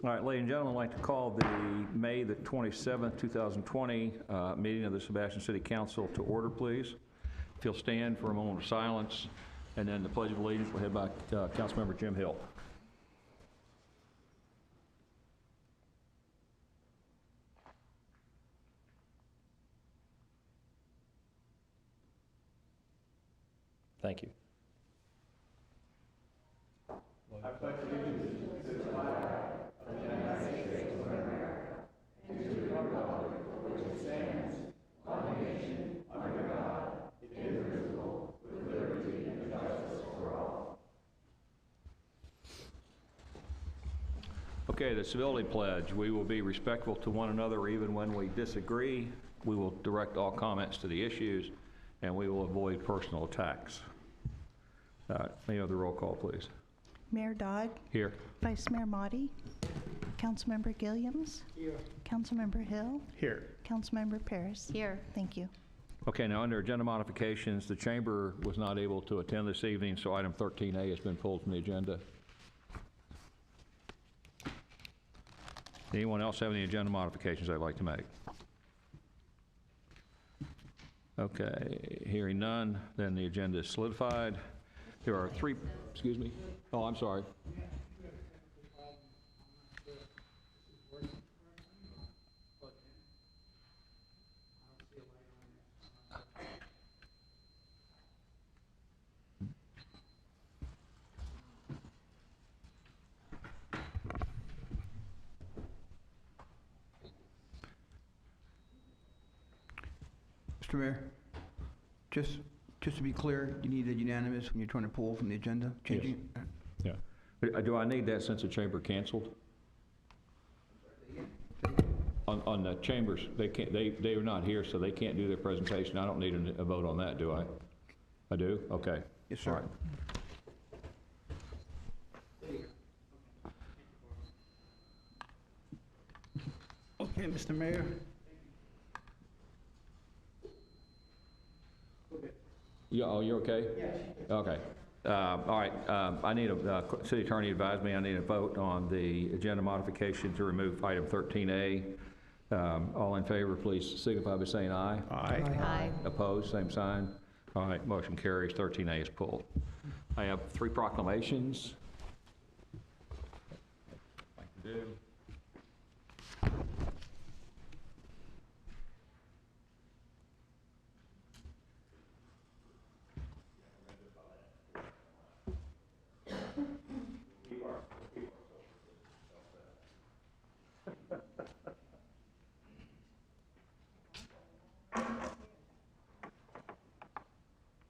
All right, ladies and gentlemen, I'd like to call the May the 27th, 2020 meeting of the Sebastian City Council to order, please. If you'll stand for a moment of silence, and then the Pledge of Allegiance will head by Councilmember Jim Hill. Thank you. I pledge allegiance to the flag of the United States of America and to the republic for which it stands, one nation, under God, indivisible, with liberty and justice for all. Okay, the civility pledge. We will be respectful to one another even when we disagree. We will direct all comments to the issues, and we will avoid personal attacks. May I have the roll call, please? Mayor Dodd. Here. Vice Mayor Motti. Councilmember Gilliams. Here. Councilmember Hill. Here. Councilmember Paris. Here. Thank you. Okay, now under agenda modifications, the chamber was not able to attend this evening, so item 13A has been pulled from the agenda. Anyone else have any agenda modifications they'd like to make? Okay, hearing none, then the agenda is solidified. There are three, excuse me. Oh, I'm sorry. Mr. Mayor, just to be clear, you need a unanimous when you're trying to pull from the agenda, changing? Yes. Yeah. Do I need that since the chamber canceled? On the chambers, they can't. They are not here, so they can't do their presentation. I don't need a vote on that, do I? I do. Okay. Yes, sir. All right. Okay, Mr. Mayor. Yeah, oh, you're okay? Yes. Okay. All right. I need city attorney advised me I need a vote on the agenda modification to remove item 13A. All in favor, please signify by saying aye. Aye. Aye. Opposed, same sign. All right, motion carries. 13A is pulled. I have three proclamations. I can do.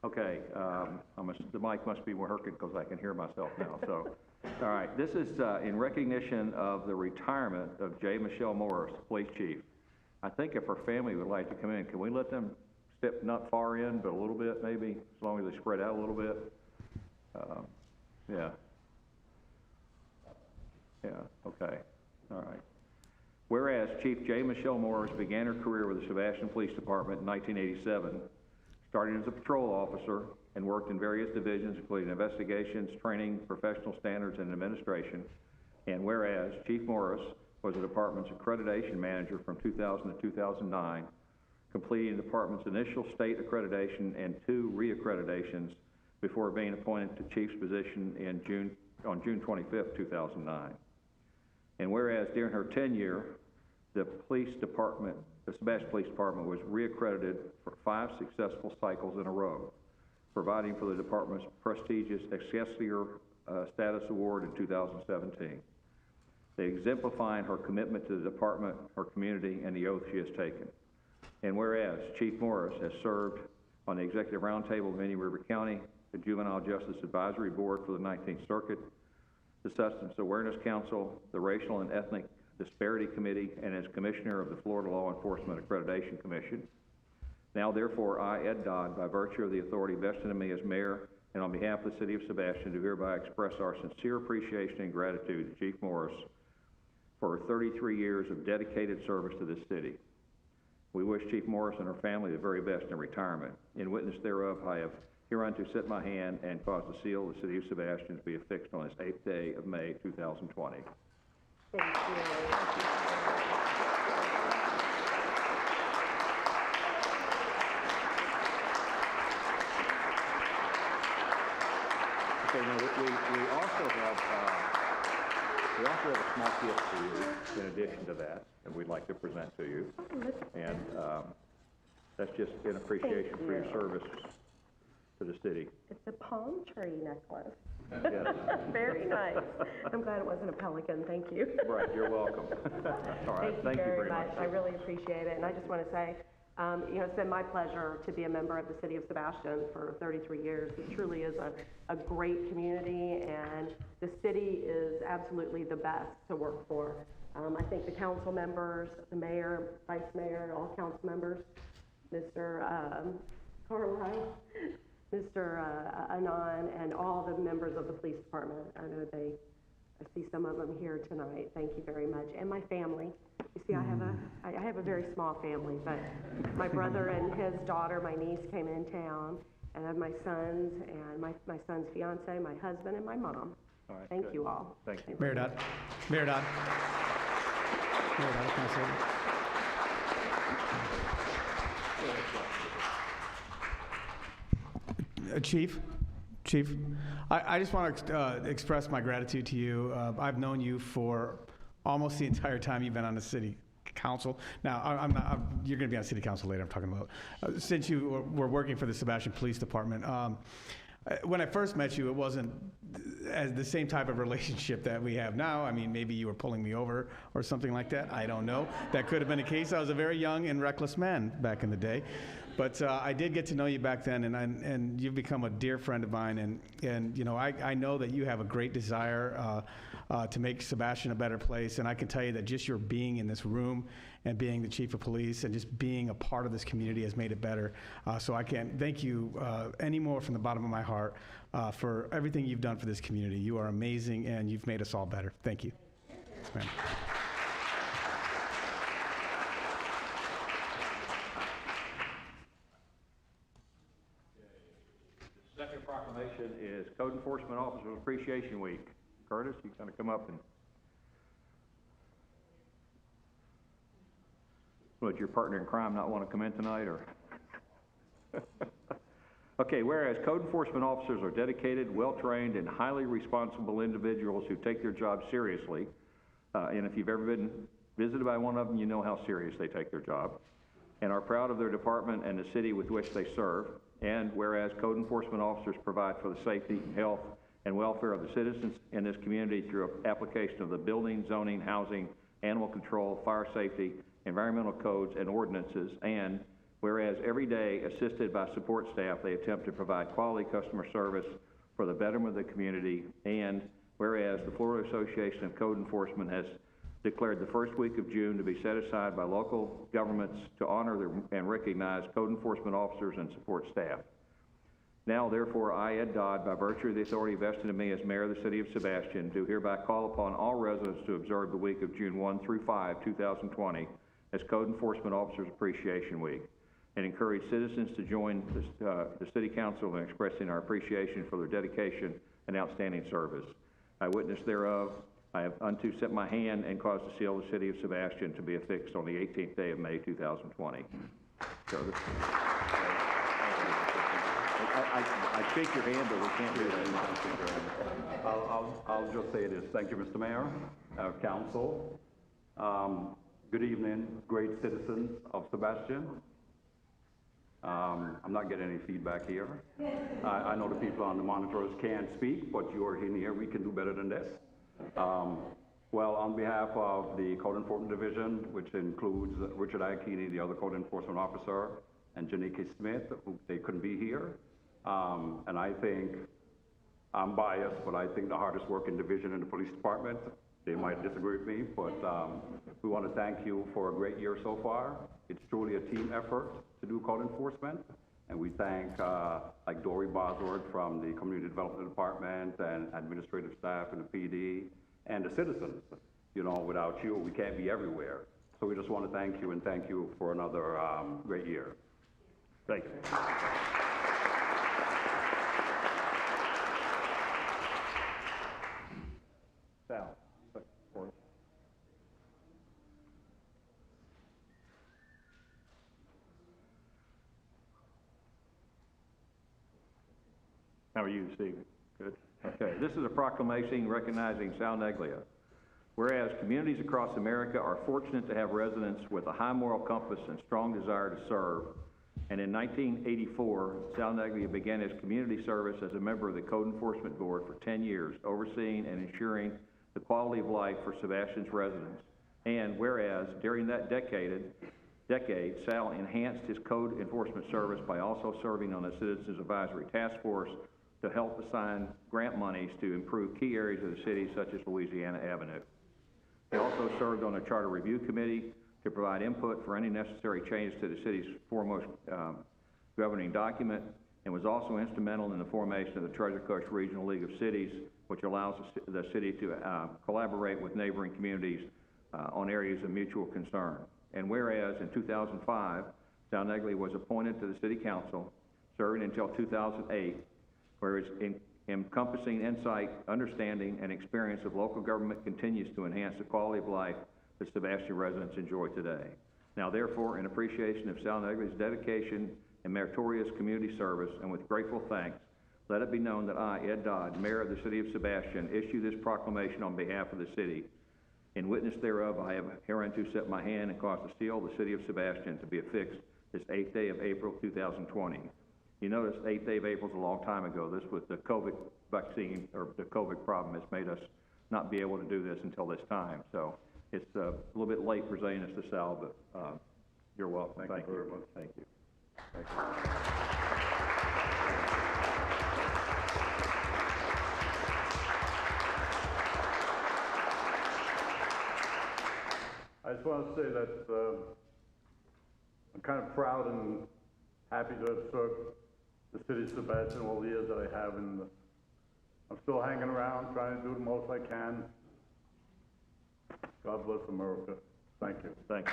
Okay, the mic must be working because I can hear myself now. So, all right, this is in recognition of the retirement of J. Michelle Morris, police chief. I think if her family would like to come in, can we let them step not far in, but a little bit maybe, as long as they spread out a little bit? Yeah. Yeah, okay, all right. Whereas Chief J. Michelle Morris began her career with the Sebastian Police Department in 1987, starting as a patrol officer and worked in various divisions, including investigations, training, professional standards, and administration. And whereas Chief Morris was the department's accreditation manager from 2000 to 2009, completing the department's initial state accreditation and 2 re-accreditations before being appointed to chief's position on June 25th, 2009. And whereas during her tenure, the Sebastian Police Department was reaccredited for 5 successful cycles in a row, providing for the department's prestigious Excelsior Status Award in 2017. They exemplifying her commitment to the department, her community, and the oath she has taken. And whereas Chief Morris has served on the Executive Roundtable of Indian River County, the Juvenile Justice Advisory Board for the 19th Circuit, the Substance Awareness Council, the Racial and Ethnic Disparity Committee, and as Commissioner of the Florida Law Enforcement Accreditation Commission. Now, therefore, I, Ed Dodd, by virtue of the authority vested in me as mayor and on behalf of the City of Sebastian, do hereby express our sincere appreciation and gratitude to Chief Morris for her 33 years of dedicated service to this city. We wish Chief Morris and her family the very best in retirement. In witness thereof, I have hereunto set my hand and caused the seal of the City of Sebastian to be affixed on this 8th day of May, 2020. Thank you. Okay, now we also have a small gift for you in addition to that, and we'd like to present to you. And that's just in appreciation for your service to the city. It's a palm tree necklace. Yes. Very nice. I'm glad it wasn't a pelican. Thank you. Right, you're welcome. All right, Thank you very much. I really appreciate it. And I just want to say, it's been my pleasure to be a member of the City of Sebastian for 33 years. It truly is a great community, and the city is absolutely the best to work for. I think the council members, the mayor, vice mayor, and all council members, Mr. Carlisle, Mr. Anon, and all the members of the police department. I know I see some of them here tonight. Thank you very much. And my family. You see, I have a very small family, but my brother and his daughter, my niece, came in town, and I have my sons, and my son's fiance, my husband, and my mom. All right, Thank good. you all. Thank you. Mayor Dodd. Mayor Dodd. Mayor Dodd, can I say that? Chief, I just want to express my gratitude to you. I've known you for almost the entire time you've been on the city council. Now, you're going to be on city council later, I'm talking about. Since you were working for the Sebastian Police Department, when I first met you, it wasn't as the same type of relationship that we have now. I mean, maybe you were pulling me over or something like that. I don't know. That could have been the case. I was a very young and reckless man back in the day. But I did get to know you back then, and you've become a dear friend of mine. And you know, I know that you have a great desire to make Sebastian a better place. And I can tell you that just your being in this room and being the chief of police and just being a part of this community has made it better. So I can't thank you any more from the bottom of my heart for everything you've done for this community. You are amazing, and you've made us all better. Thank you. Yes, Second proclamation is Code Enforcement Officers Appreciation Week. Curtis, you kind of come up and... Would your partner in crime not want to come in tonight, or? Okay, whereas code enforcement officers are dedicated, well-trained, and highly responsible individuals who take their job seriously, and if you've ever been visited by one of them, you know how serious they take their job, and are proud of their department and the city with which they serve. And whereas code enforcement officers provide for the safety, health, and welfare of the citizens in this community through application of the building, zoning, housing, animal control, fire safety, environmental codes, and ordinances. And whereas every day, assisted by support staff, they attempt to provide quality customer service for the betterment of the community. And whereas the Florida Association of Code Enforcement has declared the first week of June to be set aside by local governments to honor and recognize code enforcement officers and support staff. Now, therefore, I, Ed Dodd, by virtue of the authority vested in me as mayor of the city of Sebastian, do hereby call upon all residents to observe the week of June 1 through 5, 2020 as Code Enforcement Officers Appreciation Week, and encourage citizens to join the City Council in expressing our appreciation for their dedication and outstanding service. I witness thereof. I have unto set my hand and caused to seal the City of Sebastian to be affixed on the 18th day of May, 2020. I shake your hand, but we can't do that. I'll just say this. Thank you, Mr. Mayor, Council. Good evening, great citizens of Sebastian. I'm not getting any feedback here. I know the people on the monitors can't speak, but you're in here. We can do better than this. Well, on behalf of the Code Enforcement Division, which includes Richard Iacchini, the other Code Enforcement Officer, and Janike Smith, who they couldn't be here. And I think, I'm biased, but I think the hardest working division in the police department. They might disagree with me, but we want to thank you for a great year so far. It's truly a team effort to do code enforcement. And we thank, like Dory Bosworth from the Community Development Department and administrative staff and the PD and the citizens. You know, without you, we can't be everywhere. So we just want to thank you and thank you for another great year. Thank you. Sal. How are you this evening? Good. Okay, this is a proclamation recognizing Sal Neglia. Whereas communities across America are fortunate to have residents with a high moral compass and strong desire to serve, and in 1984, Sal Neglia began his community service as a member of the Code Enforcement Board for 10 years, overseeing and ensuring the quality of life for Sebastian's residents. And whereas during that decade, Sal enhanced his code enforcement service by also serving on the Citizens Advisory Task Force to help assign grant monies to improve key areas of the city, such as Louisiana Avenue. He also served on a charter review committee to provide input for any necessary changes to the city's foremost governing document, and was also instrumental in the formation of the Treasure Coast Regional League of Cities, which allows the city to collaborate with neighboring communities on areas of mutual concern. And whereas in 2005, Sal Neglia was appointed to the City Council, serving until 2008, where his encompassing insight, understanding, and experience of local government continues to enhance the quality of life that Sebastian residents enjoy today. Now, therefore, in appreciation of Sal Neglia's dedication and meritorious community service, and with grateful thanks, let it be known that I, Ed Dodd, Mayor of the City of Sebastian, issue this proclamation on behalf of the city. In witness thereof, I have hereunto set my hand and caused the seal of the City of Sebastian to be affixed this 8th day of April, 2020. You notice 8th day of April is a long time ago. This was the COVID vaccine, or the COVID problem has made us not be able to do this until this time. So it's a little bit late presenting this to Sal, but you're welcome. Thank you very much. Thank you. Thank you. I just want to say that I'm kind of proud and happy to have served the city of Sebastian all the years that I have, and I'm still hanging around trying to do the most I can. God bless America. Thank you. Thank you.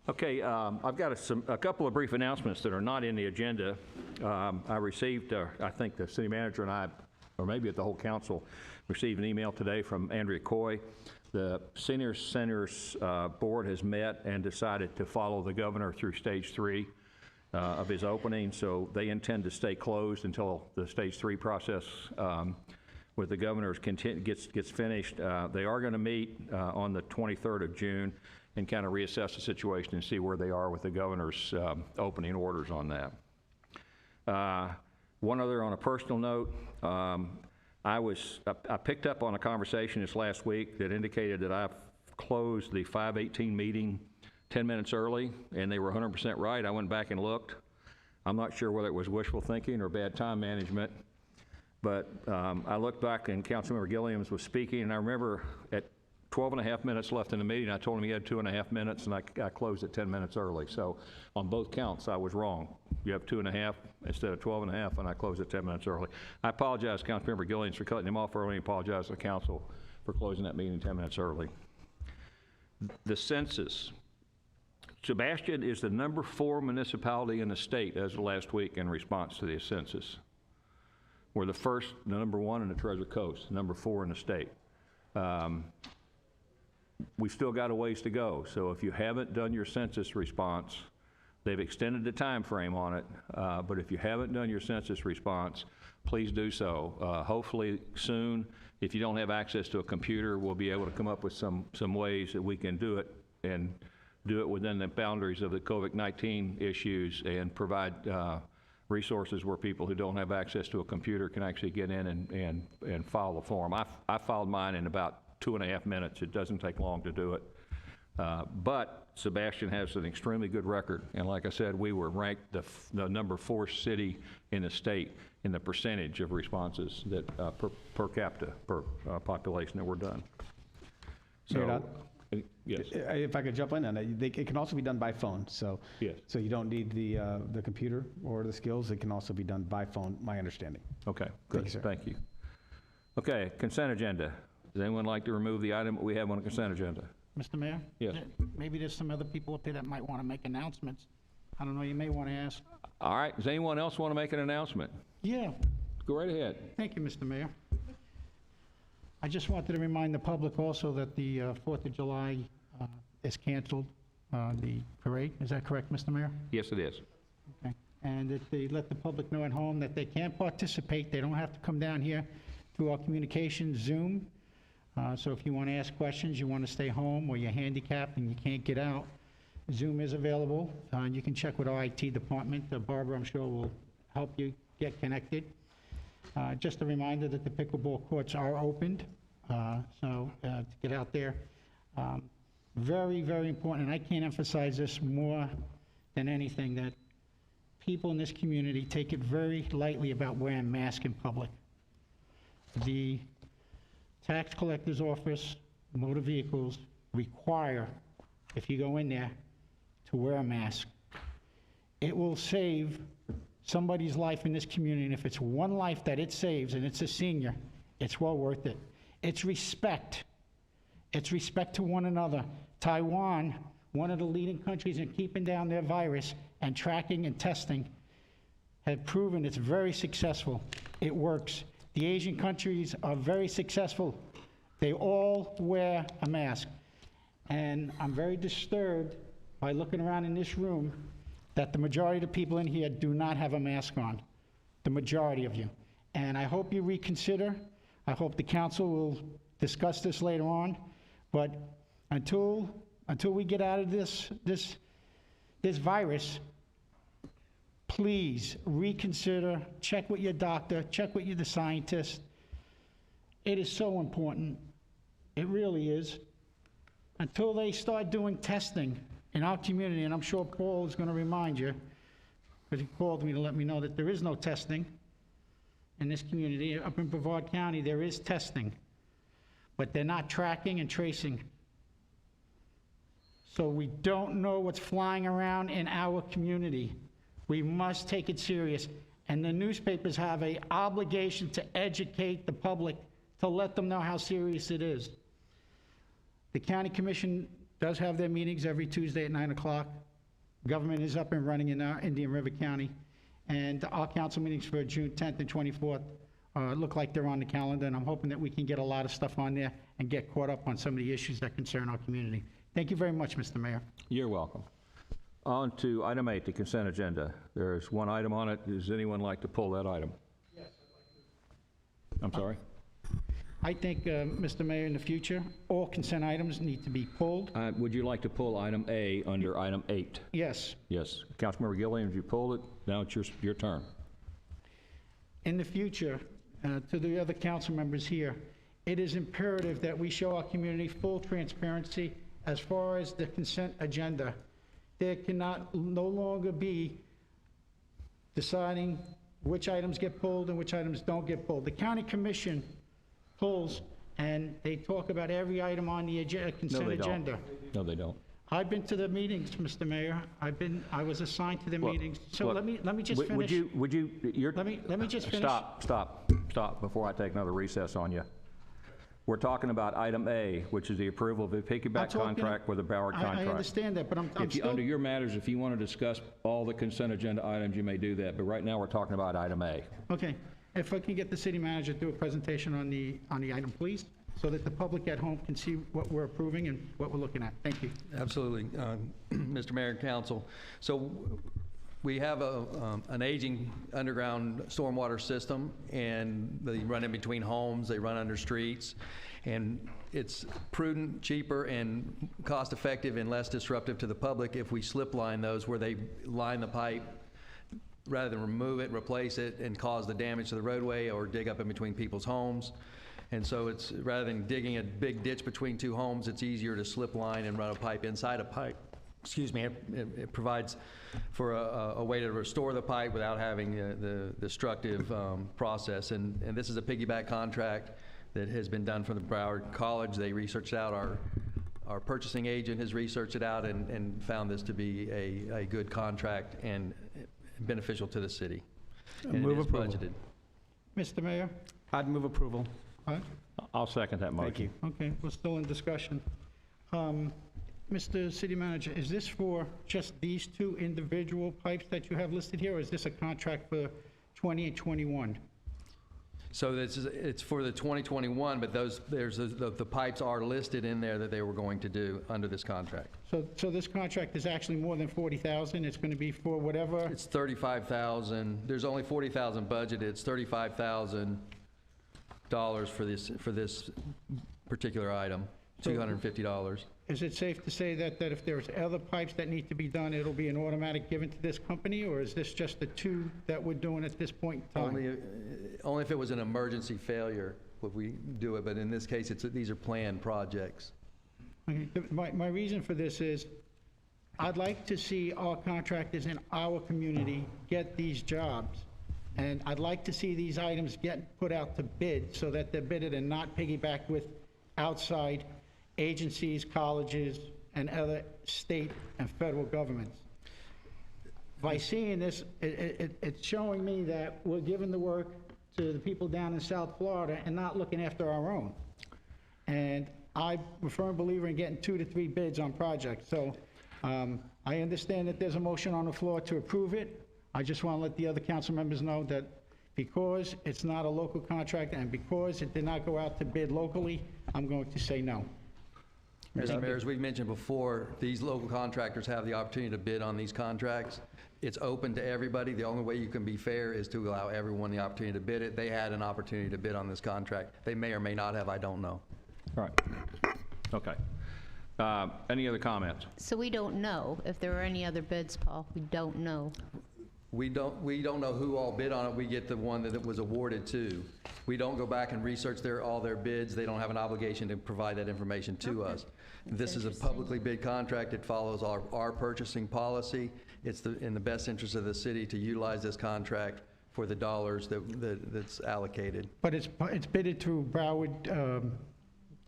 Okay, I've got a couple of brief announcements that are not in the agenda. I received, I think the city manager and I, or maybe the whole council, received an email today from Andrea Coy. The Senior Centers Board has met and decided to follow the governor through stage 3 of his opening, so they intend to stay closed until the stage 3 process with the governor gets finished. They are going to meet on the 23rd of June and kind of reassess the situation and see where they are with the governor's opening orders on that. One other on a personal note, I picked up on a conversation this last week that indicated that I've closed the 5:18 meeting 10 minutes early, and they were 100% right. I went back and looked. I'm not sure whether it was wishful thinking or bad time management, but I looked back and Councilmember Gilliams was speaking, and I remember at 12 and a half minutes left in the meeting, I told him he had 2.5 minutes, and I closed it 10 minutes early. So on both counts, I was wrong. You have 2.5 instead of 12 and a half, and I closed it 10 minutes early. I apologize, Councilmember Gilliams, for cutting him off early, and apologize to the council for closing that meeting 10 minutes early. The census. Sebastian is the number 4 municipality in the state as of last week in response to the census. We're the number 1 in the Treasure Coast, number 4 in the state. We've still got a ways to go. So if you haven't done your census response, they've extended the time frame on it, but if you haven't done your census response, please do so. Hopefully soon, if you don't have access to a computer, we'll be able to come up with some ways that we can do it, and do it within the boundaries of the COVID-19 issues, and provide resources where people who don't have access to a computer can actually get in and file the form. I filed mine in about 2.5 minutes. It doesn't take long to do it. But Sebastian has an extremely good record. And like I said, we were ranked the number 4 city in the state in the percentage of responses that per capita, per population that were done. So, yes. If I could jump in on that, it can also be done by phone. So, Yes. So you don't need the computer or the skills. It can also be done by phone, my understanding. Okay, good. Thank you, sir. Thank you. Okay, consent agenda. Does anyone like to remove the item that we have on the consent agenda? Mr. Mayor? Yes. Maybe there's some other people up here that might want to make announcements. I don't know, you may want to ask. All right, does anyone else want to make an announcement? Yeah, Go right ahead. thank you, Mr. Mayor. I just wanted to remind the public also that the 4th of July is canceled, the parade. Is that correct, Mr. Mayor? Yes, it is. Okay. And that they let the public know at home that they can't participate. They don't have to come down here through our communications, Zoom. So if you want to ask questions, you want to stay home, or you're handicapped and you can't get out, Zoom is available. You can check with our IT department. Barbara, I'm sure, will help you get connected. Just a reminder that the pickleball courts are opened, so to get out there. Very, very important, and I can't emphasize this more than anything, that people in this community take it very lightly about wearing masks in public. The tax collector's office, motor vehicles require, if you go in there, to wear a mask. It will save somebody's life in this community, and if it's one life that it saves, and it's a senior, it's well worth it. It's respect. It's respect to one another. Taiwan, one of the leading countries in keeping down their virus and tracking and testing, have proven it's very successful. It works. The Asian countries are very successful. They all wear a mask. And I'm very disturbed by looking around in this room that the majority of the people in here do not have a mask on, the majority of you. And I hope you reconsider. I hope the council will discuss this later on. But until we get out of this virus, please reconsider, check with your doctor, check with the scientist. It is so important. It really is. Until they start doing testing in our community, and I'm sure Paul is going to remind you, because he called me to let me know that there is no testing in this community. Up in Brevard County, there is testing, but they're not tracking and tracing. So we don't know what's flying around in our community. We must take it serious. And the newspapers have an obligation to educate the public, to let them know how serious it is. The county commission does have their meetings every Tuesday at 9 o'clock. Government is up and running in our Indian River County. And our council meetings for June 10th and 24th look like they're on the calendar, and I'm hoping that we can get a lot of stuff on there and get caught up on some of the issues that concern our community. Thank you very much, Mr. Mayor. You're welcome. On to item 8, the consent agenda. There's one item on it. Does anyone like to pull that item? Yes, I'd like to. I'm sorry? I think, Mr. Mayor, in the future, all consent items need to be pulled. Would you like to pull item A under item 8? Yes. Yes. Councilmember Gilliam, you pulled it. Now it's your turn. In the future, to the other council members here, it is imperative that we show our community full transparency as far as the consent agenda. There cannot no longer be deciding which items get pulled and which items don't get pulled. The county commission pulls, and they talk about every item on the consent agenda. No, they don't. I've been to the meetings, Mr. Mayor. I was assigned to the meetings. So look, let me just finish. Would you, let me just finish. Stop before I take another recess on you. We're talking about item A, which is the approval of a piggyback contract with a Broward contract. I understand that, but I'm still... Under your matters, if you want to discuss all the consent agenda items, you may do that, but right now we're talking about item A. Okay. If I can get the city manager to do a presentation on the item, please, so that the public at home can see what we're approving and what we're looking at. Thank you. Absolutely. Mr. Mayor and Council. So we have an aging underground stormwater system, and they run in between homes, they run under streets, and it's prudent, cheaper, and cost-effective and less disruptive to the public if we slip line those where they line the pipe rather than remove it, replace it, and cause the damage to the roadway or dig up in between people's homes. And so it's, rather than digging a big ditch between two homes, it's easier to slip line and run a pipe inside a pipe. Excuse me, it provides for a way to restore the pipe without having the destructive process. And this is a piggyback contract that has been done from the Broward College. They researched out, our purchasing agent has researched it out and found this to be a good contract and beneficial to the city. And Move it is approval. budgeted. Mr. Mayor? I'd move approval. What? I'll second that motion. Thank you. Okay, we're still in discussion. Mr. City Manager, is this for just these two individual pipes that you have listed here, or is this a contract for 20 and 21? So it's for the 2021, but the pipes are listed in there that they were going to do under this contract. So this contract is actually more than 40,000? It's going to be for whatever? It's 35,000. There's only 40,000 budgeted. It's $35,000 for this particular item, $250. Is it safe to say that if there's other pipes that need to be done, it'll be an automatic given to this company, or is this just the two that we're doing at this point in time? Only if it was an emergency failure would we do it, but in this case, these are planned projects. Okay, my reason for this is, I'd like to see our contractors in our community get these jobs, and I'd like to see these items get put out to bid so that they're bidded and not piggybacked with outside agencies, colleges, and other state and federal governments. By seeing this, it's showing me that we're giving the work to the people down in South Florida and not looking after our own. And I'm a firm believer in getting 2 to 3 bids on projects. So I understand that there's a motion on the floor to approve it. I just want to let the other council members know that because it's not a local contract and because it did not go out to bid locally, I'm going to say no. Mr. Mayor, as we've mentioned before, these local contractors have the opportunity to bid on these contracts. It's open to everybody. The only way you can be fair is to allow everyone the opportunity to bid it. They had an opportunity to bid on this contract. They may or may not have, I don't know. All right. Okay. Any other comments? So we don't know if there are any other bids, Paul? We don't know. We don't know who all bid on it. We get the one that it was awarded to. We don't go back and research all their bids. They don't have an obligation to provide that information to us. This is a publicly bid contract. It follows our purchasing policy. It's in the best interest of the city to utilize this contract for the dollars that's allocated. But it's bidded through Broward,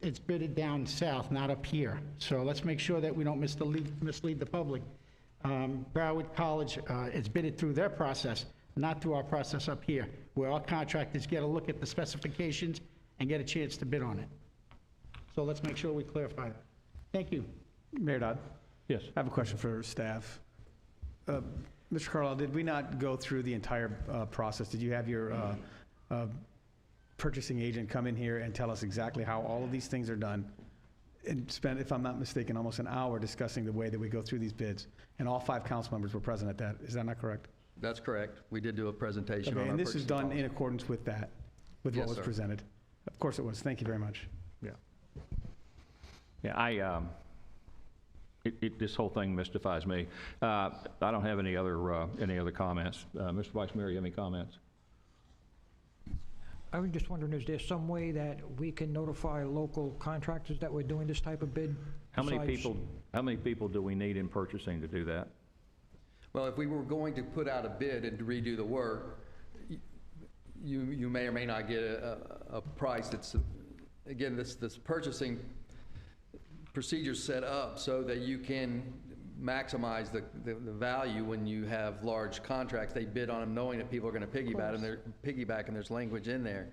it's bidded down south, not up here. So let's make sure that we don't mislead the public. Broward College, it's bidded through their process, not through our process up here, where our contractors get a look at the specifications and get a chance to bid on it. So let's make sure we clarify that. Thank you. Mayor Dodd? Yes. I have a question for staff. Mr. Carlisle, did we not go through the entire process? Did you have your purchasing agent come in here and tell us exactly how all of these things are done? And spent, if I'm not mistaken, almost an hour discussing the way that we go through these bids. And all 5 council members were present at that. Is that not correct? That's correct. We did do a presentation on Okay, our and this is purchasing done policy. in accordance with that, with what Yes, was sir. presented? Of course it was. Thank you very much. Yeah. Yeah, this whole thing mystifies me. I don't have any other comments. Mr. Vice Mayor, you have any comments? I was just wondering, is there some way that we can notify local contractors that we're doing this type of bid? How many besides- people do we need in purchasing to do that? Well, if we were going to put out a bid and to redo the work, you may or may not get a price that's, again, this purchasing procedure's set up so that you can maximize the value when you have large contracts. They bid on them knowing that people are going to piggyback, and there's language in there.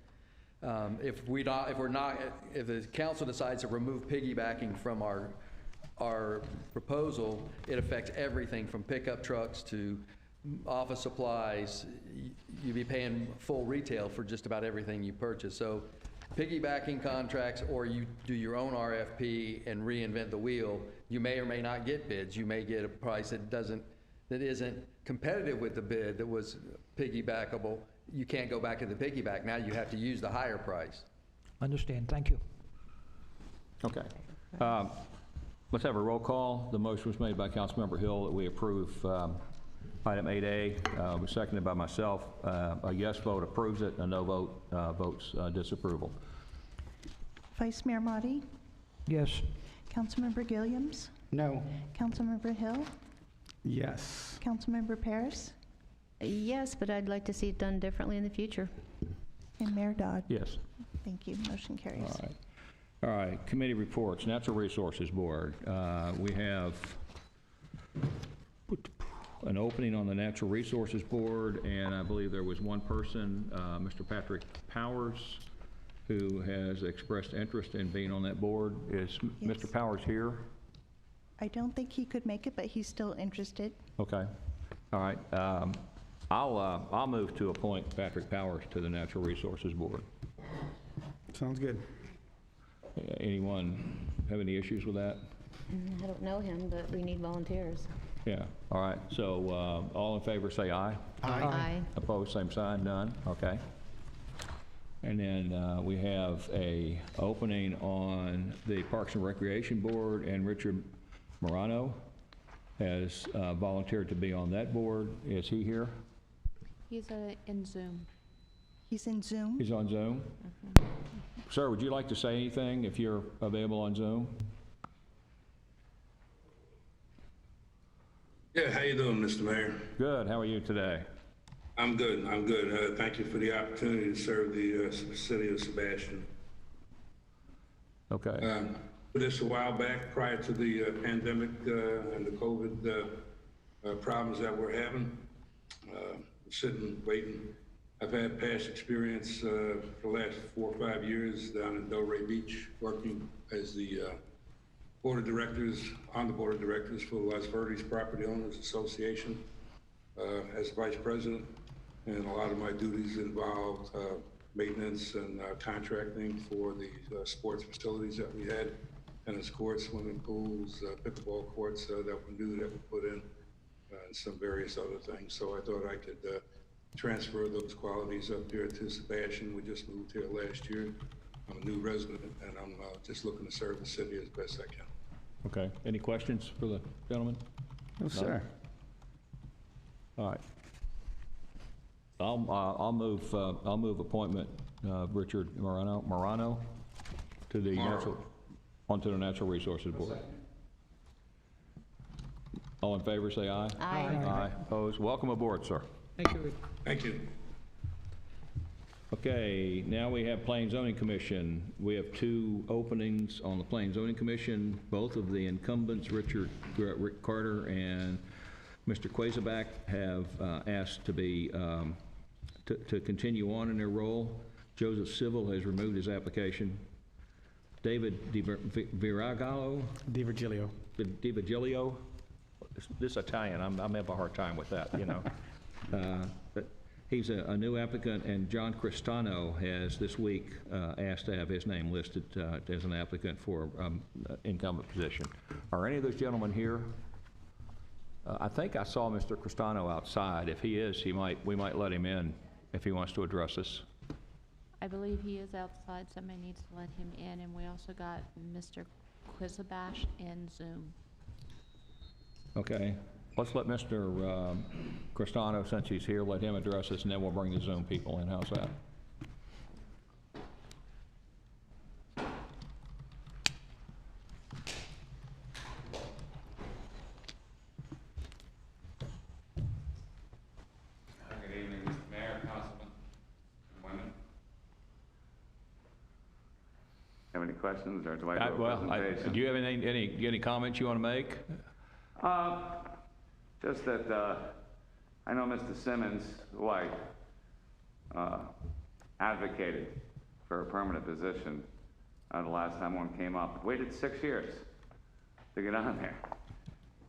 If the council decides to remove piggybacking from our proposal, it affects everything from pickup trucks to office supplies. You'd be paying full retail for just about everything you purchase. So piggybacking contracts, or you do your own RFP and reinvent the wheel, you may or may not get bids. You may get a price that isn't competitive with the bid that was piggybackable. You can't go back to the piggyback. Now you have to use the higher price. Understand, thank you. Okay. Let's have a roll call. The motion was made by Councilmember Hill that we approve item 8A. Was seconded by myself. A yes vote approves it, a no vote votes disapproval. Vice Mayor Motti? Yes. Councilmember Gilliams? No. Councilmember Hill? Yes. Councilmember Paris? Yes, but I'd like to see it done differently in the future. And Mayor Dodd? Yes. Thank you. Motion carries. All right. All right. Committee reports. Natural Resources Board. We have an opening on the Natural Resources Board, and I believe there was one person, Mr. Patrick Powers. who has expressed interest in being on that board. Is Yes. Mr. Powers here? I don't think he could make it, but he's still interested. Okay, all right. I'll move to appoint Patrick Powers to the Natural Resources Board. Sounds good. Anyone have any issues with that? I don't know him, but we need volunteers. Yeah, all right, so all in favor say aye. Aye. Opposed, same sign, none, okay. And then we have a opening on the Parks and Recreation Board, and Richard Morano has volunteered to be on that board. Is he here? He's in Zoom. He's in Zoom. He's on Zoom? Sir, would you like to say anything if you're available on Zoom? Yeah, how you doing, Mr. Mayor? Good, how are you today? I'm good, I'm good. Thank you for the opportunity to serve the city of Sebastian. Okay. Did this a while back, prior to the pandemic and the COVID problems that we're having. Sitting, waiting. I've had past experience for the last 4 or 5 years down in Delray Beach, working as the board of directors, on the board of directors for Las Verdes Property Owners Association as vice president. And a lot of my duties involved maintenance and contracting for the sports facilities that we had, tennis courts, swimming pools, pickleball courts that were new that we put in, and some various other things. So I thought I could transfer those qualities up here to Sebastian. We just moved here last year. I'm a new resident, and I'm just looking to serve the city as best I can. Okay, any questions for the gentleman? No, sir. All right. I'll move appointment of Richard Morano to the onto the Natural Resources Board. All in favor, say aye. Aye. Aye. Opposed? Welcome aboard, sir. Thank you. Thank you. Okay, now we have Plain Zoning Commission. We have 2 openings on the Plain Zoning Commission. Both of the incumbents, Rick Carter and Mr. Quasabach, have asked to be to continue on in their role. Joseph Civil has removed his application. David DiVirgilio, this Italian, I'm having a hard time with that, you know. But he's a new applicant, and John Cristano has this week asked to have his name listed as an applicant for incumbent position. Are any of those gentlemen here? I think I saw Mr. Cristano outside. If he is, we might let him in if he wants to address us. I believe he is outside. Somebody needs to let him in, and we also got Mr. Quizabash in Zoom. Okay, let's let Mr. Cristano, since he's here, let him address us, and then we'll bring the Zoom people in. How's that? Good evening, Mr. Mayor, Councilman, and women. Have any questions, or do I do a presentation? Do you have any comments you want to make? Just that I know Mr. Simmons, who I advocated for a permanent position the last time one came up, waited 6 years to get on there.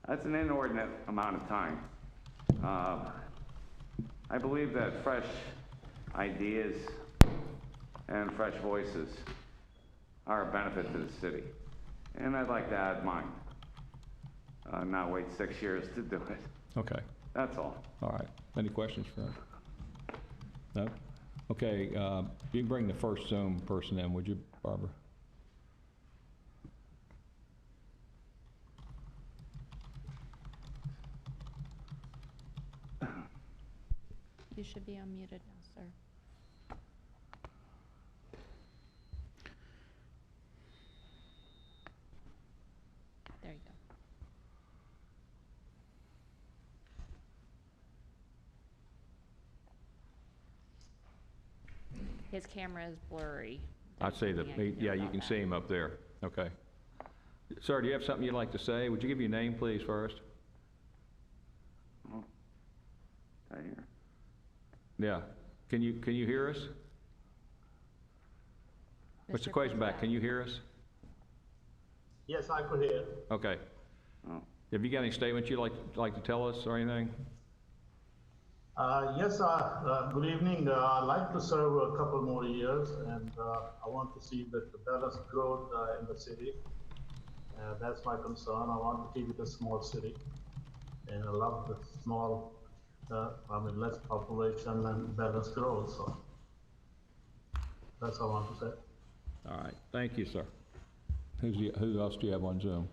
That's an inordinate amount of time. I believe that fresh ideas and fresh voices are a benefit to the city, and I'd like to add mine. Not wait 6 years to do it. Okay. That's all. All right. Any questions for him? No? Okay, you can bring the first Zoom person in, would you, Barbara? You should be unmuted now, sir. There you go. His camera is blurry. I'd say that, yeah, you can see him up there. Okay. Sir, do you have something you'd like to say? Would you give your name, please, first? Oh, right here. Yeah. Can you hear us? Mr. Quasenback, can you hear us? Yes, I could hear. Okay. Have you got any statements you'd like to tell us or anything? Yes, good evening. I'd like to serve a couple more years, and I want to see that the balanced growth in the city. That's my concern. I want to keep it a small city, and I love the small, less population and balanced growth. So that's all I want to say. All right, thank you, sir. Who else do you have on Zoom?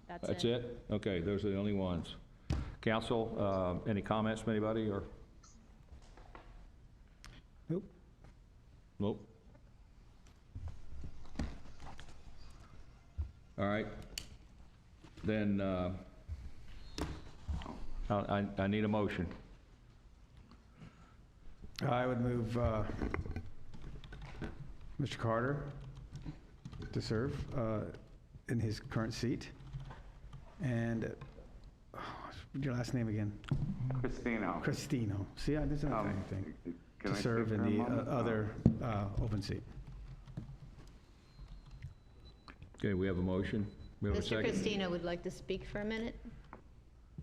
That's it? Okay, those are the only ones. Council, any comments from anybody, or? Nope. Nope. All right. Then, I need a motion. I would move Mr. Carter to serve in his current seat. And your last name again? Cristino. Cristino. See, this isn't anything. Can To I serve speak in for a the moment? other open seat. Okay, we have a motion. We have a Mr. second. Christina would like to speak for a minute.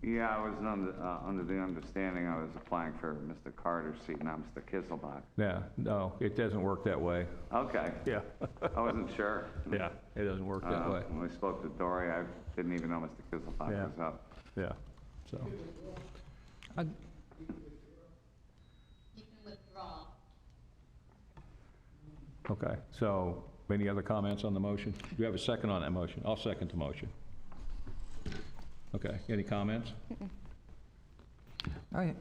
Yeah, I was under the understanding I was applying for Mr. Carter's seat, not Mr. Kisselbach. Yeah, no, it doesn't work that way. Okay. Yeah. I wasn't sure. Yeah, it doesn't work that way. When we spoke to Dory, I didn't even know Mr. Kisselbach Yeah. was up. Yeah, so. I- Okay, so any other comments on the motion? Do you have a second on that motion? I'll second the motion. Okay, any comments? I-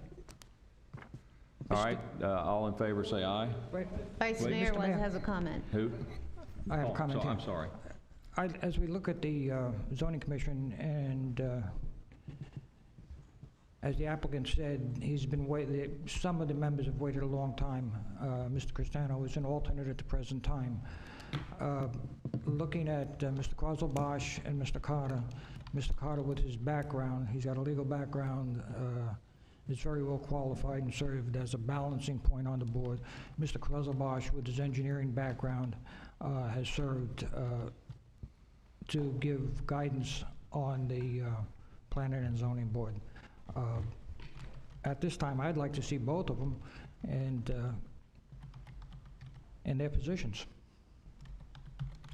All right, all in favor say aye. Wait, Vice Wait, Mayor Mr. Mayor. has a comment. Who? I have a Oh, comment so- here. I'm sorry. As we look at the zoning commission, and as the applicant said, he's been waiting, some of the members have waited a long time. Mr. Cristano is an alternate at the present time. Looking at Mr. Quasselbosch and Mr. Carter with his background, he's got a legal background, is very well qualified and served as a balancing point on the board. Mr. Quasselbosch, with his engineering background, has served to give guidance on the planning and zoning board. At this time, I'd like to see both of them and in their positions.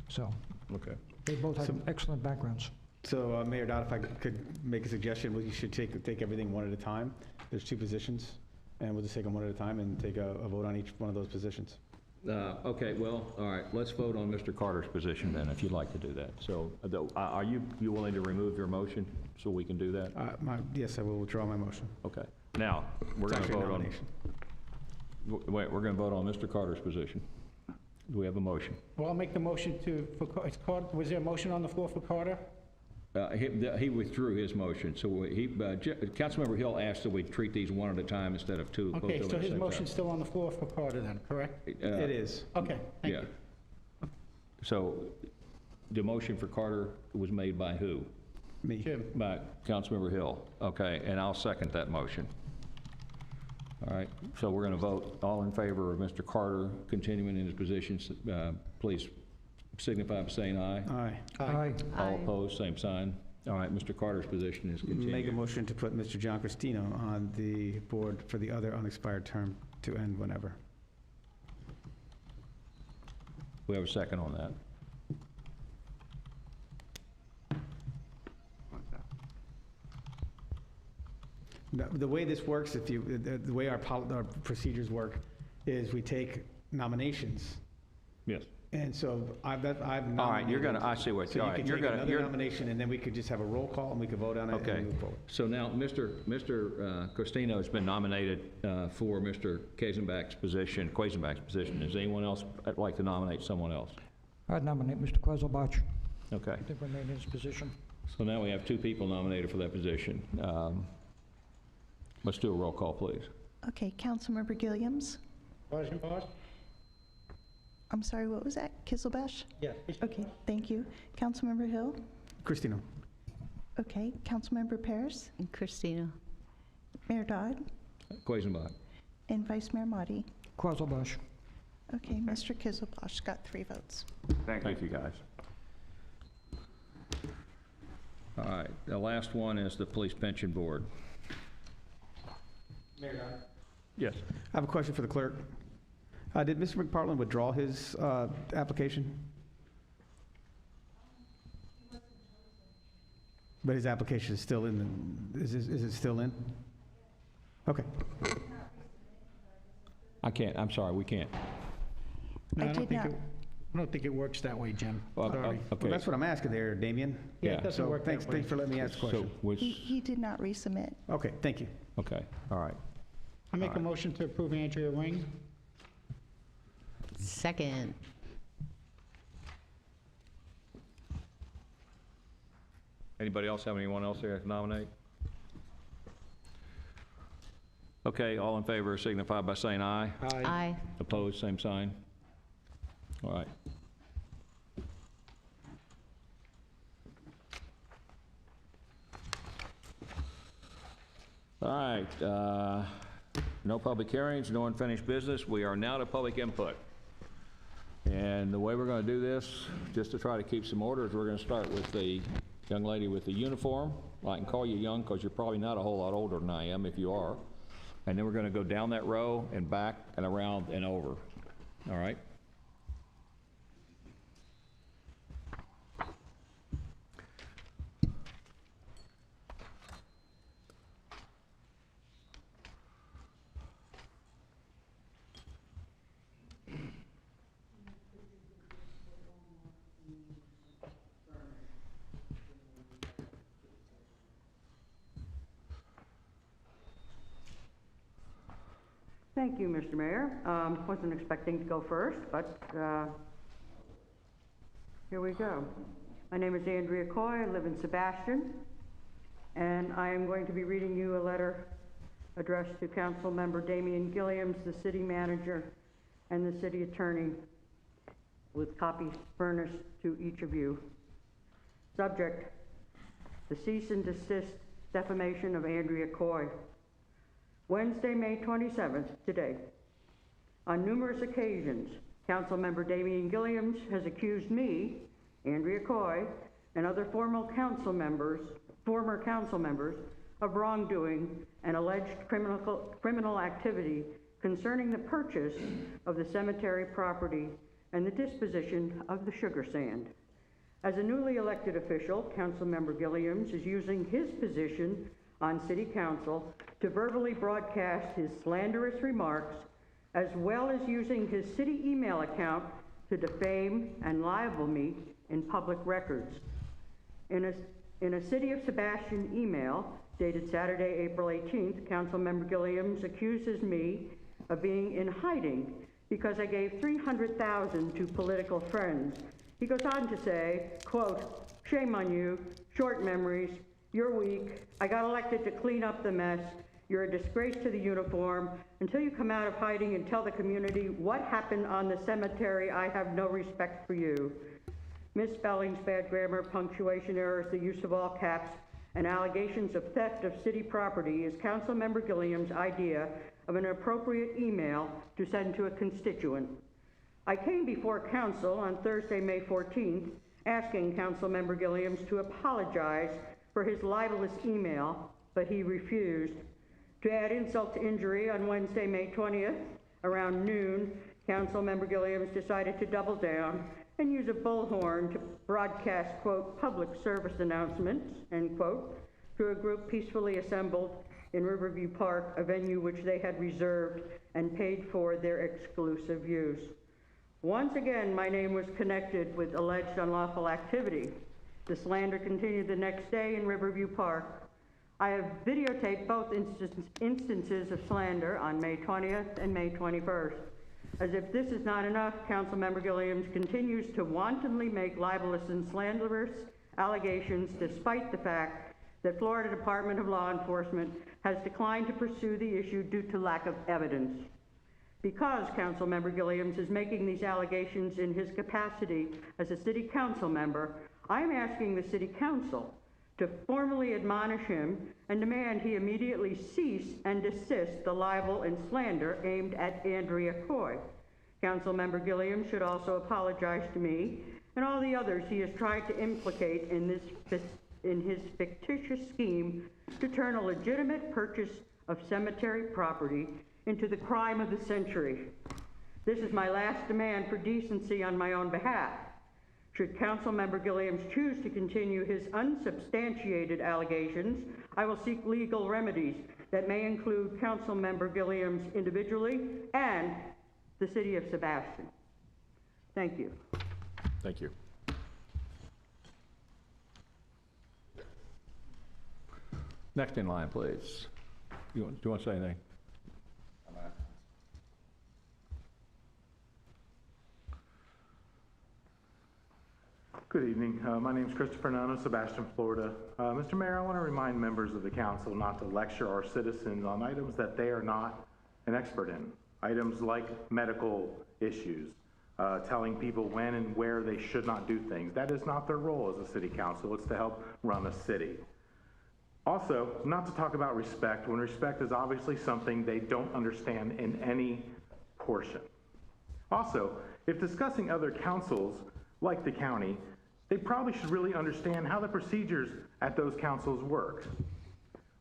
So, Okay. they both have excellent backgrounds. So, Mayor Dodd, if I could make a suggestion, well, you should take everything one at a time. There's 2 positions, and we'll just take them one at a time and take a vote on each one of those positions. Okay, well, all right, let's vote on Mr. Carter's position then, if you'd like to do that. So, are you willing to remove your motion so we can do that? Yes, I will withdraw my motion. Okay. Now, we're going to It's actually a vote on, nomination. wait, we're going to vote on Mr. Carter's position. Do we have a motion? Well, I'll make the motion was there a motion on the floor for Carter? He withdrew his motion, so Councilmember Hill asked that we treat these one at a time instead of 2. Okay, so his motion's still on the floor for Carter then, correct? It is. Okay, thank Yeah. you. So, the motion for Carter was made by who? Me. Jim. By Councilmember Hill. Okay, and I'll second that motion. All right, so we're going to vote all in favor of Mr. Carter continuing in his positions. Please signify by saying aye. Aye. Aye. All opposed, same sign. All right, Mr. Carter's position is continued. Make a motion to put Mr. John Cristino on the board for the other unexpired term to end whenever. We have a second on that. The way this works, the way our procedures work, is we take nominations. Yes. And so I've nominated. All right, you're going to, I see what, So all you right, can you're take going to, another nomination, and then we could just have a roll call, and we could vote on it okay. and move forward. So now, Mr. Cristino has been nominated for Mr. Quasenback's position. Does anyone else like to nominate someone else? I'd nominate Mr. Quasselbosch. Okay. I think remain in his position. So now we have 2 people nominated for that position. Let's do a roll call, please. Okay, Councilmember Gilliams? I'm sorry, what was that? Kisselbash? Yeah. Okay, thank you. Councilmember Hill? Cristino. Okay, Councilmember Paris? And Christina. Mayor Dodd? Quasenbach. And Vice Mayor Motti? Quasselbosch. Okay, Mr. Kizilbosh got 3 votes. Thank you, guys. All right, the last one is the Police Pension Board. Mayor? Yes. I have a question for the clerk. Did Mr. McPartland withdraw his application? But his application is still in, is it still in? Okay. I'm sorry, we can't. No, I did not. I don't think it works that way, Jim. Well, Sorry. Well, that's what I'm asking there, Damien. Yeah, it doesn't work that way. Thanks for letting me ask the question. He did not resubmit. Okay, thank you. Okay, all right. I make a motion to approve Andrea Ring. Second. Anybody else have anyone else there to nominate? Okay, all in favor signify by saying aye. Aye. Opposed, same sign. All right. All right, no public hearings, no unfinished business. We are now to public input. And the way we're going to do this, just to try to keep some order, is we're going to start with the young lady with the uniform. I can call you young because you're probably not a whole lot older than I am, if you are. And then we're going to go down that row and back and around and over. All right? Thank you, Mr. Mayor. Wasn't expecting to go first, but here we go. My name is Andrea Coy. I live in Sebastian, and I am going to be reading you a letter addressed to Council Member Damian Gilliams, the city manager, and the city attorney, with copies furnished to each of you. Subject: the cease and desist defamation of Andrea Coy. Wednesday, May 27th, today. On numerous occasions, Councilmember Damian Gilliams has accused me, Andrea Coy, and other former council members of wrongdoing and alleged criminal activity concerning the purchase of the cemetery property and the disposition of the sugar sand. As a newly elected official, Councilmember Gilliams is using his position on City Council to verbally broadcast his slanderous remarks, as well as using his city email account to defame and libel me in public records. In a City of Sebastian email dated Saturday, April 18th, Councilmember Gilliams accuses me of being in hiding because I gave $300,000 to political friends. He goes on to say, quote, "Shame on you, short memories, you're weak. I got elected to clean up the mess. You're a disgrace to the uniform. Until you come out of hiding and tell the community what happened on the cemetery, I have no respect for you." Misspellings, bad grammar, punctuation errors, the use of all caps, and allegations of theft of city property is Councilmember Gilliams' idea of an appropriate email to send to a constituent. I came before Council on Thursday, May 14th, asking Councilmember Gilliams to apologize for his libelous email, but he refused. To add insult to injury, on Wednesday, May 20th, around noon, Councilmember Gilliams decided to double down and use a bullhorn to broadcast, quote, public service announcements, end quote, to a group peacefully assembled in Riverview Park, a venue which they had reserved and paid for their exclusive use. Once again, my name was connected with alleged unlawful activity. The slander continued the next day in Riverview Park. I have videotaped both instances of slander on May 20th and May 21st. As if this is not enough, Councilmember Gilliams continues to wantonly make libelous and slanderous allegations despite the fact that Florida Department of Law Enforcement has declined to pursue the issue due to lack of evidence. Because Councilmember Gilliams is making these allegations in his capacity as a city council member, I am asking the City Council to formally admonish him and demand he immediately cease and desist the libel and slander aimed at Andrea Coy. Councilmember Gilliam should also apologize to me and all the others he has tried to implicate in his fictitious scheme to turn a legitimate purchase of cemetery property into the crime of the century. This is my last demand for decency on my own behalf. Should Councilmember Gilliam choose to continue his unsubstantiated allegations, I will seek legal remedies that may include Councilmember Gilliam's individually and the city of Sebastian. Thank you. Thank you. Next in line, please. Do you want to say anything? Good evening. My name is Christopher Nunn of Sebastian, Florida. Mr. Mayor, I want to remind members of the council not to lecture our citizens on items that they are not an expert in. Items like medical issues, telling people when and where they should not do things. That is not their role as a city council. It's to help run a city. Also, not to talk about respect when respect is obviously something they don't understand in any portion. Also, if discussing other councils like the county, they probably should really understand how the procedures at those councils work.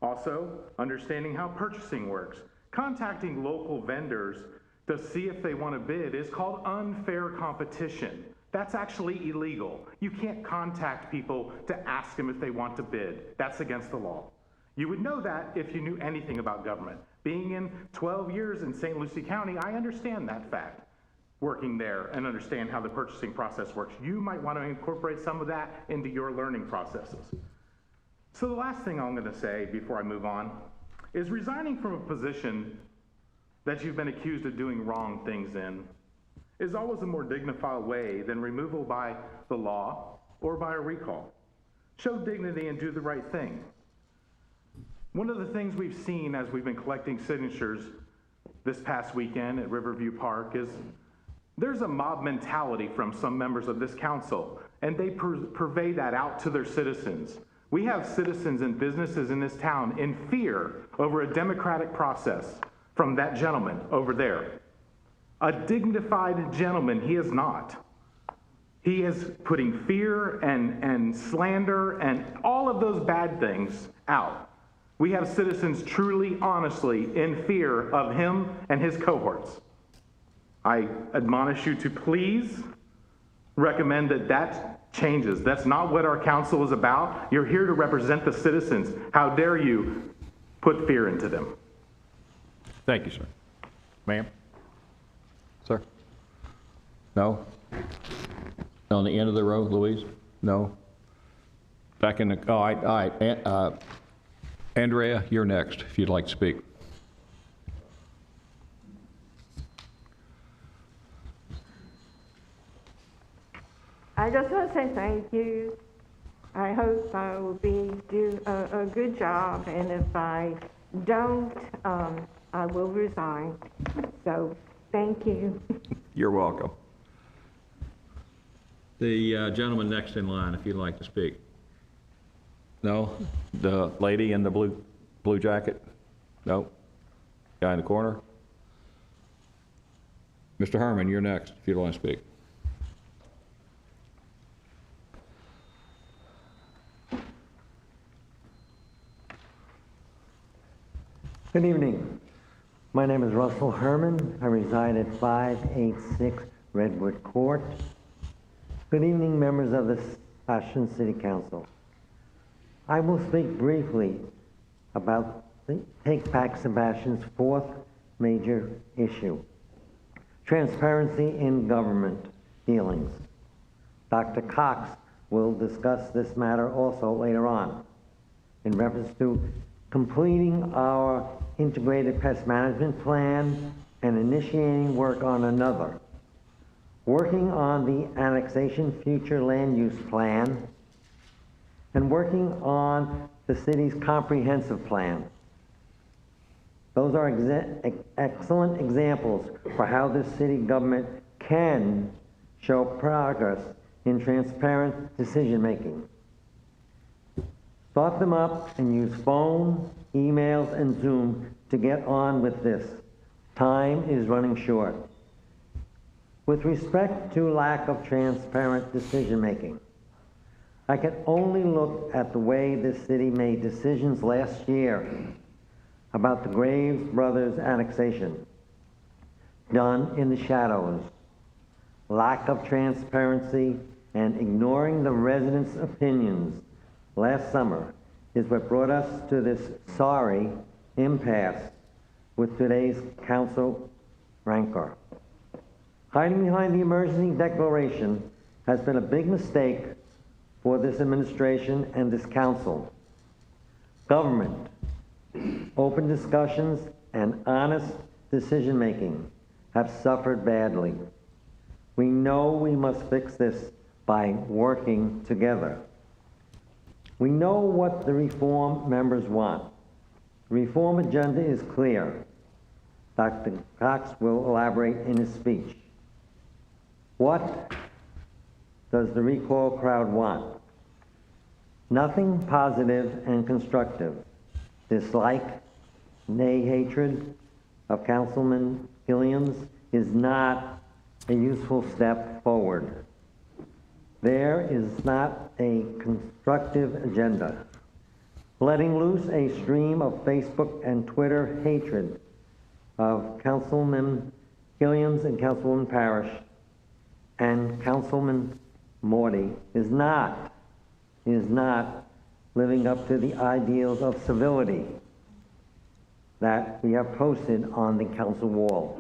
Also, understanding how purchasing works. Contacting local vendors to see if they want to bid is called unfair competition. That's actually illegal. You can't contact people to ask them if they want to bid. That's against the law. You would know that if you knew anything about government. Being in 12 years in St. Lucie County, I understand that fact. Working there and understand how the purchasing process works. You might want to incorporate some of that into your learning processes. So the last thing I'm going to say before I move on is resigning from a position that you've been accused of doing wrong things in is always a more dignified way than removal by the law or by a recall. Show dignity and do the right thing. One of the things we've seen as we've been collecting signatures this past weekend at Riverview Park is there's a mob mentality from some members of this council, and they purvey that out to their citizens. We have citizens and businesses in this town in fear over a democratic process from that gentleman over there. A dignified gentleman, he is not. He is putting fear and slander and all of those bad things out. We have citizens truly, honestly in fear of him and his cohorts. I admonish you to please recommend that changes. That's not what our council is about. You're here to represent the citizens. How dare you put fear into them? Thank you, sir. Ma'am? Sir? No? On the end of the row, Louise? No? Back in the, all right. Andrea, you're next, if you'd like to speak. I just want to say thank you. I hope I will do a good job, and if I don't, I will resign. So, thank you. You're welcome. The gentleman next in line, if you'd like to speak. No? The lady in the blue jacket? No? Guy in the corner? Mr. Herman, you're next, if you'd want to speak. Good evening. My name is Russell Herman. I reside at 586 Redwood Court. Good evening, members of the Sebastian City Council. I will speak briefly about the Take Back Sebastian's fourth major issue, transparency in government dealings. Dr. Cox will discuss this matter also later on in reference to completing our integrated pest management plan and initiating work on another, working on the annexation future land use plan, and working on the city's comprehensive plan. Those are excellent examples for how the city government can show progress in transparent decision-making. Start them up and use phone, emails, and Zoom to get on with this. Time is running short. With respect to lack of transparent decision-making, I can only look at the way this city made decisions last year about the Graves Brothers annexation, done in the shadows. Lack of transparency and ignoring the residents' opinions last summer is what brought us to this sorry impasse with today's council rancor. Hiding behind the emergency declaration has been a big mistake for this administration and this council. Government, open discussions, and honest decision-making have suffered badly. We know we must fix this by working together. We know what the reform members want. The reform agenda is clear. Dr. Cox will elaborate in his speech. What does the recall crowd want? Nothing positive and constructive. Dislike, nay hatred of Councilman Gilliams is not a useful step forward. There is not a constructive agenda. Letting loose a stream of Facebook and Twitter hatred of Councilman Gilliams and Councilwoman Parrish and Councilman Morty is not living up to the ideals of civility that we have posted on the council wall.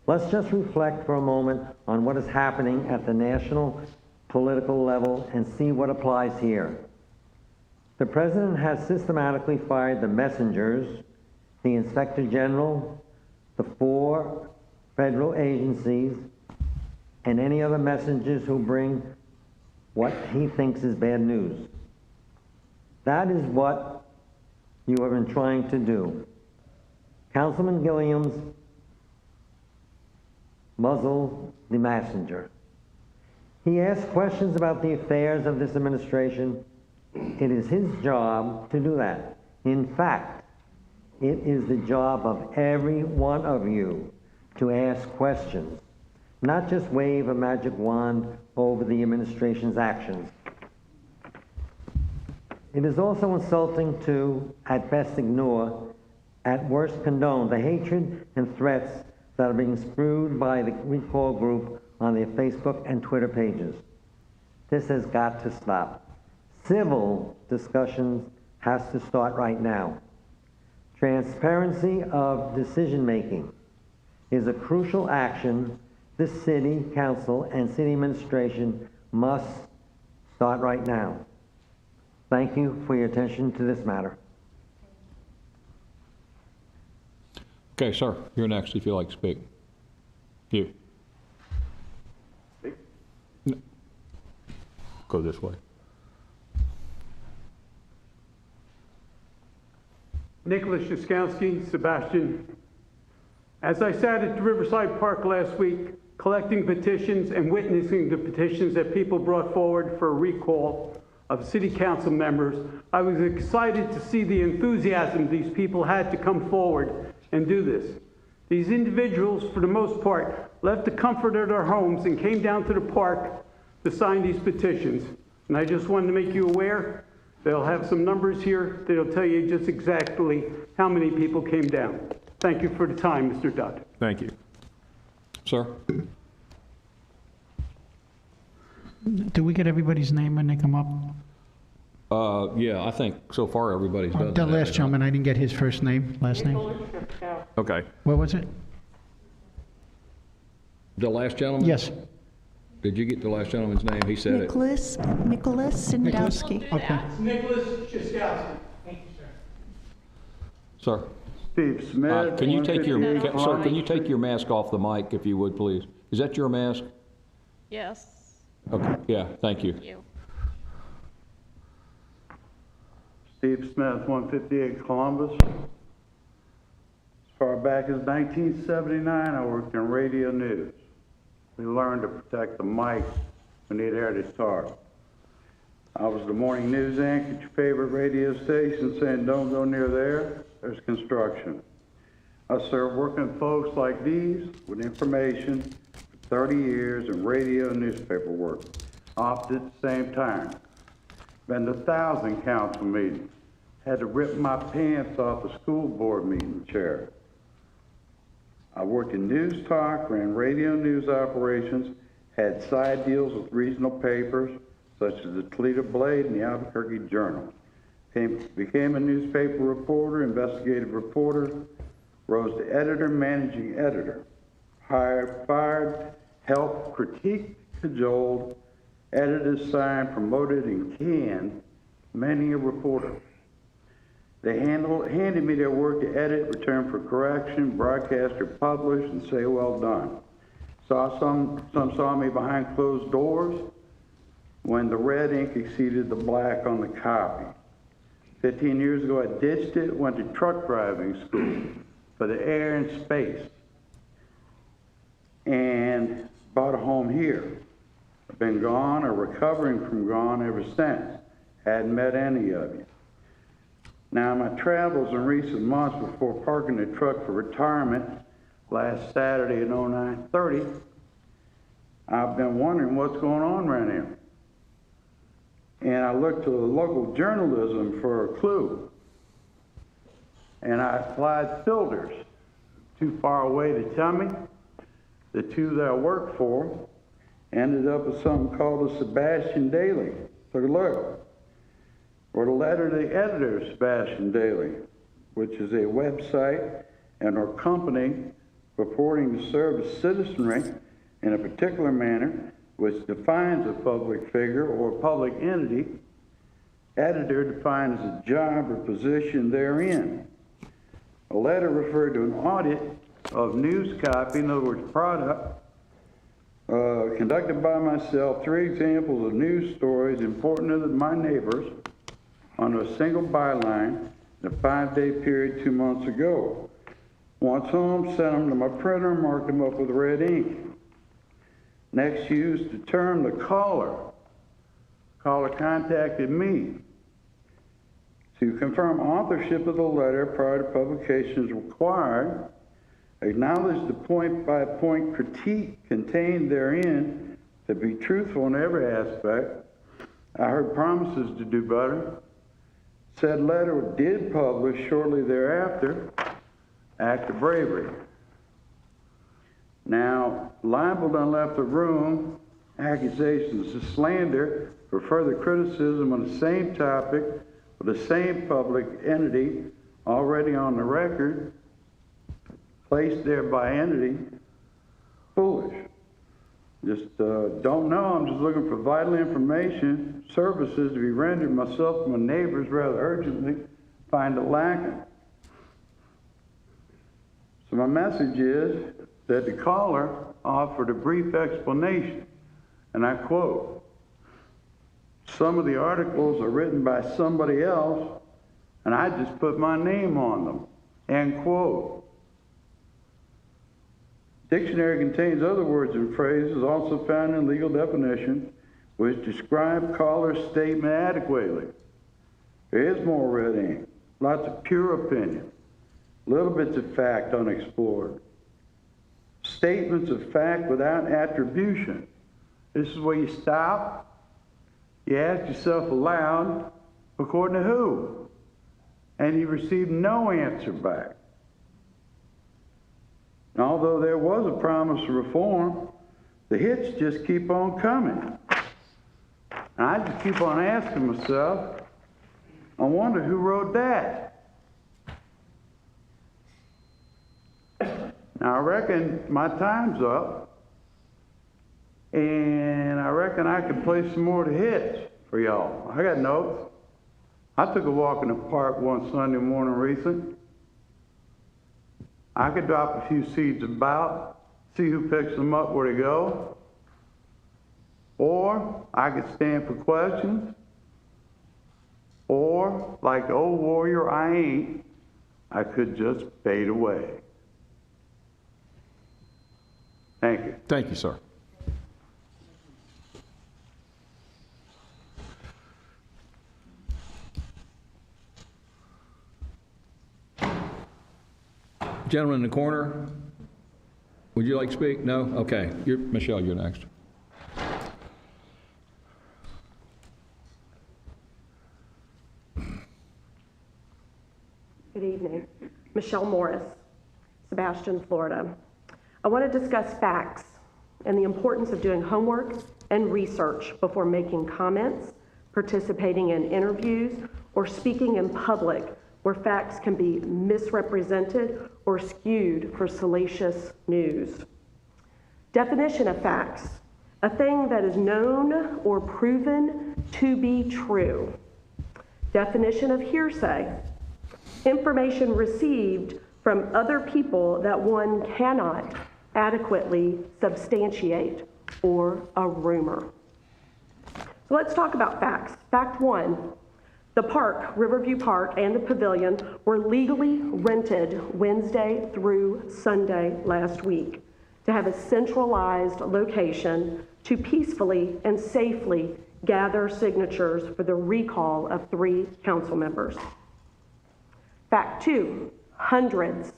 Let's just reflect for a moment on what is happening at the national political level and see what applies here. The president has systematically fired the messengers, the inspector general, the 4 federal agencies, and any other messengers who bring what he thinks is bad news. That is what you have been trying to do. Councilman Gilliams muzzled the messenger. He asked questions about the affairs of this administration. It is his job to do that. In fact, it is the job of every one of you to ask questions, not just wave a magic wand over the administration's actions. It is also insulting to, at best, ignore, at worst, condone the hatred and threats that are being spewed by the recall group on their Facebook and Twitter pages. This has got to stop. Civil discussions has to start right now. Transparency of decision-making is a crucial action this city council and city administration must start right now. Thank you for your attention to this matter. Okay, sir, you're next if you'd like to speak. You. No. Go this way. Nicholas Jaskowski, Sebastian. As I sat at Riverside Park last week, collecting petitions and witnessing the petitions that people brought forward for a recall of city council members, I was excited to see the enthusiasm these people had to come forward and do this. These individuals, for the most part, left the comfort of their homes and came down to the park to sign these petitions. And I just wanted to make you aware, they'll have some numbers here that'll tell you just exactly how many people came down. Thank you for the time, Mr. Dodd. Thank you. Sir? Do we get everybody's name when they come up? Yeah, I think so far everybody's done that. The last gentleman, I didn't get his first name, last name. Okay. What was it? The last gentleman? Yes. Did you get the last gentleman's name? He said it. Nicholas Sindowski. Okay. Nicholas Jaskowski. Thank you, sir. Sir? Steve Smith. Can you take your, 158 sir, can you take your mask off the mic if you would, please? Is that your mask? Yes. Okay, yeah, thank you. Thank you. Steve Smith, 158 Columbus. As far back as 1979, I worked in radio news. We learned to protect the mic when the air to talk. I was the morning news anchor at your favorite radio station saying, don't go near there, there's construction. I served working folks like these with information, 30 years in radio and newspaper work, often at the same time. Been to 1,000 council meetings. Had to rip my pants off a school board meeting chair. I worked in news talk, ran radio news operations, had side deals with regional papers, such as the Toledo Blade and the Albuquerque Journal. Became a newspaper reporter, investigative reporter, rose to editor, managing editor. Hired, fired, helped, critiqued, cajoled, edited, signed, promoted, and canned many a reporter. They handed me their work to edit, return for correction, broadcast or publish, and say, well done. Some saw me behind closed doors when the red ink exceeded the black on the copy. 15 years ago, I ditched it, went to truck driving school for the air and space, and bought a home here. I've been gone or recovering from gone ever since. Hadn't met any of you. Now, my travels in recent months before parking the truck for retirement last Saturday at 09:30, I've been wondering what's going on around here. And I looked to the local journalism for a clue. And I applied filters. Too far away to tell me. The two that I worked for ended up with something called the Sebastian Daily. Took a look. Wrote a letter to the editor of Sebastian Daily, which is a website and or company purporting to serve the citizenry in a particular manner which defines a public figure or public entity. Editor defined as a job or position therein. A letter referred to an audit of news copy, in other words, product, conducted by myself, 3 examples of news stories important to my neighbors under a single byline in a 5-day period 2 months ago. Once home, sent them to my printer, marked them up with red ink. Next, used the term the caller. Caller contacted me to confirm authorship of the letter prior to publication is required, acknowledge the point-by-point critique contained therein to be truthful in every aspect. I heard promises to do better. Said letter did publish shortly thereafter. Act of bravery. Now, libel done left the room, accusations of slander for further criticism on the same topic with the same public entity already on the record, placed there by entity, foolish. Just don't know. I'm just looking for vital information, services to be rendered myself and my neighbors rather urgently. Find it lacking. So my message is that the caller offered a brief explanation, and I quote, "Some of the articles are written by somebody else, and I just put my name on them," end quote. Dictionary contains other words and phrases also found in legal definition which describe caller's statement adequately. There is more red ink, lots of pure opinion, little bits of fact unexplored. Statements of fact without attribution. This is where you stop, you ask yourself aloud, according to who? And you receive no answer back. Although there was a promise of reform, the hits just keep on coming. And I just keep on asking myself, I wonder who wrote that? Now, I reckon my time's up, and I reckon I could play some more of the hits for y'all. I got notes. I took a walk in the park one Sunday morning recent. I could drop a few seeds about, see who picks them up, where to go. Or I could stand for questions. Or, like the old warrior I ain't, I could just fade away. Thank you. Thank you, sir. Gentleman in the corner. Would you like to speak? No? Okay. Michelle, you're next. Good evening. Michelle Morris, Sebastian, Florida. I want to discuss facts and the importance of doing homework and research before making comments, participating in interviews, or speaking in public where facts can be misrepresented or skewed for salacious news. Definition of facts: a thing that is known or proven to be true. Definition of hearsay: information received from other people that one cannot adequately substantiate, or a rumor. So let's talk about facts. Fact one: the park, Riverview Park, and the pavilion were legally rented Wednesday through Sunday last week to have a centralized location to peacefully and safely gather signatures for the recall of 3 council members. Fact two: hundreds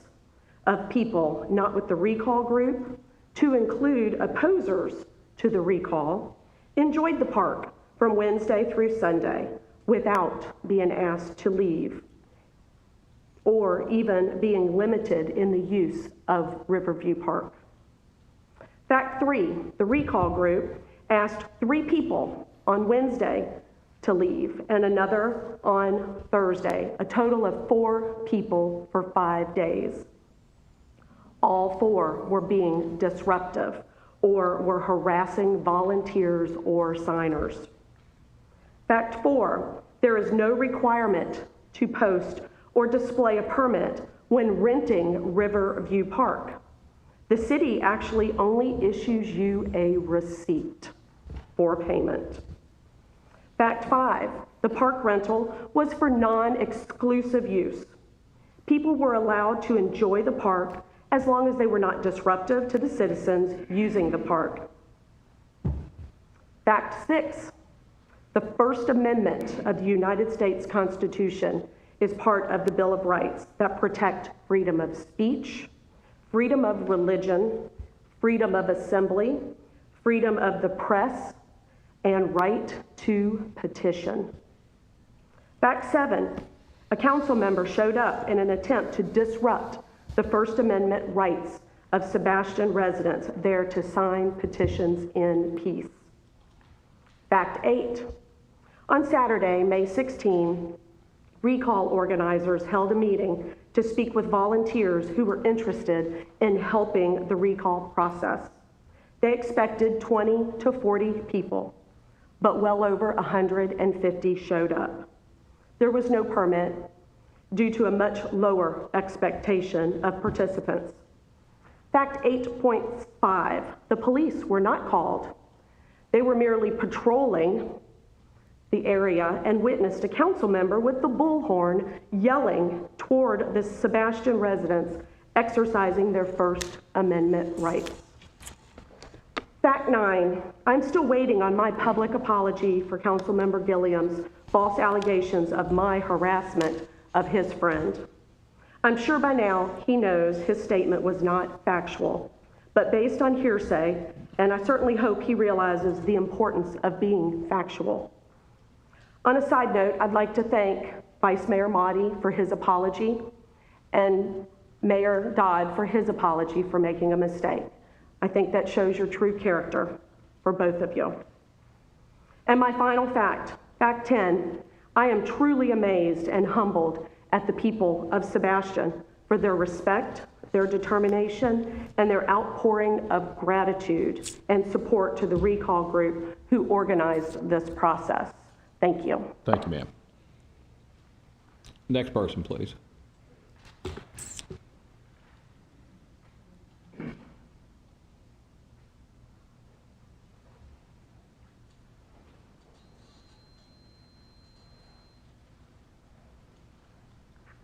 of people not with the recall group, to include opposers to the recall, enjoyed the park from Wednesday through Sunday without being asked to leave or even being limited in the use of Riverview Park. Fact three: the recall group asked 3 people on Wednesday to leave and another on Thursday, a total of 4 people for 5 days. All 4 were being disruptive or were harassing volunteers or signers. Fact 4: there is no requirement to post or display a permit when renting Riverview Park. The city actually only issues you a receipt for payment. Fact 5: the park rental was for non-exclusive use. People were allowed to enjoy the park as long as they were not disruptive to the citizens using the park. Fact 6: the First Amendment of the United States Constitution is part of the Bill of Rights that protect freedom of speech, freedom of religion, freedom of assembly, freedom of the press, and right to petition. Fact 7: a council member showed up in an attempt to disrupt the First Amendment rights of Sebastian residents there to sign petitions in peace. Fact 8: on Saturday, May 16, recall organizers held a meeting to speak with volunteers who were interested in helping the recall process. They expected 20 to 40 people, but well over 150 showed up. There was no permit due to a much lower expectation of participants. Fact 8.5: the police were not called. They were merely patrolling the area and witnessed a council member with the bullhorn yelling toward the Sebastian residents exercising their First Amendment rights. Fact 9: I'm still waiting on my public apology for Councilmember Gilliam's false allegations of my harassment of his friend. I'm sure by now he knows his statement was not factual, but based on hearsay, and I certainly hope he realizes the importance of being factual. On a side note, I'd like to thank Vice Mayor Motti for his apology and Mayor Dodd for his apology for making a mistake. I think that shows your true character for both of you. And my final fact, fact 10, I am truly amazed and humbled at the people of Sebastian for their respect, their determination, and their outpouring of gratitude and support to the recall group who organized this process. Thank you. Thank you, ma'am. Next person, please.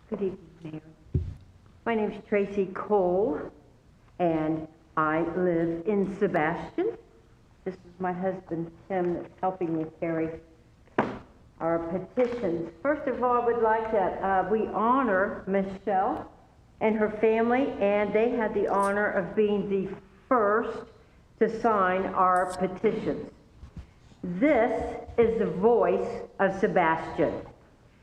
Good evening, Mayor. My name is Tracy Cole, and I live in Sebastian. This is my husband, Tim, that's helping me carry our petitions. First of all, I would like that we honor Michelle and her family, and they had the honor of being the first to sign our petitions. This is the voice of Sebastian.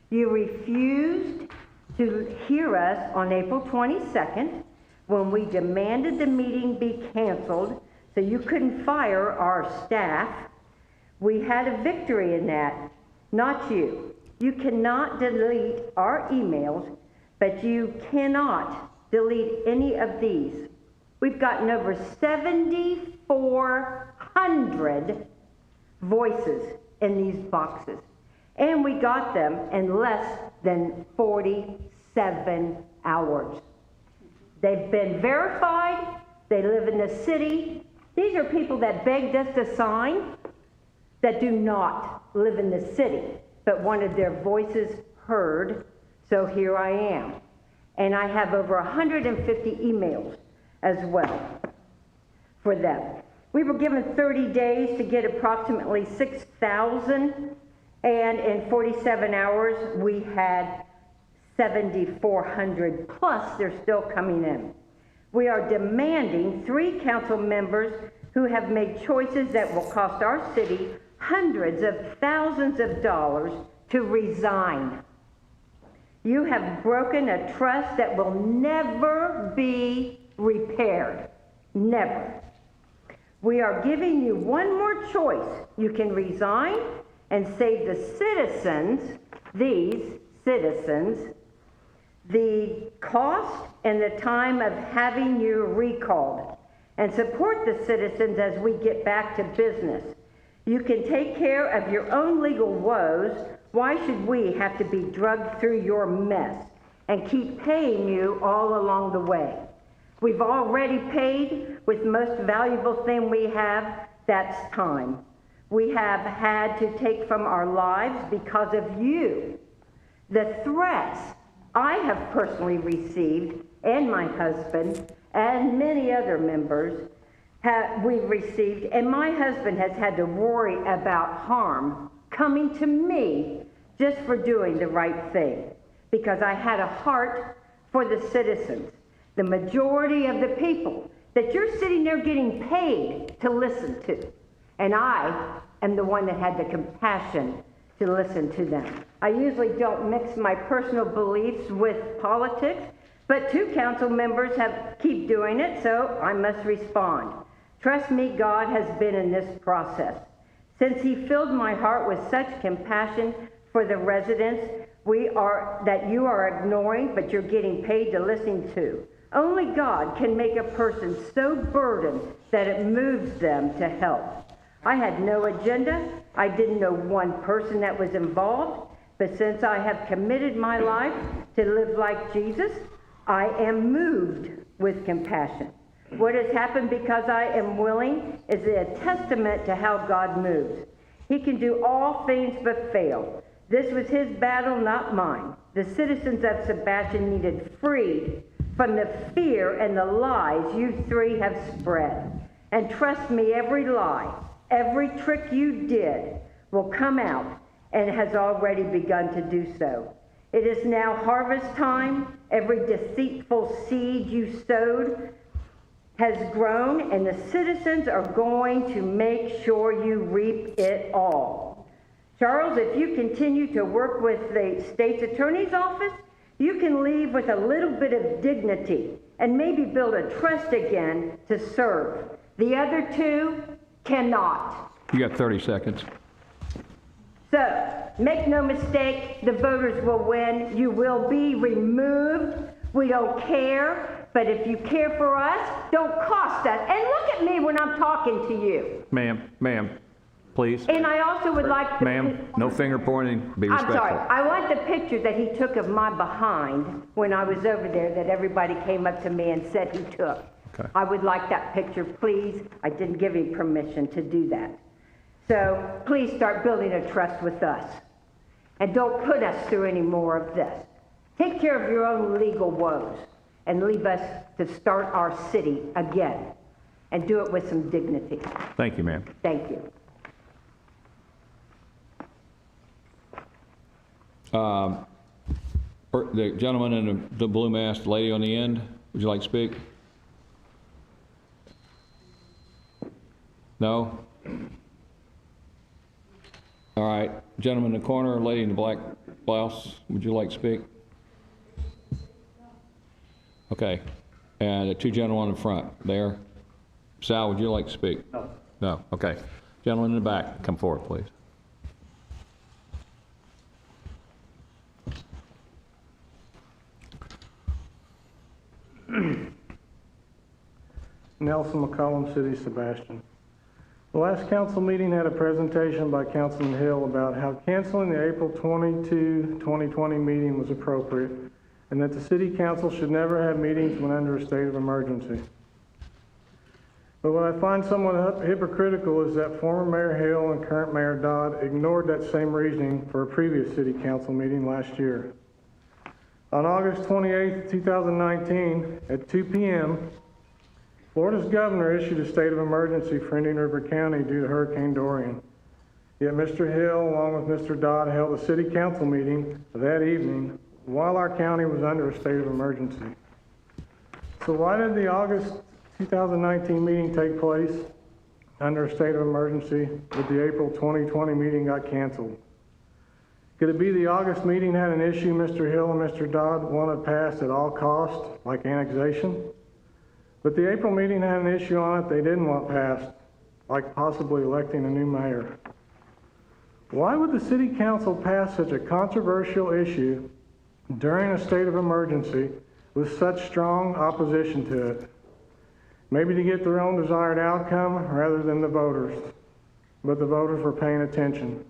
You refused to hear us on April 22nd when we demanded the meeting be canceled so you couldn't fire our staff. We had a victory in that, not you. You cannot delete our emails, but you cannot delete any of these. We've gotten over 7,400 voices in these boxes, and we got them in less than 47 hours. They've been verified. They live in the city. These are people that begged us to sign that do not live in the city, but wanted their voices heard, so here I am. And I have over 150 emails as well for them. We were given 30 days to get approximately 6,000, and in 47 hours, we had 7,400 plus they're still coming in. We are demanding 3 council members who have made choices that will cost our city hundreds of thousands of dollars to resign. You have broken a trust that will never be repaired. Never. We are giving you one more choice. You can resign and save the citizens, these citizens, the cost and the time of having you recalled, and support the citizens as we get back to business. You can take care of your own legal woes. Why should we have to be drugged through your mess and keep paying you all along the way? We've already paid with most valuable thing we have, that's time. We have had to take from our lives because of you. The threats I have personally received, and my husband, and many other members, we've received, and my husband has had to worry about harm coming to me just for doing the right thing, because I had a heart for the citizens, the majority of the people that you're sitting there getting paid to listen to. And I am the one that had the compassion to listen to them. I usually don't mix my personal beliefs with politics, but 2 council members keep doing it, so I must respond. Trust me, God has been in this process. Since he filled my heart with such compassion for the residents that you are ignoring, but you're getting paid to listen to. Only God can make a person so burdened that it moves them to help. I had no agenda. I didn't know one person that was involved, but since I have committed my life to live like Jesus, I am moved with compassion. What has happened because I am willing is a testament to how God moves. He can do all things but fail. This was his battle, not mine. The citizens of Sebastian needed freed from the fear and the lies you 3 have spread. And trust me, every lie, every trick you did will come out, and has already begun to do so. It is now harvest time. Every deceitful seed you sowed has grown, and the citizens are going to make sure you reap it all. Charles, if you continue to work with the state's attorney's office, you can leave with a little bit of dignity and maybe build a trust again to serve. The other 2 cannot. You got 30 seconds. So, make no mistake, the voters will win. You will be removed. We don't care. But if you care for us, don't cost us. And look at me when I'm talking to you. Ma'am, please. And I also would like to... Ma'am, no finger pointing. Be respectful. I'm sorry. I want the picture that he took of my behind when I was over there that everybody came up to me and said he took. Okay. I would like that picture, please. I didn't give him permission to do that. So please start building a trust with us. And don't put us through any more of this. Take care of your own legal woes and leave us to start our city again and do it with some dignity. Thank you, ma'am. Thank you. the gentleman in the blue mask, the lady on the end, would you like to speak? No? All right, gentleman in the corner, lady in the black blouse, would you like to speak? Okay, and the two gentlemen in front, there. Sal, would you like to speak? No. No, okay. Gentleman in the back, come forward, please. Nelson McCollum, City of Sebastian. The last council meeting had a presentation by Councilman Hill about how canceling the April 22, 2020 meeting was appropriate and that the city council should never have meetings when under a state of emergency. But what I find somewhat hypocritical is that former Mayor Hill and current Mayor Dodd ignored that same reasoning for a previous city council meeting last year. On August 28, 2019, at 2 p.m., Florida's governor issued a state of emergency for Indian River County due to Hurricane Dorian. Yet Mr. Hill, along with Mr. Dodd, held a city council meeting that evening while our county was under a state of emergency. So why did the August 2019 meeting take place under a state of emergency, but the April 2020 meeting got canceled? Could it be the August meeting had an issue Mr. Hill and Mr. Dodd wanted passed at all costs, like annexation? But the April meeting had an issue on it they didn't want passed, like possibly electing a new mayor. Why would the city council pass such a controversial issue during a state of emergency with such strong opposition to it? Maybe to get their own desired outcome rather than the voters. But the voters were paying attention.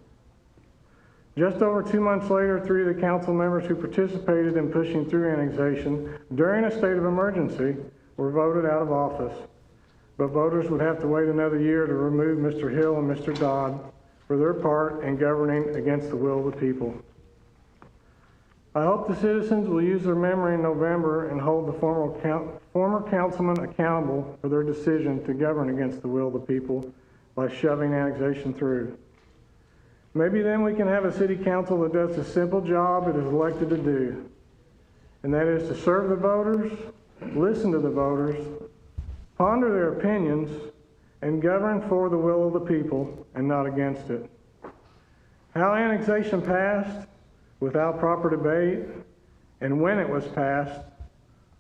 Just over 2 months later, 3 of the council members who participated in pushing through annexation during a state of emergency were voted out of office. But voters would have to wait another year to remove Mr. Hill and Mr. Dodd for their part in governing against the will of the people. I hope the citizens will use their memory in November and hold the former councilman accountable for their decision to govern against the will of the people by shoving annexation through. Maybe then we can have a city council that does the simple job it is elected to do, and that is to serve the voters, listen to the voters, ponder their opinions, and govern for the will of the people and not against it. How annexation passed without proper debate and when it was passed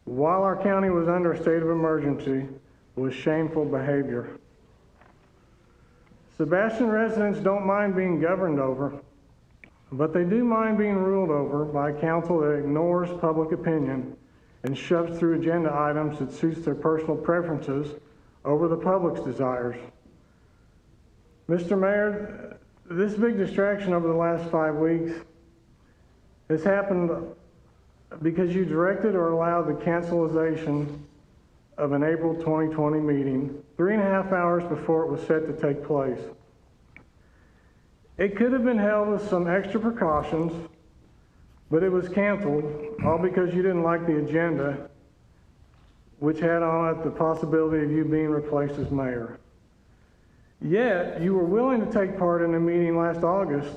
while our county was under a state of emergency was shameful behavior. Sebastian residents don't mind being governed over, but they do mind being ruled over by a council that ignores public opinion and shoves through agenda items that suits their personal preferences over the public's desires. Mr. Mayor, this big distraction over the last 5 weeks has happened because you directed or allowed the cancellation of an April 2020 meeting 3.5 hours before it was set to take place. It could have been held with some extra precautions, but it was canceled, all because you didn't like the agenda, which had on it the possibility of you being replaced as mayor. Yet, you were willing to take part in a meeting last August,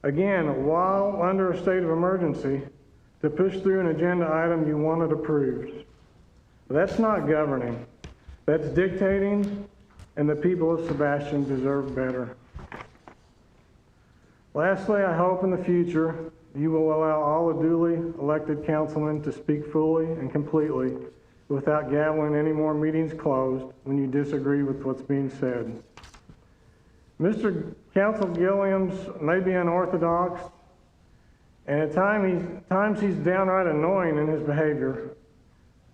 again, while under a state of emergency, to push through an agenda item you wanted approved. That's not governing. That's dictating, and the people of Sebastian deserve better. Lastly, I hope in the future you will allow all the duly elected councilmen to speak fully and completely without gaveling any more meetings closed when you disagree with what's being said. Mr. Council Gilliams may be unorthodox, and at times he's downright annoying in his behavior,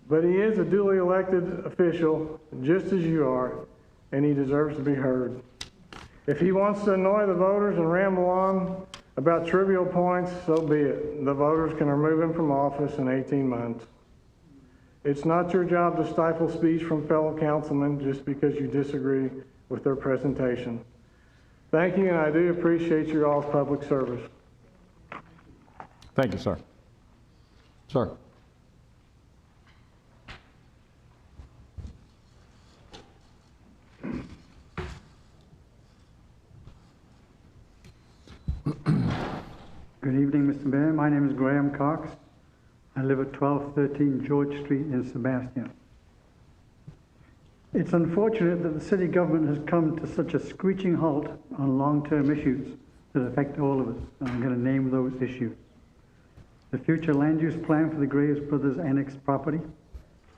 but he is a duly elected official, just as you are, and he deserves to be heard. If he wants to annoy the voters and ramble on about trivial points, so be it. The voters can remove him from office in 18 months. It's not your job to stifle speech from fellow councilmen just because you disagree with their presentation. Thank you, and I do appreciate your all's public service. Thank you, sir. Sir. Good evening, Mr. Mayor. My name is Graham Cox. I live at 1213 George Street in Sebastian. It's unfortunate that the city government has come to such a screeching halt on long-term issues that affect all of us. I'm going to name those issues. The future land use plan for the Graves Brothers Annex property,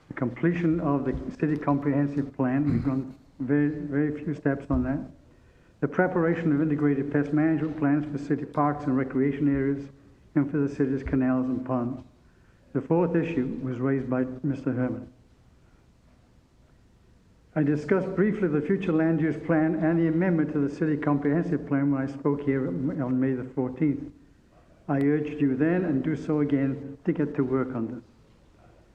the completion of the city comprehensive plan, we've gone very few steps on that, the preparation of integrated pest management plans for city parks and recreation areas and for the city's canals and ponds. The fourth issue was raised by Mr. Herman. I discussed briefly the future land use plan and the amendment to the city comprehensive plan when I spoke here on May the 14th. I urged you then and do so again to get to work on this.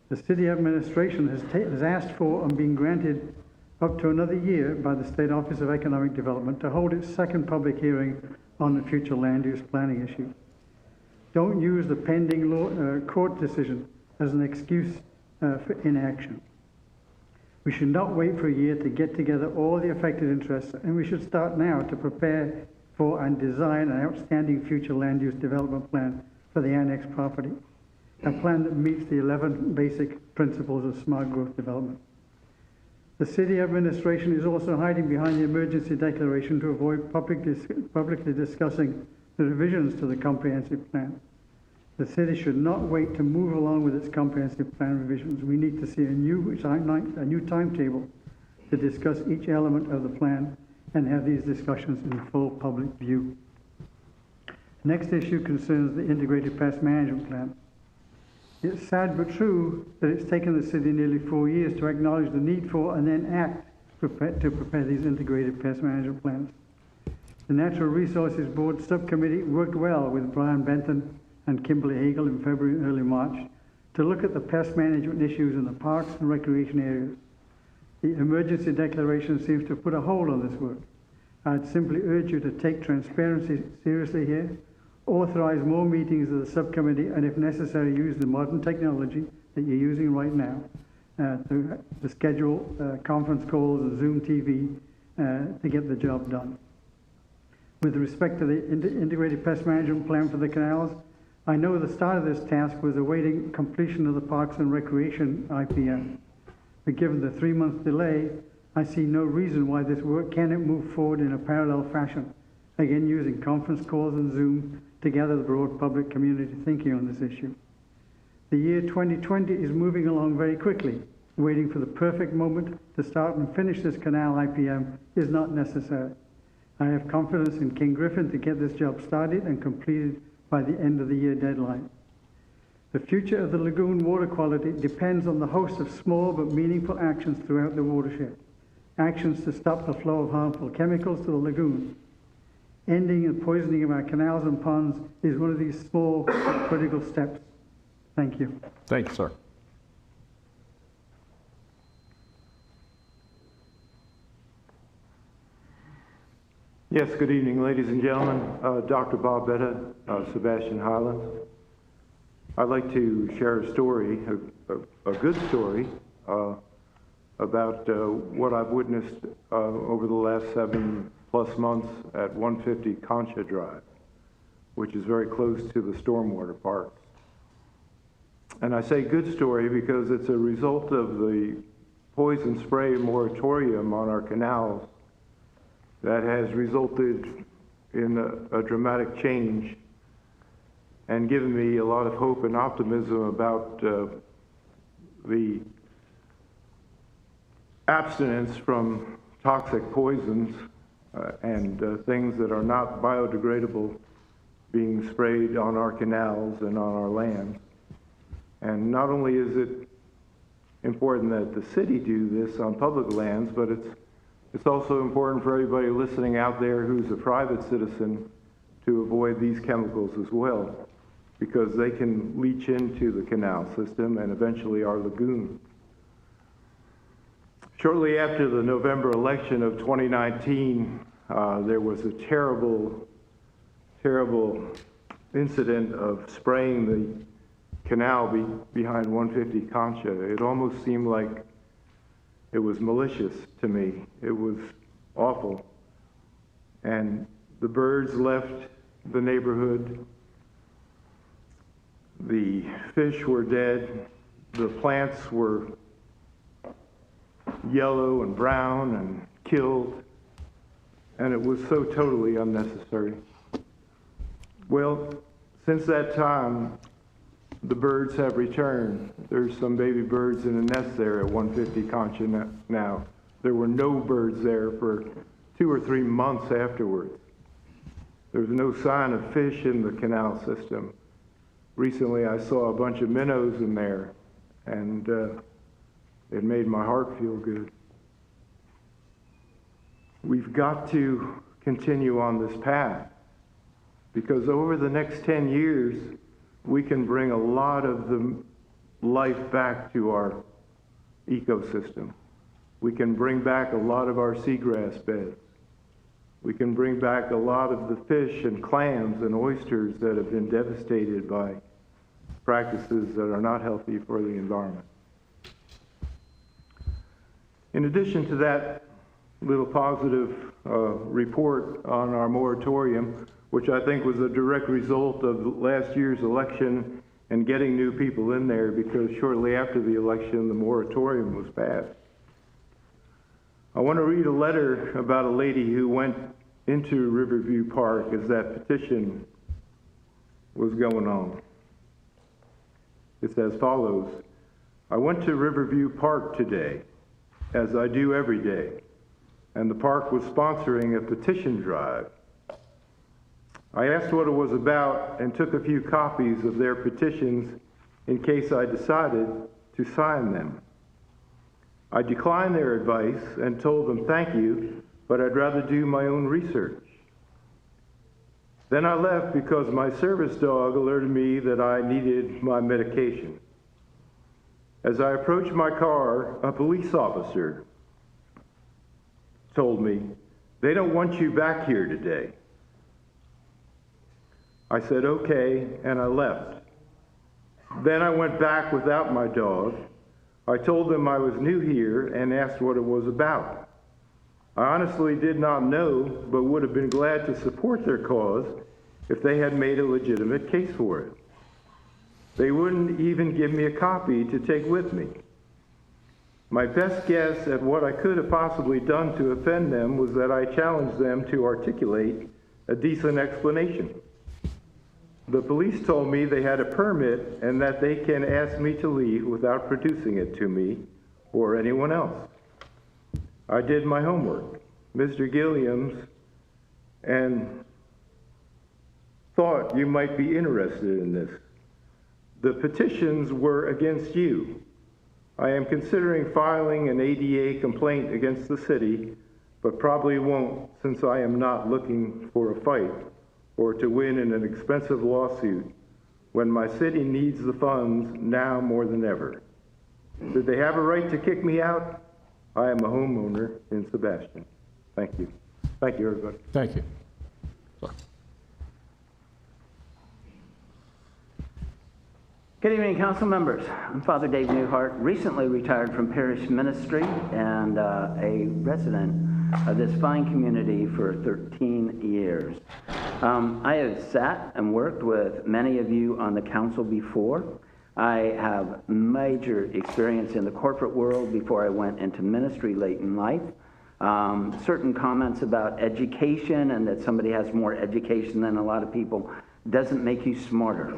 The city administration has asked for and been granted up to another year by the State Office of Economic Development to hold its second public hearing on the future land use planning issue. Don't use the pending court decision as an excuse for inaction. We should not wait for a year to get together all the affected interests, and we should start now to prepare for and design an outstanding future land use development plan for the annex property, a plan that meets the 11 basic principles of smart growth development. The city administration is also hiding behind the emergency declaration to avoid publicly discussing the revisions to the comprehensive plan. The city should not wait to move along with its comprehensive plan revisions. We need to see a new timetable to discuss each element of the plan and have these discussions in full public view. The next issue concerns the integrated pest management plan. It's sad but true that it's taken the city nearly 4 years to acknowledge the need for and then act to prepare these integrated pest management plans. The Natural Resources Board subcommittee worked well with Brian Benton and Kimberly Hagel in February and early March to look at the pest management issues in the parks and recreation areas. The emergency declaration seems to have put a hold on this work. I'd simply urge you to take transparency seriously here, authorize more meetings of the subcommittee, and if necessary, use the modern technology that you're using right now to schedule conference calls and Zoom TV to get the job done. With respect to the integrated pest management plan for the canals, I know the start of this task was awaiting completion of the Parks and Recreation IPM. But given the 3-month delay, I see no reason why this work cannot move forward in a parallel fashion, again using conference calls and Zoom to gather the broad public community thinking on this issue. The year 2020 is moving along very quickly. Waiting for the perfect moment to start and finish this canal IPM is not necessary. I have confidence in King Griffin to get this job started and completed by the end of the year deadline. The future of the lagoon water quality depends on the host of small but meaningful actions throughout the watershed. Actions to stop the flow of harmful chemicals to the lagoon. Ending the poisoning of our canals and ponds is one of these small but critical steps. Thank you. Thank you, sir. Yes, good evening, ladies and gentlemen. Dr. Bob Betta, Sebastian Highlands. I'd like to share a story, a good story, about what I've witnessed over the last 7+ months at 150 Concha Drive, which is very close to the stormwater park. And I say good story because it's a result of the poison spray moratorium on our canals that has resulted in a dramatic change and given me a lot of hope and optimism about the abstinence from toxic poisons and things that are not biodegradable being sprayed on our canals and on our lands. And not only is it important that the city do this on public lands, but it's also important for everybody listening out there who's a private citizen to avoid these chemicals as well, because they can leach into the canal system and eventually our lagoon. Shortly after the November election of 2019, there was a terrible incident of spraying the canal behind 150 Concha. It almost seemed like it was malicious to me. It was awful. And the birds left the neighborhood. The fish were dead. The plants were yellow and brown and killed, and it was so totally unnecessary. Well, since that time, the birds have returned. There's some baby birds in a nest there at 150 Concha now. There were no birds there for 2 or 3 months afterwards. There was no sign of fish in the canal system. Recently, I saw a bunch of minnows in there, and it made my heart feel good. We've got to continue on this path, because over the next 10 years, we can bring a lot of the life back to our ecosystem. We can bring back a lot of our seagrass beds. We can bring back a lot of the fish and clams and oysters that have been devastated by practices that are not healthy for the environment. In addition to that little positive report on our moratorium, which I think was a direct result of last year's election and getting new people in there, because shortly after the election, the moratorium was passed. I want to read a letter about a lady who went into Riverview Park as that petition was going on. It's as follows. I went to Riverview Park today, as I do every day, and the park was sponsoring a petition drive. I asked what it was about and took a few copies of their petitions in case I decided to sign them. I declined their advice and told them thank you, but I'd rather do my own research. Then I left because my service dog alerted me that I needed my medication. As I approached my car, a police officer told me, "They don't want you back here today." I said, "Okay," and I left. Then I went back without my dog. I told them I was new here and asked what it was about. I honestly did not know, but would have been glad to support their cause if they had made a legitimate case for it. They wouldn't even give me a copy to take with me. My best guess at what I could have possibly done to offend them was that I challenged them to articulate a decent explanation. The police told me they had a permit and that they can ask me to leave without producing it to me or anyone else. I did my homework, Mr. Gilliams, and thought you might be interested in this. The petitions were against you. I am considering filing an ADA complaint against the city, but probably won't, since I am not looking for a fight or to win in an expensive lawsuit when my city needs the funds now more than ever. Did they have a right to kick me out? I am a homeowner in Sebastian. Thank you. Thank you, everybody. Thank you. Good evening, council members. I'm Father Dave Newhart, recently retired from parish ministry and a resident of this fine community for 13 years. I have sat and worked with many of you on the council before. I have major experience in the corporate world before I went into ministry late in life. Certain comments about education and that somebody has more education than a lot of people doesn't make you smarter.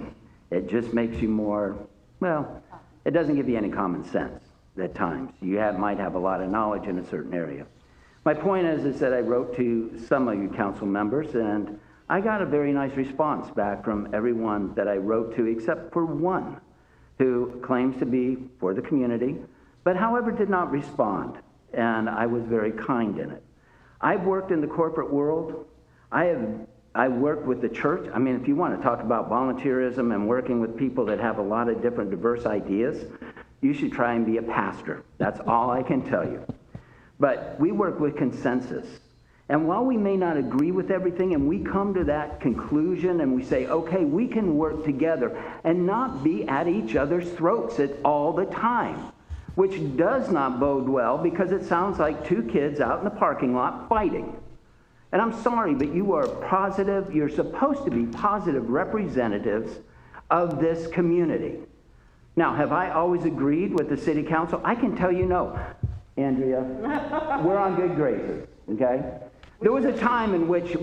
It just makes you more, well, it doesn't give you any common sense at times. You might have a lot of knowledge in a certain area. My point is that I wrote to some of you council members, and I got a very nice response back from everyone that I wrote to, except for one who claims to be for the community, but however did not respond, and I was very kind in it. I've worked in the corporate world. I work with the church. I mean, if you want to talk about volunteerism and working with people that have a lot of different diverse ideas, you should try and be a pastor. That's all I can tell you. But we work with consensus. And while we may not agree with everything and we come to that conclusion and we say, okay, we can work together and not be at each other's throats all the time, which does not bode well because it sounds like two kids out in the parking lot fighting. And I'm sorry, but you are positive, you're supposed to be positive representatives of this community. Now, have I always agreed with the city council? I can tell you no, Andrea. We're on good graces, okay? There was a time in which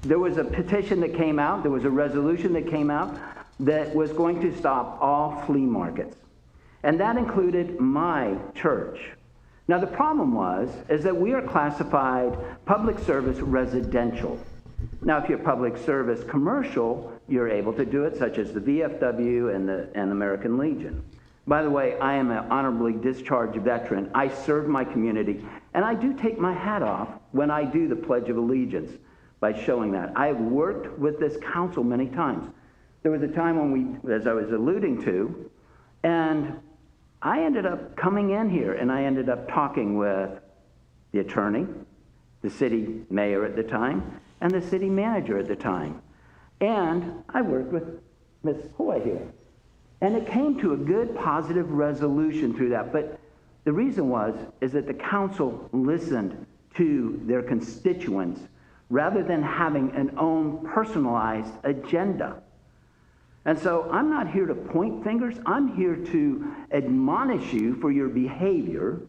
there was a petition that came out, there was a resolution that came out that was going to stop all flea markets. And that included my church. Now, the problem is that we are classified public service residential. Now, if you're public service commercial, you're able to do it, such as the VFW and the American Legion. By the way, I am an honorably discharged veteran. I serve my community, and I do take my hat off when I do the Pledge of Allegiance by showing that. I have worked with this council many times. There was a time when as I was alluding to, and I ended up coming in here, and I ended up talking with the attorney, the city mayor at the time, and the city manager at the time. And I worked with Ms. Hoy here. And it came to a good, positive resolution through that. But the reason is that the council listened to their constituents rather than having an own personalized agenda. And so I'm not here to point fingers. I'm here to admonish you for your behavior.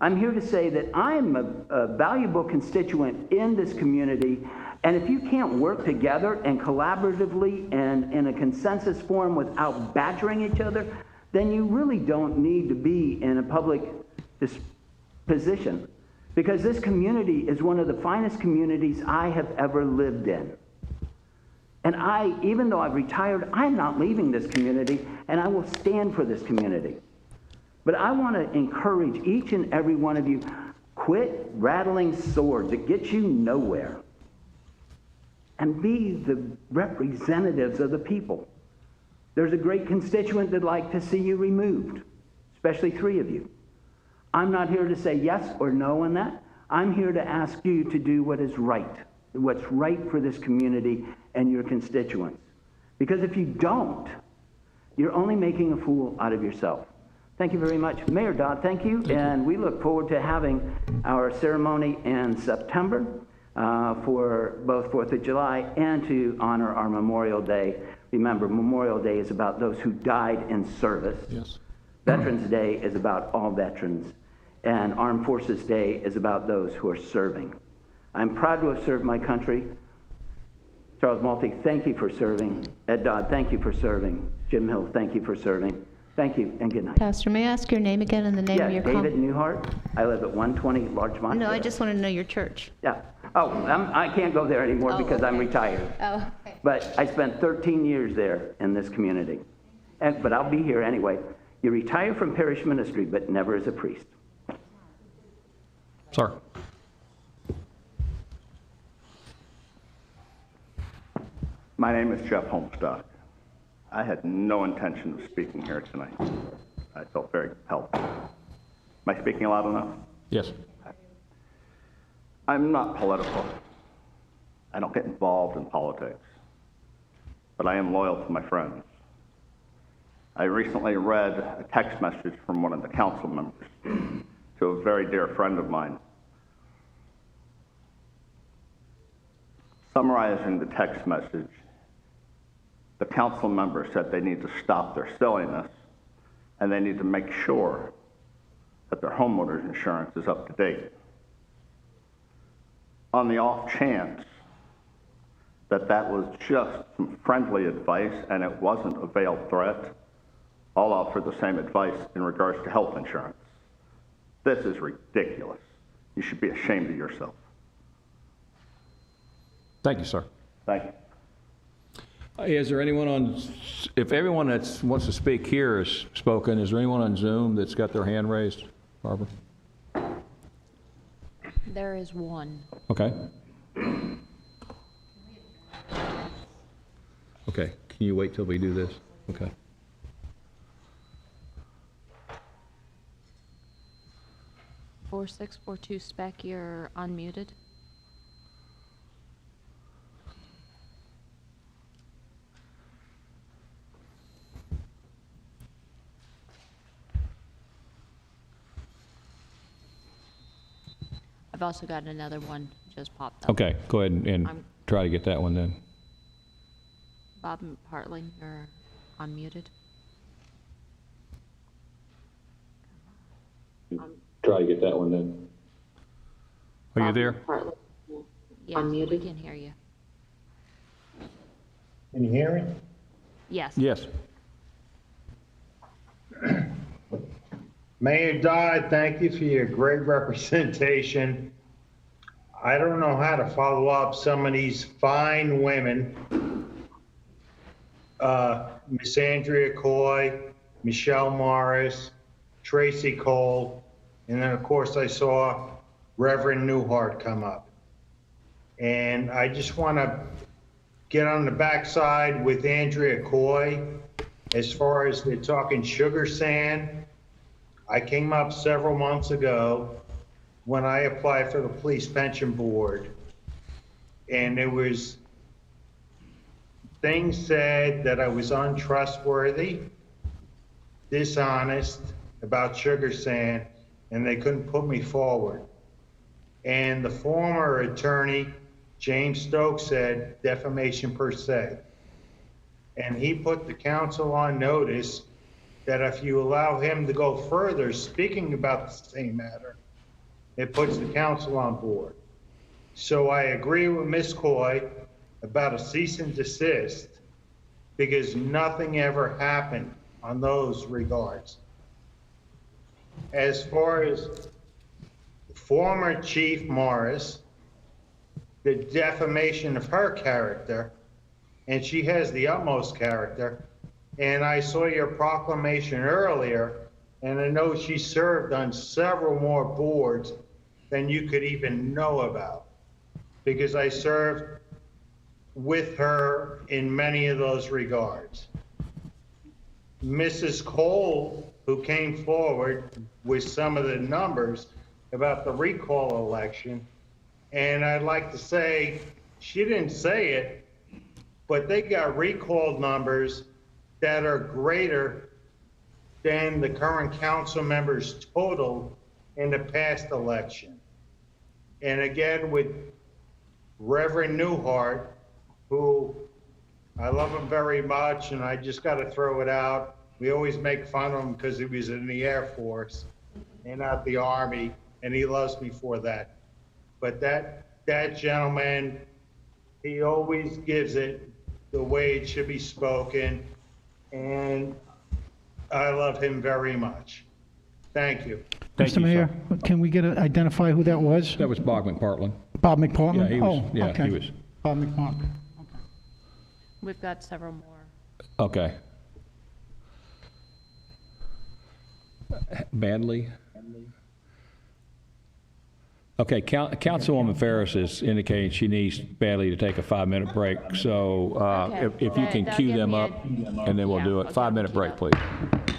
I'm here to say that I am a valuable constituent in this community, and if you can't work together and collaboratively and in a consensus form without badgering each other, then you really don't need to be in a public position, because this community is one of the finest communities I have ever lived in. And even though I've retired, I'm not leaving this community, and I will stand for this community. But I want to encourage each and every one of you, quit rattling swords. It gets you nowhere. And be the representatives of the people. There's a great constituent that'd like to see you removed, especially 3 of you. I'm not here to say yes or no on that. I'm here to ask you to do what is right, what's right for this community and your constituents. Because if you don't, you're only making a fool out of yourself. Thank you very much. Mayor Dodd, thank you. And we look forward to having our ceremony in September for both 4th of July and to honor our Memorial Day. Remember, Memorial Day is about those who died in service. Yes. Veterans Day is about all veterans. And Armed Forces Day is about those who are serving. I'm proud to have served my country. Charles Malty, thank you for serving. Ed Dodd, thank you for serving. Jim Hill, thank you for serving. Thank you, and good night. Pastor, may I ask your name again and the name of your David Newhart. I live at 120 Larchmont. No, I just want to know your church. Yeah. Oh, I can't go there anymore because I'm retired. Oh, okay. But I spent 13 years there in this community. But I'll be here anyway. You retire from parish ministry, but never as a priest. Sir. My name is Jeff Holmstock. I had no intention of speaking here tonight. I felt very compelled. Am I speaking loud enough? Yes. I'm not political. I don't get involved in politics. But I am loyal to my friends. I recently read a text message from one of the council members to a very dear friend of mine. Summarizing the text message, the council member said they need to stop their silliness and they need to make sure that their homeowner's insurance is up to date. On the off chance that that was just some friendly advice and it wasn't a veiled threat, I'll offer the same advice in regards to health insurance. This is ridiculous. You should be ashamed of yourself. Thank you, sir. Thank you. Is there anyone on, if everyone that wants to speak here has spoken, is there anyone on Zoom that's got their hand raised? Barbara? There is one. Okay. Okay, can you wait till we do this? Okay. Four 642 Spec, you're unmuted. I've also got another one just popped up. Okay, go ahead and try to get that one then. Bob Hartling, you're unmuted. Try to get that one then. Are you there? Yes, we can hear you. Can you hear me? Yes. Yes. Mayor Dodd, thank you for your great representation. I don't know how to follow up some of these fine women. Miss Andrea Coy, Michelle Morris, Tracy Cole, and then of course I saw Reverend Newhart come up. And I just want to get on the backside with Andrea Coy. As far as they're talking sugar sand, I came up several months ago when I applied for the police pension board, and there was things said that I was untrustworthy, dishonest about sugar sand, and they couldn't put me forward. And the former attorney, James Stokes, said defamation per se. And he put the council on notice that if you allow him to go further speaking about the same matter, it puts the council on board. So I agree with Ms. Coy about a cease and desist, because nothing ever happened on those regards. As far as former Chief Morris, the defamation of her character, and she has the utmost character, and I saw your proclamation earlier, and I know she served on several more boards than you could even know about, because I served with her in many of those regards. Mrs. Cole, who came forward with some of the numbers about the recall election, and I'd like to say, she didn't say it, but they got recall numbers that are greater than the current council members total in the past election. And again, with Reverend Newhart, who I love him very much, and I just got to throw it out. We always make fun of him because he was in the Air Force and not the Army, and he loves me for that. But that gentleman, he always gives it the way it should be spoken, and I love him very much. Thank you. Mr. Mayor, can we identify who that was? That was Bob McPartland. Bob McPartland? Yeah, he was. Oh, Yeah, okay. he was. Bob McPartland. We've got several more. Okay. Badly? Okay, Councilwoman Ferris is indicating she needs badly to take a 5-minute break. So Okay. if you can They'll cue give them me up, and then we'll yeah, do it. I'll 5-minute give them break, please.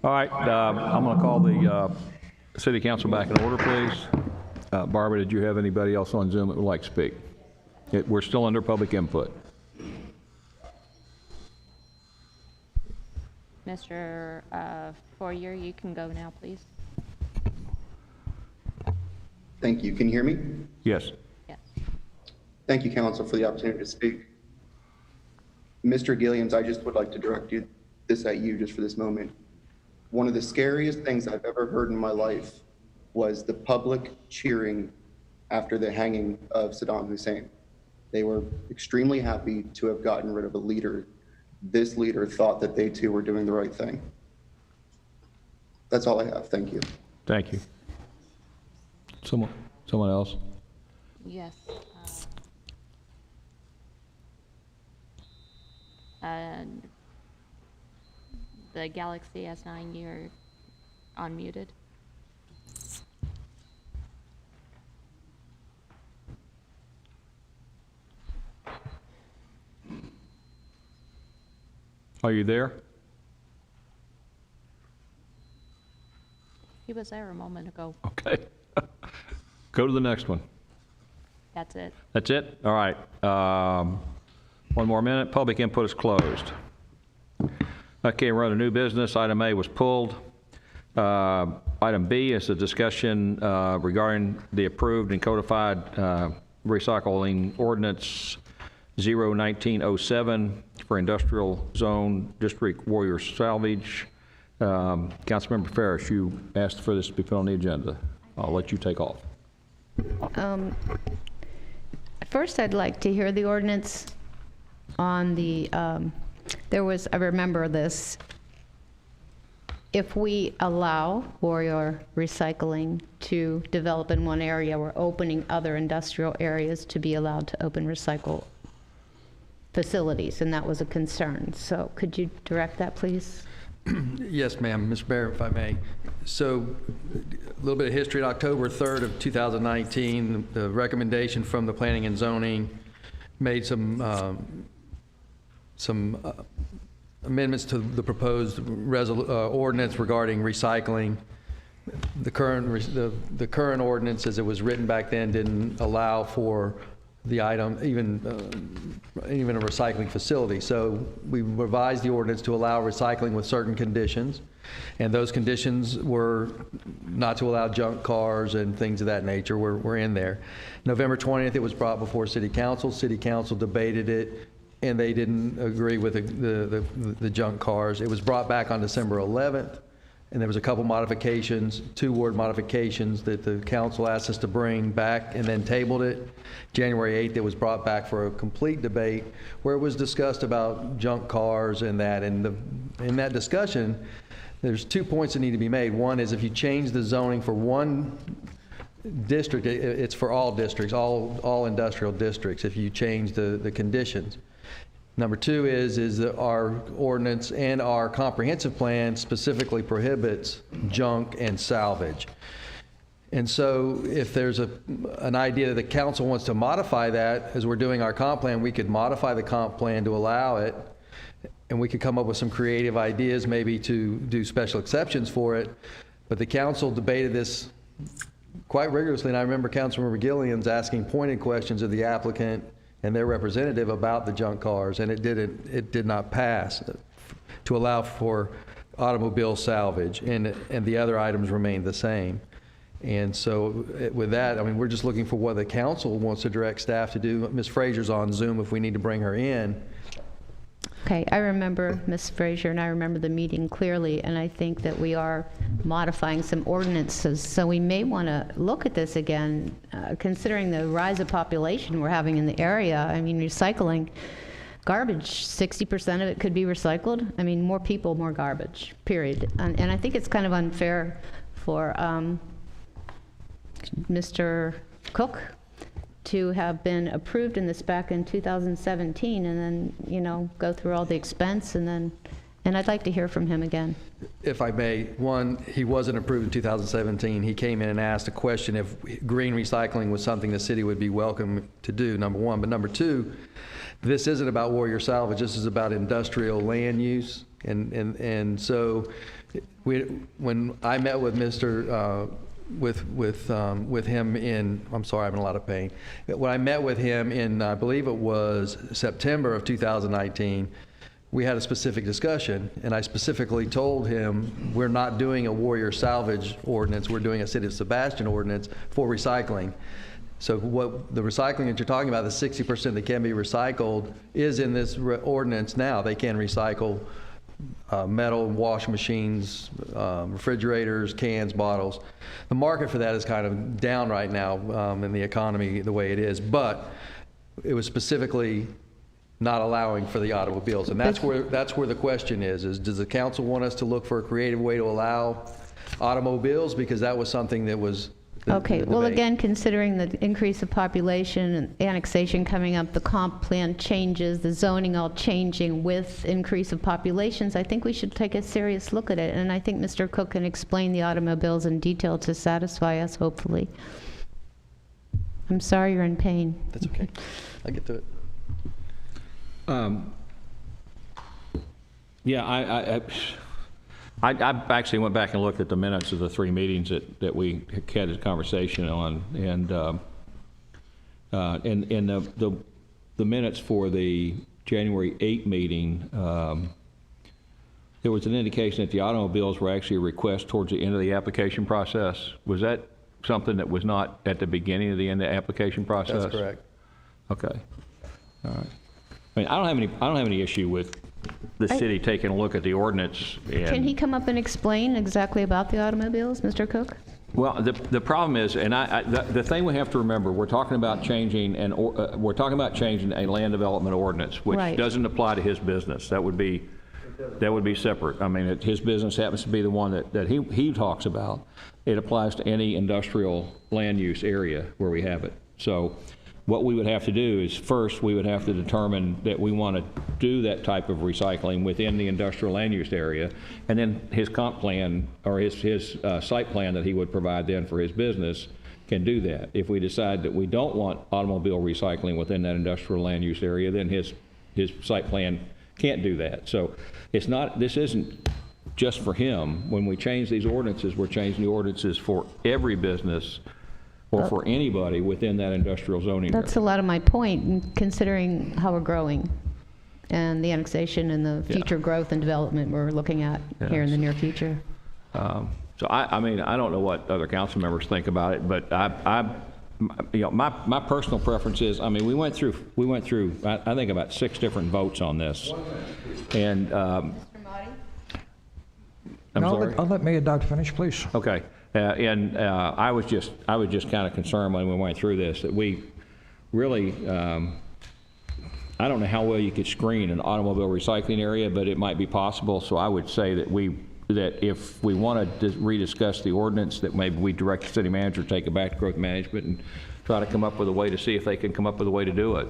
All right, I'm going to call the city council back in order, please. Barbara, did you have anybody else on Zoom that would like to speak? We're still under public input. Mr. Fourier, you can go now, please. Thank you. Can you hear me? Yes. Yes. Thank you, council, for the opportunity to speak. Mr. Gilliams, I just would like to direct this at you just for this moment. One of the scariest things I've ever heard in my life was the public cheering after the hanging of Saddam Hussein. They were extremely happy to have gotten rid of a leader. This leader thought that they too were doing the right thing. That's all I have. Thank you. Thank you. Someone else? Yes. The Galaxy S9, you're unmuted. Are you there? He was there a moment ago. Okay. Go to the next one. That's it. That's it? All right. One more minute. Public input is closed. Okay, we're on to new business. Item A was pulled. Item B is a discussion regarding the approved and codified recycling ordinance 01907 for industrial zone district Warrior Salvage. Councilmember Ferris, you asked for this to be put on the agenda. I'll let you take off. First, I'd like to hear the ordinance on the, I remember this, if we allow Warrior Recycling to develop in one area, we're opening other industrial areas to be allowed to open recycle facilities, and that was a concern. So could you direct that, please? Yes, ma'am. Mr. Barrett, if I may. So a little bit of history. On October 3rd of 2019, the recommendation from the Planning and Zoning made some amendments to the proposed ordinance regarding recycling. The current ordinance, as it was written back then, didn't allow for the item, even a recycling facility. So we revised the ordinance to allow recycling with certain conditions, and those conditions were not to allow junk cars and things of that nature were in there. November 20th, it was brought before City Council. City Council debated it, and they didn't agree with the junk cars. It was brought back on December 11th, and there was a couple modifications, 2 word modifications that the council asked us to bring back and then tabled it. January 8th, it was brought back for a complete debate where it was discussed about junk cars and that. And in that discussion, there's 2 points that need to be made. One is if you change the zoning for one district, it's for all districts, all industrial districts, if you change the conditions. Number 2 is that our ordinance and our comprehensive plan specifically prohibits junk and salvage. And so if there's an idea that the council wants to modify that, as we're doing our comp plan, we could modify the comp plan to allow it, and we could come up with some creative ideas maybe to do special exceptions for it. But the council debated this quite rigorously, and I remember Councilmember Gilliams asking pointed questions of the applicant and their representative about the junk cars, and it did not pass to allow for automobile salvage, and the other items remained the same. And so with that, I mean, we're just looking for what the council wants to direct staff to do. Ms. Frazier's on Zoom if we need to bring her in. Okay, I remember Ms. Frazier, and I remember the meeting clearly, and I think that we are modifying some ordinances, so we may want to look at this again, considering the rise of population we're having in the area. I mean, recycling garbage, 60% of it could be recycled. I mean, more people, more garbage, period. And I think it's kind of unfair for Mr. Cook to have been approved in this back in 2017 and then, you know, go through all the expense and I'd like to hear from him again. If I may, one, he wasn't approved in 2017. He came in and asked a question if green recycling was something the city would be welcome to do, number one. But number two, this isn't about Warrior Salvage. This is about industrial land use. And so when I met with with him in, I'm sorry, I'm in a lot of pain. When I met with him in, I believe it was September of 2019, we had a specific discussion, and I specifically told him, we're not doing a Warrior Salvage ordinance, we're doing a City of Sebastian ordinance for recycling. So what the recycling that you're talking about, the 60% that can be recycled, is in this ordinance now. They can recycle metal, washing machines, refrigerators, cans, bottles. The market for that is kind of down right now in the economy the way it is, but it was specifically not allowing for the automobiles. And that's where the question is does the council want us to look for a creative way to allow automobiles? Because that was something that was Okay, well, again, considering the increase of population and annexation coming up, the comp plan changes, the zoning all changing with increase of populations, I think we should take a serious look at it. And I think Mr. Cook can explain the automobiles in detail to satisfy us, hopefully. I'm sorry you're in pain. That's okay. I'll get to it. Yeah, I actually went back and looked at the minutes of the 3 meetings that we had a conversation on, and the minutes for the January 8 meeting, there was an indication that the automobiles were actually a request towards the end of the application process. Was that something that was not at the beginning of the end of the application process? That's correct. Okay. All right. I mean, I don't have any issue with the city taking a look at the ordinance. Can he come up and explain exactly about the automobiles, Mr. Cook? Well, the problem is, and the thing we have to remember, we're talking about changing a land development ordinance, which doesn't apply to his business. That would be separate. I mean, his business happens to be the one that he talks about. It applies to any industrial land use area where we have it. So what we would have to do is, first, we would have to determine that we want to do that type of recycling within the industrial land use area, and then his comp plan, or his site plan that he would provide then for his business can do that. If we decide that we don't want automobile recycling within that industrial land use area, then his site plan can't do that. So this isn't just for him. When we change these ordinances, we're changing the ordinances for every business or for anybody within that industrial zoning area. That's a lot of my point, considering how we're growing and the annexation and the future growth and development we're looking at here in the near future. So I mean, I don't know what other council members think about it, but my personal preference is, I mean, we went through I think about 6 different votes on this, and I'm sorry. I'll let Mayor Dodd finish, please. Okay. I was just kind of concerned when we went through this that we really, I don't know how well you could screen an automobile recycling area, but it might be possible. So I would say that if we want to rediscuss the ordinance, that maybe we direct the city manager to take it back to growth management and try to come up with a way to see if they can come up with a way to do it.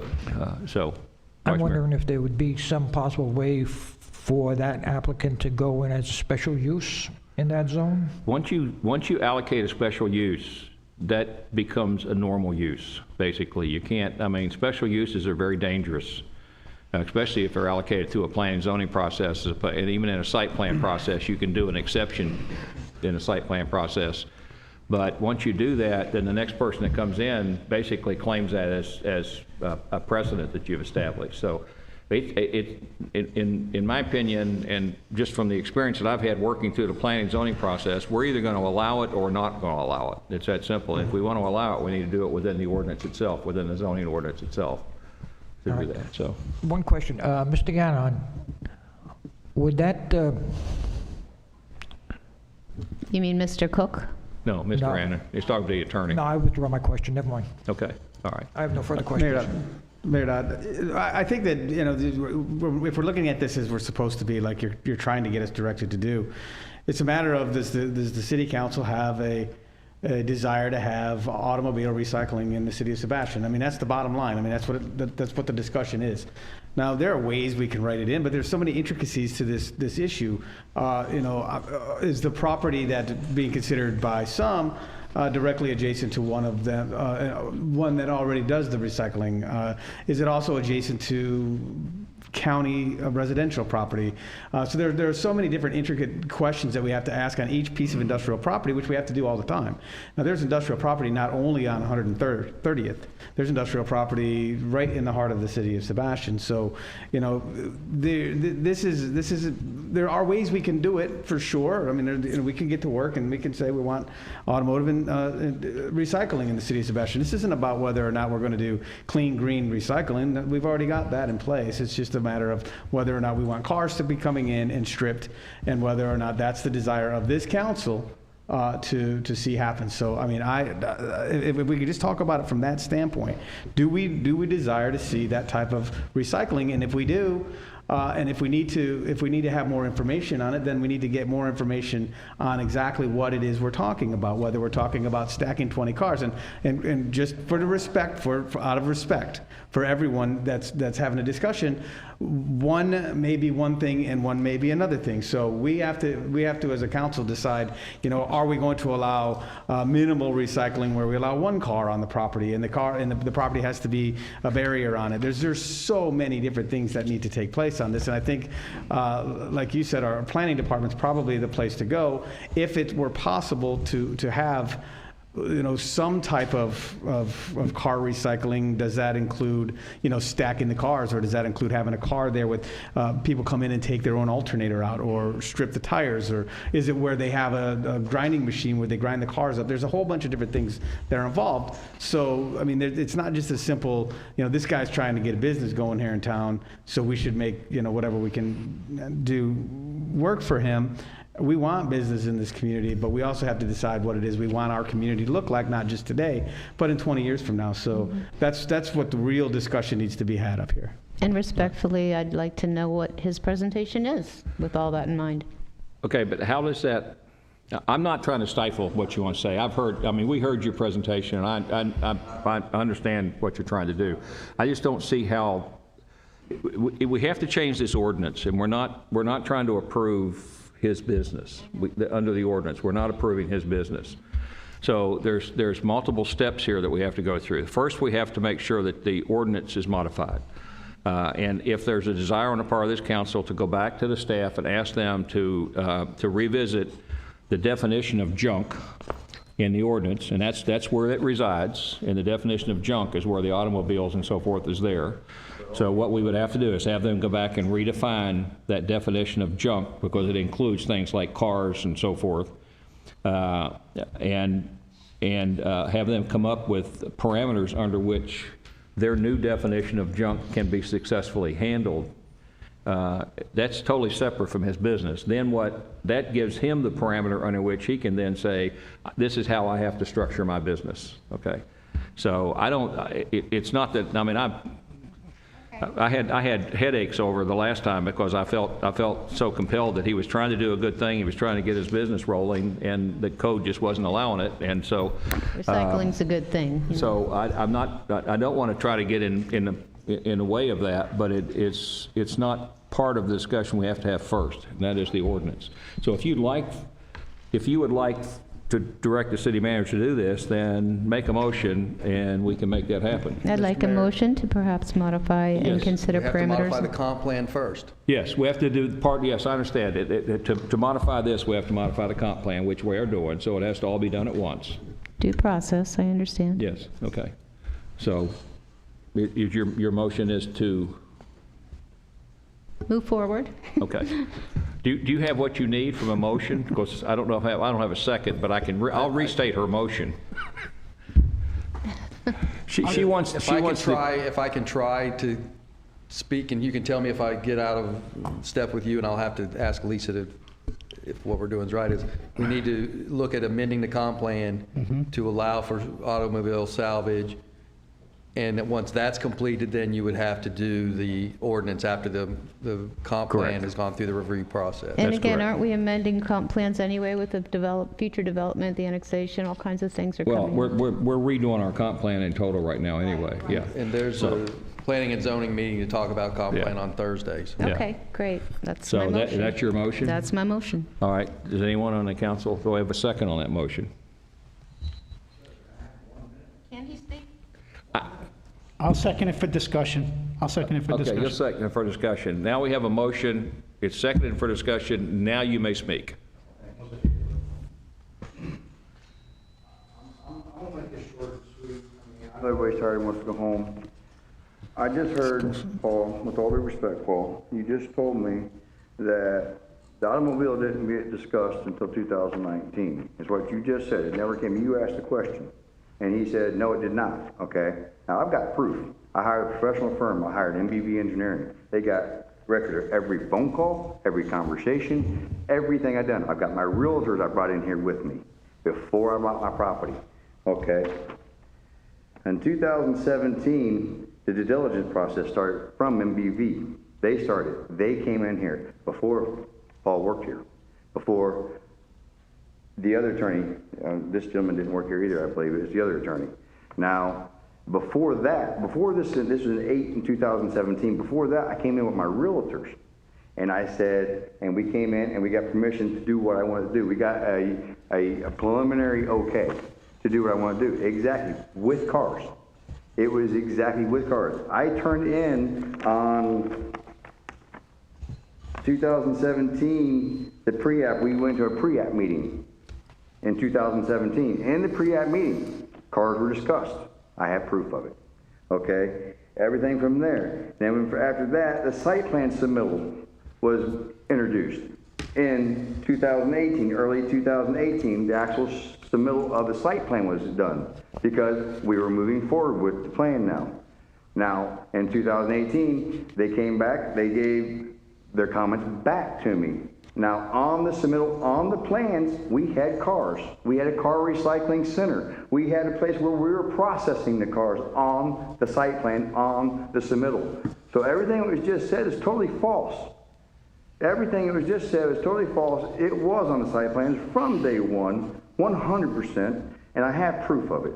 I'm wondering if there would be some possible way for that applicant to go in as a special use in that zone? Once you allocate a special use, that becomes a normal use, basically. You can't, I mean, special uses are very dangerous, especially if they're allocated through a planning and zoning process, and even in a site plan process, you can do an exception in a site plan process. But once you do that, then the next person that comes in basically claims that as a precedent that you've established. So in my opinion, and just from the experience that I've had working through the planning and zoning process, we're either going to allow it or not going to allow it. It's that simple. If we want to allow it, we need to do it within the ordinance itself, within the zoning ordinance itself to do that. So one question, Mr. Gannon, would that... You mean Mr. Cook? No, Mr. Anna. He's talking to the attorney. No, I withdraw my question. Never mind. Okay. All right. I have no further questions. Mayor Dodd, I think that, you know, if we're looking at this as we're supposed to be, like you're trying to get us directed to do, it's a matter of does the city council have a desire to have automobile recycling in the city of Sebastian? I mean, that's the bottom line. I mean, that's what the discussion is. Now, there are ways we can write it in, but there's so many intricacies to this issue. Is the property that's being considered by some directly adjacent to one of them, one that already does the recycling? Is it also adjacent to county residential property. So there are so many different intricate questions that we have to ask on each piece of industrial property, which we have to do all the time. Now, there's industrial property not only on 130th, there's industrial property right in the heart of the city of Sebastian. So, you know, there are ways we can do it for sure. I mean, we can get to work and we can say we want automotive and recycling in the city of Sebastian. This isn't about whether or not we're going to do clean, green recycling. We've already got that in place. It's just a matter of whether or not we want cars to be coming in and stripped, and whether or not that's the desire of this council to see happen. So, I mean, if we could just talk about it from that standpoint, do we desire to see that type of recycling? And if we do, and if we need to have more information on it, then we need to get more information on exactly what it is we're talking about, whether we're talking about stacking 20 cars, and just out of respect for everyone that's having a discussion, one may be one thing and one may be another thing. So we have to as a council decide, you know, are we going to allow minimal recycling where we allow one car on the property, and the property has to be a barrier on it. There's so many different things that need to take place on this, and I think, like you said, our planning department's probably the place to go if it were possible to have, you know, some type of car recycling. Does that include, you know, stacking the cars, or does that include having a car there with people come in and take their own alternator out or strip the tires, or is it where they have a grinding machine where they grind the cars up? There's a whole bunch of different things that are involved. So, I mean, it's not just a simple, you know, this guy's trying to get a business going here in town, so we should make, you know, whatever we can do work for him. We want business in this community, but we also have to decide what it is we want our community to look like, not just today, but in 20 years from now. So that's what the real discussion needs to be had up here. And respectfully, I'd like to know what his presentation is with all that in mind. Okay, but how does that, I'm not trying to stifle what you want to say. We heard your presentation, and I understand what you're trying to do. I just don't see how, we have to change this ordinance, and we're not trying to approve his business. Under the ordinance, we're not approving his business. So there's multiple steps here that we have to go through. First, we have to make sure that the ordinance is modified. And if there's a desire on the part of this council to go back to the staff and ask them to revisit the definition of junk in the ordinance, and that's where it resides, and the definition of junk is where the automobiles and so forth is there. So what we would have to do is have them go back and redefine that definition of junk, because it includes things like cars and so forth, and have them come up with parameters under which their new definition of junk can be successfully handled. That's totally separate from his business. Then that gives him the parameter under which he can then say, this is how I have to structure my business, okay? So it's not that, I mean, I had headaches over the last time because I felt so compelled that he was trying to do a good thing. He was trying to get his business rolling, and the code just wasn't allowing it. And so Recycling's a good thing. So I don't want to try to get in the way of that, but it's not part of the discussion we have to have first, and that is the ordinance. So if you would like to direct the city manager to do this, then make a motion and we can make that happen. I'd like a motion to perhaps modify and consider We have to parameters. modify the comp plan first. Yes, we have to do part, yes, I understand. To modify this, we have to modify the comp plan, which we are doing, so it has to all be done at once. Due process, I understand. Yes, okay. So your motion is to? Move forward. Okay. Do you have what you need from a motion? Because I don't know if I don't have a second, but I'll restate her motion. She wants. If I can try to speak, and you can tell me if I get out of step with you, and I'll have to ask Lisa if what we're doing is right. Is we need to look at amending the comp plan to allow for automobile salvage. And that once that's completed, then you would have to do the ordinance after the comp plan has gone through the review process. And again, aren't we amending comp plans anyway with the future development, the annexation, all kinds of things are coming? Well, we're redoing our comp plan in total right now anyway, yeah. And there's a planning and zoning meeting to talk about comp plan on Thursdays. Okay, great. That's my motion. So that's your motion? That's my motion. All right. Does anyone on the council, do I have a second on that motion? Can he speak? I'll second it for discussion. I'll second it for Okay, discussion. you'll second it for discussion. Now we have a motion. It's seconded for discussion. Now you may speak. Everybody's tired and wants to go home. I just heard, Paul, with all due respect, Paul, you just told me that the automobile didn't get discussed until 2019. Is what you just said. It never came. You asked the question. And he said, no, it did not. Okay? Now, I've got proof. I hired a professional firm. I hired MBV Engineering. They got record of every phone call, every conversation, everything I've done. I've got my realtors I brought in here with me before I bought my property. Okay? In 2017, the due diligence process started from MBV. They started. They came in here before Paul worked here, before the other attorney, this gentleman didn't work here either, I believe. It was the other attorney. Now, before that, before this was an 8 in 2017, before that, I came in with my realtors. And I said, and we came in and we got permission to do what I wanted to do. We got a preliminary okay to do what I want to do. Exactly, with cars. It was exactly with cars. I turned in on 2017, the pre-app, we went to a pre-app meeting in 2017. In the pre-app meeting, cars were discussed. I have proof of it. Okay? Everything from there. Then after that, the site plan submittal was introduced. In 2018, early 2018, the actual submittal of the site plan was done because we were moving forward with the plan now. Now, in 2018, they came back, they gave their comments back to me. Now, on the submittal, on the plans, we had cars. We had a car recycling center. We had a place where we were processing the cars on the site plan, on the submittal. So everything that was just said is totally false. Everything that was just said was totally false. It was on the site plans from day one, 100%, and I have proof of it.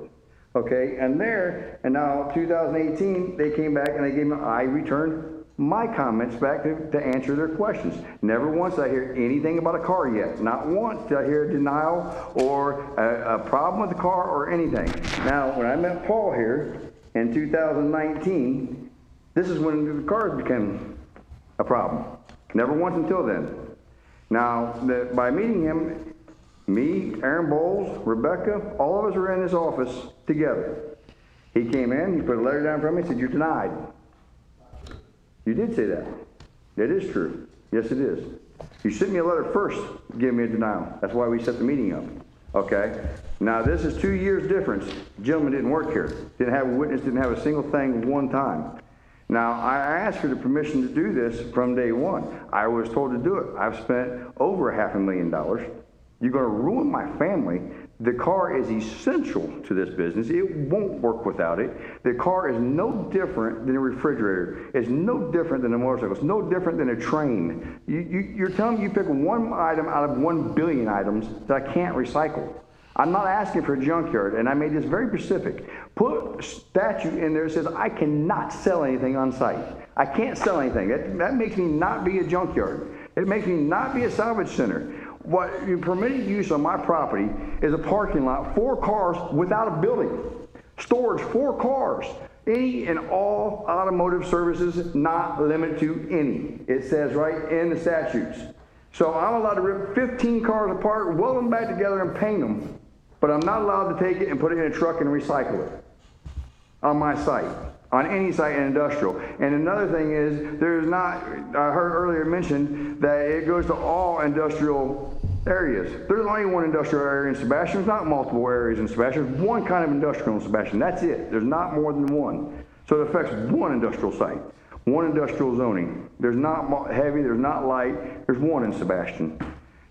Okay, and now 2018, they came back and they gave me, I returned my comments back to answer their questions. Never once did I hear anything about a car yet. Not once did I hear a denial or a problem with the car or anything. Now, when I met Paul here in 2019, this is when the cars became a problem. Never once until then. Now, by meeting him, me, Aaron Bowles, Rebecca, all of us were in his office together. He came in, he put a letter down for me, said, "You're denied." You did say that. That is true. Yes, it is. You sent me a letter first, giving me a denial. That's why we set the meeting up. Okay? Now, this is 2 years difference. The gentleman didn't work here. Didn't have a witness, didn't have a single thing one time. Now, I asked for the permission to do this from day one. I was told to do it. I've spent over $500,000. You're going to ruin my family. The car is essential to this business. It won't work without it. The car is no different than a refrigerator. It's no different than a motorcycle. It's no different than a train. You're telling me you pick one item out of 1 billion items that I can't recycle. I'm not asking for a junkyard, and I made this very specific. Put a statute in there that says I cannot sell anything on site. I can't sell anything. That makes me not be a junkyard. It makes me not be a salvage center. What permitted use on my property is a parking lot, 4 cars without a building. Storage, 4 cars. Any and all automotive services, not limited to any. It says right in the statutes. So I'm allowed to rip 15 cars apart, weld them back together and paint them, but I'm not allowed to take it and put it in a truck and recycle it on my site, on any site in industrial. And another thing is, there's not, I heard earlier mentioned that it goes to all industrial areas. There's only one industrial area in Sebastian. There's not multiple areas in Sebastian. There's one kind of industrial in Sebastian. That's it. There's not more than one. So it affects one industrial site, one industrial zoning. There's not heavy, there's not light. There's one in Sebastian.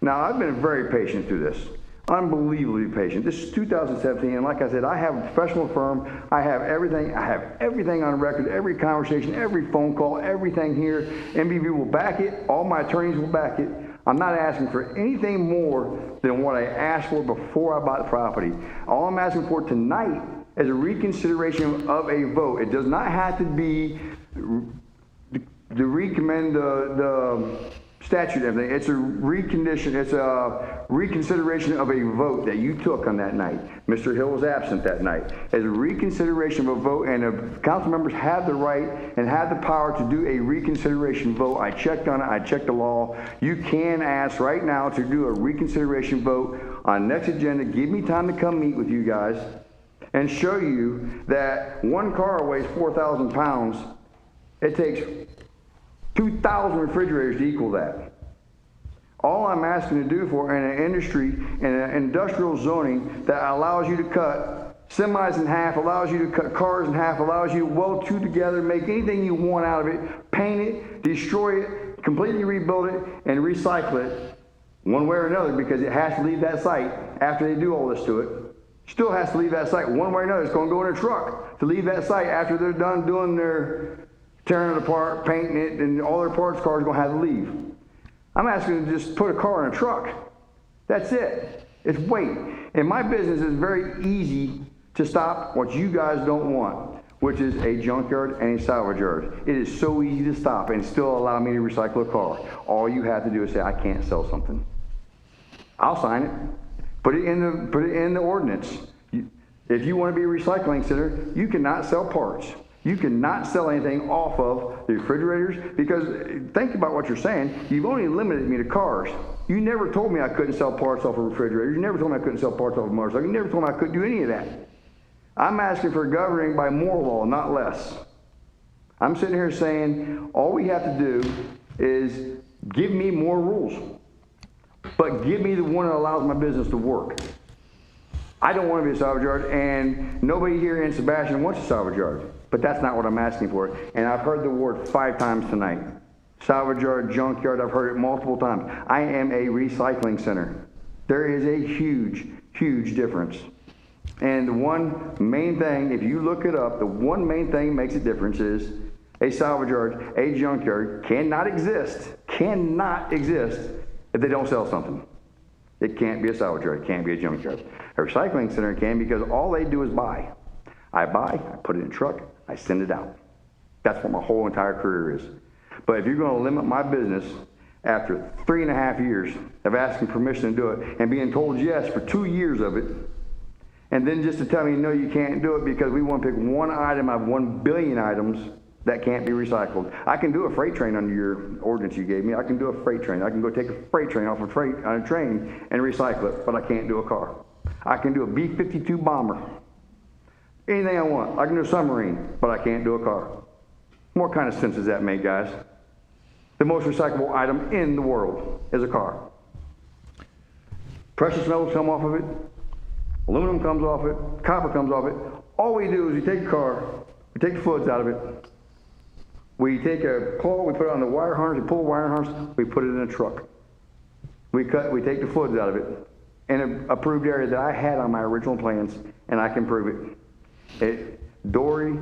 Now, I've been very patient through this. Unbelievably patient. This is 2017, and like I said, I have a professional firm. I have everything. I have everything on record, every conversation, every phone call, everything here. MBV will back it. All my attorneys will back it. I'm not asking for anything more than what I asked for before I bought the property. All I'm asking for tonight is a reconsideration of a vote. It does not have to be to recommend the statute and everything. It's a reconsideration of a vote that you took on that night. Mr. Hill was absent that night. It's a reconsideration of a vote, and the council members have the right and have the power to do a reconsideration vote. I checked on it. I checked the law. You can ask right now to do a reconsideration vote on next agenda. Give me time to come meet with you guys and show you that one car weighs 4,000 pounds. It takes 2,000 refrigerators to equal that. All I'm asking to do for in an industry, in an industrial zoning that allows you to cut semis in half, allows you to cut cars in half, allows you to weld two together, make anything you want out of it, paint it, destroy it, completely rebuild it, and recycle it one way or another, because it has to leave that site after they do all this to it. Still has to leave that site one way or another. It's going to go in a truck to leave that site after they're done doing their tearing it apart, painting it, and all their parts cars are going to have to leave. I'm asking to just put a car in a truck. That's it. It's weight. And my business is very easy to stop what you guys don't want, which is a junkyard and a salvage yard. It is so easy to stop and still allow me to recycle a car. All you have to do is say, I can't sell something. I'll sign it. Put it in the ordinance. If you want to be a recycling center, you cannot sell parts. You cannot sell anything off of the refrigerators, because think about what you're saying. You've only limited me to cars. You never told me I couldn't sell parts off of refrigerators. You never told me I couldn't sell parts off of motorcycles. You never told me I couldn't do any of that. I'm asking for governing by more law, not less. I'm sitting here saying all we have to do is give me more rules, but give me the one that allows my business to work. I don't want to be a salvage yard, and nobody here in Sebastian wants a salvage yard. But that's not what I'm asking for. And I've heard the word 5 times tonight. Salvage yard, junkyard, I've heard it multiple times. I am a recycling center. There is a huge, huge difference. And the one main thing, if you look it up, the one main thing that makes a difference is a salvage yard, a junkyard cannot exist if they don't sell something. It can't be a salvage yard, it can't be a junkyard. A recycling center can, because all they do is buy. I buy, I put it in a truck, I send it out. That's what my whole entire career is. But if you're going to limit my business after 3.5 years of asking permission to do it and being told yes for 2 years of it, and then just to tell me, no, you can't do it because we want to pick one item out of 1 billion items that can't be recycled. I can do a freight train under your ordinance you gave me. I can do a freight train. I can go take a freight train off a train and recycle it, but I can't do a car. I can do a B-52 bomber. Anything I want. I can do a submarine, but I can't do a car. What kind of sense does that make, guys? The most recyclable item in the world is a car. Precious metals come off of it. Aluminum comes off it. Copper comes off it. All we do is we take the car, we take the fluids out of it. We take a claw, we put it on the wire harness, we pull the wire harness, we put it in a truck. We take the fluids out of it in an approved area that I had on my original plans, and I can prove it. Dory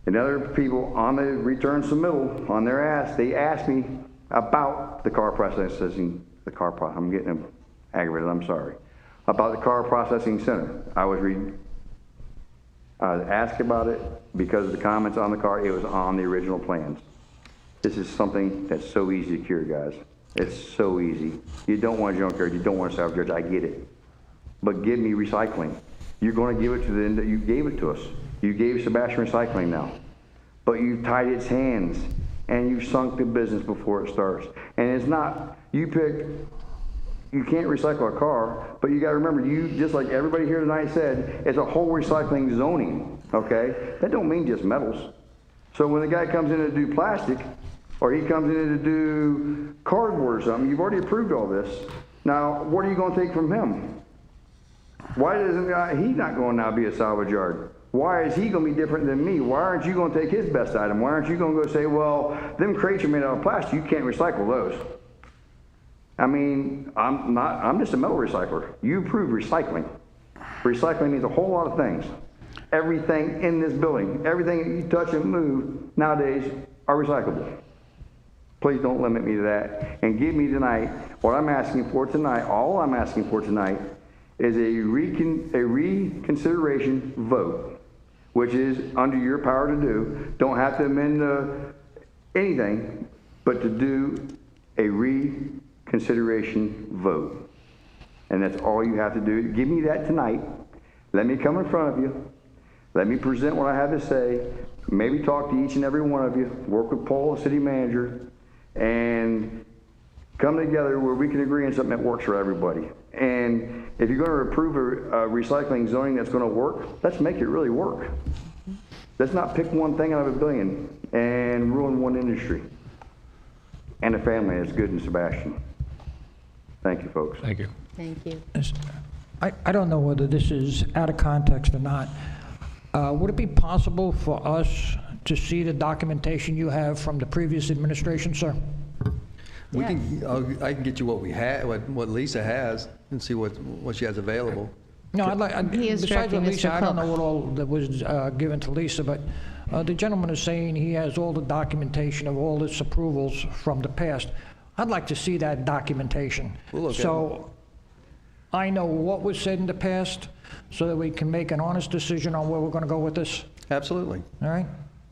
and other people on the return submittal, on their ask, they asked me about the car processing, I'm getting aggravated, I'm sorry. About the car processing center. I was asked about it because of the comments on the car. It was on the original plans. This is something that's so easy to cure, guys. It's so easy. You don't want a junkyard, you don't want a salvage yard, I get it. But give me recycling. You're going to give it to them that you gave it to us. You gave Sebastian Recycling now. But you've tied its hands and you've sunk the business before it starts. And it's not, you can't recycle a car, but you got to remember, just like everybody here tonight said, it's a whole recycling zoning, okay? That don't mean just metals. So when the guy comes in to do plastic, or he comes in to do cardboard or something, you've already approved all this. Now, what are you going to take from him? Why doesn't he not going to now be a salvage yard? Why is he going to be different than me? Why aren't you going to take his best item? Why aren't you going to go say, well, them crates are made out of plastic, you can't recycle those? I mean, I'm just a metal recycler. You approve recycling. Recycling means a whole lot of things. Everything in this building, everything that you touch and move nowadays are recyclable. Please don't limit me to that. And give me tonight, what I'm asking for tonight, all I'm asking for tonight is a reconsideration vote, which is under your power to do. Don't have to amend anything, but to do a reconsideration vote. And that's all you have to do. Give me that tonight. Let me come in front of you. Let me present what I have to say. Maybe talk to each and every one of you. Work with Paul, the city manager, and come together where we can agree on something that works for everybody. And if you're going to approve a recycling zoning that's going to work, let's make it really work. Let's not pick one thing out of a billion and ruin one industry and a family that's good in Sebastian. Thank you, folks. Thank you. Thank you. I don't know whether this is out of context or not. Would it be possible for us to see the documentation you have from the previous administration, sir? We can, I can get you what we had, what Lisa has, and see what she has available. No, I'd like, He is besides directing Lisa, Mr. I don't know Cook. what all that was given to Lisa, but the gentleman is saying he has all the documentation of all his approvals from the past. I'd like to see that documentation. We'll look at So I know what was said in the past, so that we can make an honest decision on where we're going to go with this. Absolutely. All right?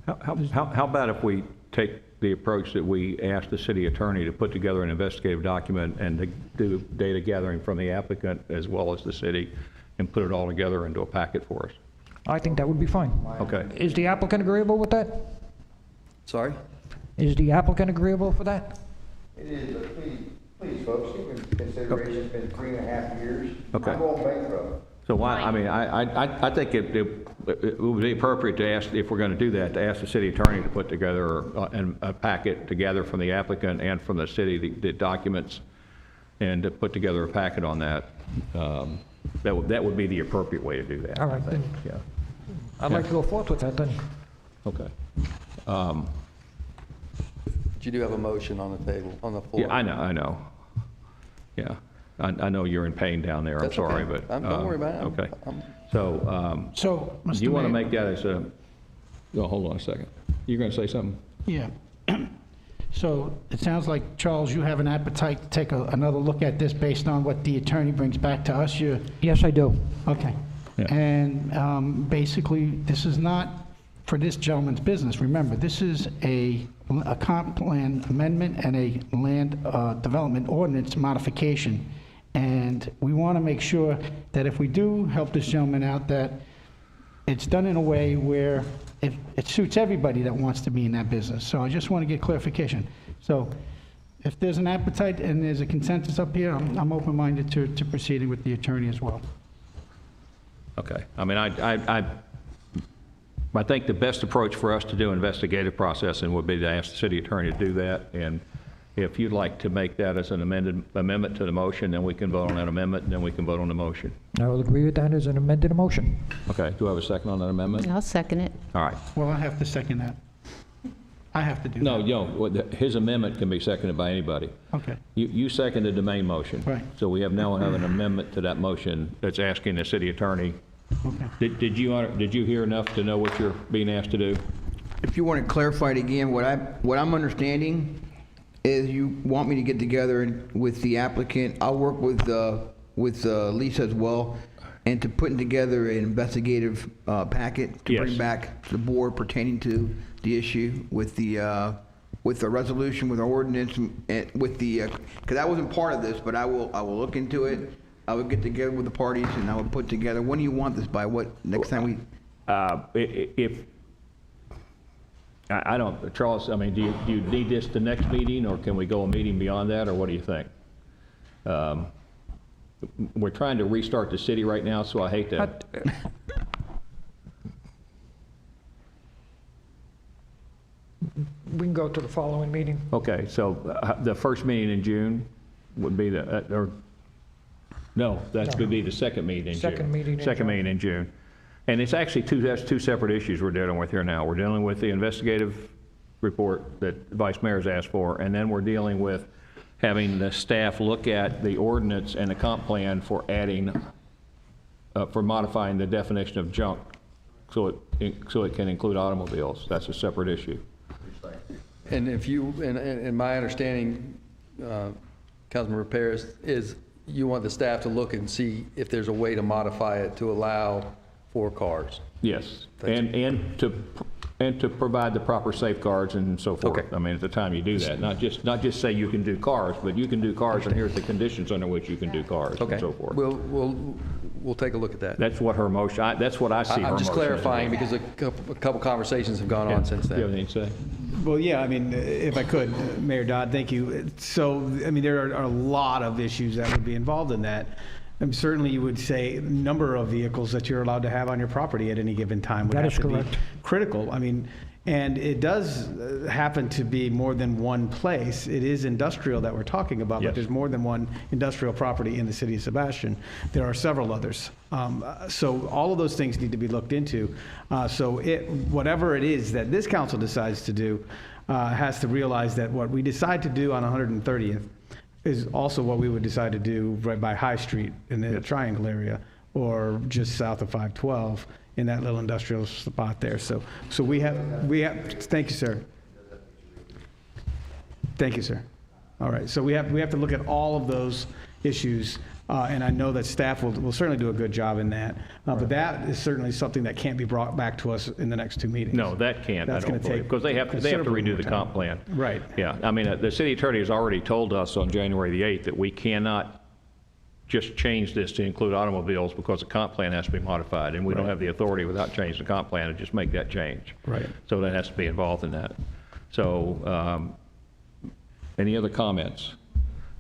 How about if we take the approach that we ask the city attorney to put together an investigative document and to do data gathering from the applicant as well as the city and put it all together into a packet for us? I think that would be fine. Okay. Is the applicant agreeable with that? Sorry? Is the applicant agreeable for that? It is, but please, folks, keep in consideration, it's been 3.5 years. Okay. I'm going bankrupt. So why, I mean, I think it would be appropriate to ask, if we're going to do that, to ask the city attorney to put together a packet together from the applicant and from the city, the documents, and to put together a packet on that. That would be the appropriate way to do that. All right, I think. then. Yeah. I'd like to go forth with that then. Okay. You do have a motion on the table, on the floor. Yeah, I know. Yeah. I know you're in pain down there. I'm That's sorry, okay. but. Don't worry about it. Okay. I'm- So, Mr. you want to Mayor- make that as a, no, hold on a second. You're going to say something? Yeah. So it sounds like, Charles, you have an appetite to take another look at this based on what the attorney brings back to us. Yes, I do. Okay. Yeah. And basically, this is not for this gentleman's business. Remember, this is a comp plan amendment and a land development ordinance modification. And we want to make sure that if we do help this gentleman out, that it's done in a way where it suits everybody that wants to be in that business. So I just want to get clarification. So if there's an appetite and there's a consensus up here, I'm open-minded to proceeding with the attorney as well. Okay. I mean, I think the best approach for us to do investigative processing would be to ask the city attorney to do that. And if you'd like to make that as an amendment to the motion, then we can vote on that amendment, and then we can vote on the motion. I will agree with that as an amended motion. Okay. Do I have a second on that amendment? I'll second it. All right. Well, I have to second that. I have to do that. No, his amendment can be seconded by anybody. Okay. You seconded the main motion. Right. So we now have an amendment to that motion that's asking the city attorney. Okay. Did you hear enough to know what you're being asked to do? If you want to clarify it again, what I'm understanding is you want me to get together with the applicant. I'll work with Lisa as well, and to putting together an investigative packet to bring back to the board pertaining to the issue with the resolution, with our ordinance, and with the because I wasn't part of this, but I will look into it. I would get together with the parties and I would put together. When do you want this by? What next time we? I don't, Charles, I mean, do you need this the next meeting, or can we go a meeting beyond that, or what do you think? We're trying to restart the city right now, so I hate to. We can go to the following meeting. Okay, so the first meeting in June would be that would be the second meeting in June. Second meeting in June. And it's actually that's two separate issues we're dealing with here now. We're dealing with the investigative report that the Vice Mayor's asked for, and then we're dealing with having the staff look at the ordinance and the comp plan for adding, for modifying the definition of junk so it can include automobiles. That's a separate issue. And if you, and my understanding, Councilman Paris, is you want the staff to look and see if there's a way to modify it to allow 4 cars. Yes, and to And to provide the proper safeguards and so forth. Okay. I mean, at the time you do that, not just say you can do cars, but you can do cars and here's the conditions under which you can do cars Okay. and so forth. We'll take a look at that. That's what her motion, that's what I see her I'm just motion as. clarifying because a couple conversations have gone on since Do you have then. anything to say? Well, yeah, I mean, if I could, Mayor Dodd, thank you. So, I mean, there are a lot of issues that would be involved in that. Certainly, you would say number of vehicles that you're allowed to have on your property at any given time would That have is to be correct. critical. I mean, and it does happen to be more than one place. It is industrial that we're talking about, Yes. but there's more than one industrial property in the city of Sebastian. There are several others. So all of those things need to be looked into. So whatever it is that this council decides to do has to realize that what we decide to do on 130th is also what we would decide to do right by High Street in the Triangle area, or just south of 512 in that little industrial spot there. So we have, thank you, sir. Thank you, sir. All right, so we have to look at all of those issues, and I know that staff will certainly do a good job in that. But that is certainly something that can't be brought back to us in the next 2 meetings. No, that can't, I That's don't gonna believe, take because they have to considerably redo more the time. comp plan. Right. Yeah, I mean, the city attorney has already told us on January the 8th that we cannot just change this to include automobiles because the comp plan has to be modified, and we don't Right. have the authority without changing the comp plan to just make that change. Right. So that has to be involved in that. So, any other comments?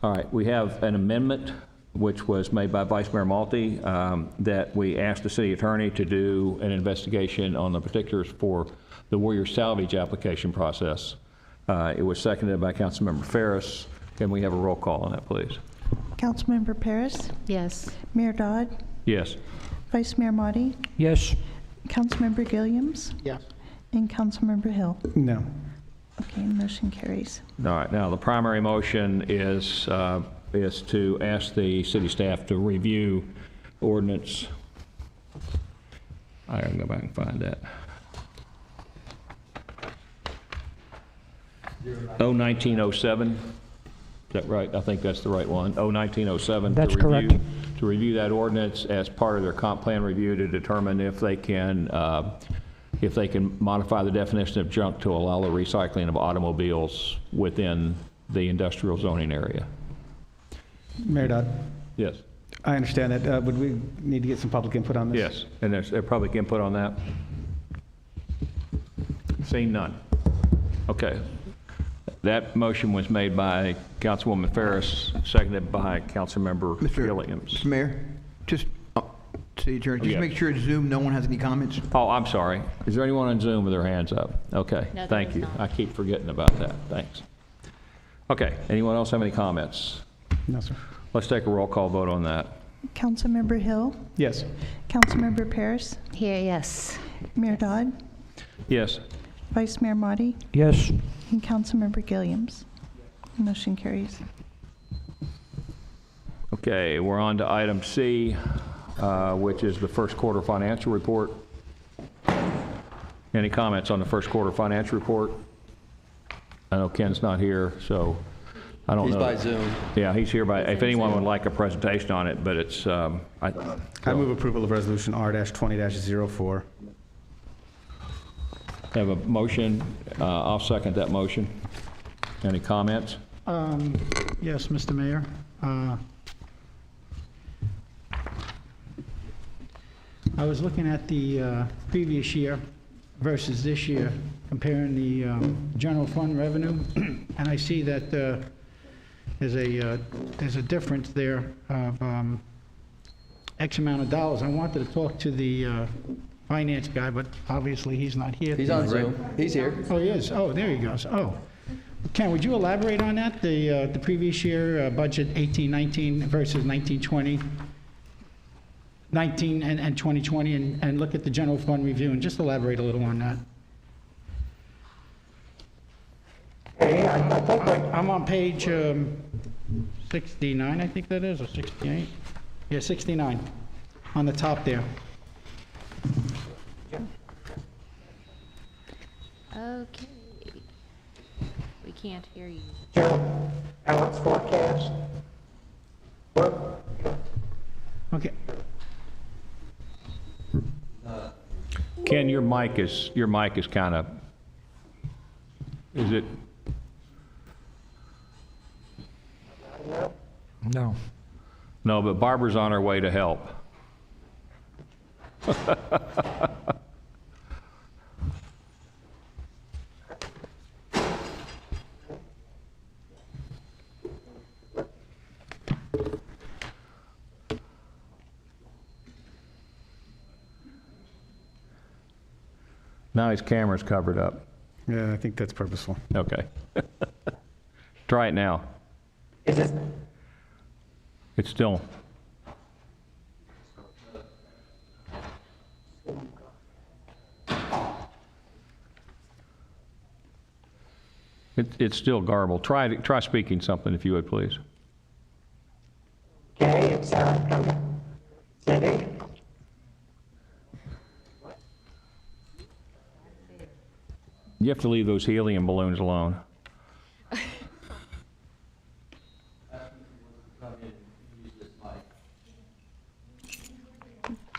All right, we have an amendment which was made by Vice Mayor Malte, that we asked the city attorney to do an investigation on the particulars for the Warrior salvage application process. It was seconded by Councilmember Ferris. Can we have a roll call on that, please? Councilmember Paris? Yes. Mayor Dodd? Yes. Vice Mayor Motti? Yes. Councilmember Gilliams? Yes. And Councilmember Hill? No. Okay, motion carries. All right, now the primary motion is to ask the city staff to review ordinance. I gotta go back and find that. 1907, is that right? I think that's the right one. 1907. That's correct. To review that ordinance as part of their comp plan review to determine if they can modify the definition of junk to allow the recycling of automobiles within the industrial zoning area. Mayor Dodd, Yes. I understand that. Would we need to get some public input on this? Yes, and there's public input on that? Seeing none. Okay. That motion was made by Councilwoman Ferris, seconded by Councilmember Williams. Mr. Mayor, just, city attorney, just Yes. make sure Zoom, no one has any comments. Oh, I'm sorry. Is there anyone on Zoom with their hands up? Okay, No, there thank is you. not. I keep forgetting about that. Thanks. Okay, anyone else have any comments? No, sir. Let's take a roll call vote on that. Councilmember Hill? Yes. Councilmember Paris? Here, yes. Mayor Dodd? Yes. Vice Mayor Motti? Yes. And Councilmember Gilliams? Motion carries. Okay, we're on to item C, which is the first quarter financial report. Any comments on the first quarter financial report? I know Ken's not here, so I don't know. He's by Zoom. Yeah, he's here by, if anyone would like a presentation on it, but it's, I move approval of resolution R-20-04. have a motion. I'll second that motion. Any comments? Yes, Mr. Mayor. I was looking at the previous year versus this year, comparing the general fund revenue, and I see that there's a difference there of X amount of dollars. I wanted to talk to the finance guy, but obviously he's not here. He's on Zoom. He's here. Oh, he is? Oh, there he goes. Oh. Ken, would you elaborate on that, the previous year budget 18-19 versus 19-20? 19 and 2020, and look at the general fund review, and just elaborate a little on that. I'm on page 69, I think that is, or 68? Yeah, 69, on the top there. Okay. We can't hear you. Balance forecast. Okay. Ken, your mic is kind of, is it? No. No, but Barbara's on her way to help. Now his camera's covered up. Yeah, I think that's purposeful. Okay. Try it now. Is it? It's still. It's still garbled. Try speaking something if you would, please. Okay, it's Cindy. You have to leave those helium balloons alone.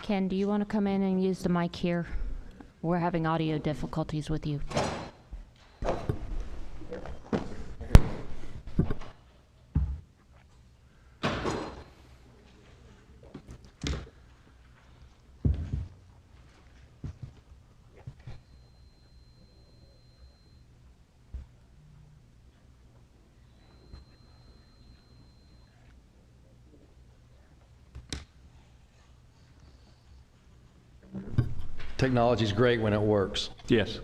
Ken, do you want to come in and use the mic here? We're having audio difficulties with you. Technology's great when it works. Yes.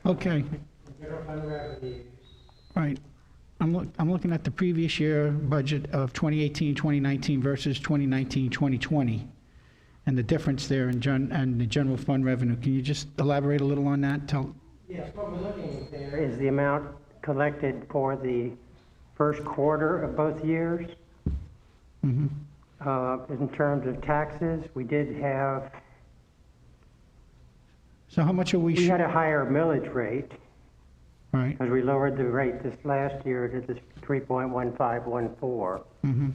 Okay. Right. I'm looking at the previous year budget of 2018, 2019 versus 2019, 2020, and the difference there and the general fund revenue. Can you just elaborate a little on that? Yes, what we're looking at there is the amount collected for the first quarter of both years. Mhm. In terms of taxes, we did have, So how much are we? we had a higher millage rate Right. because we lowered the rate this last year to the 3.1514 Mhm.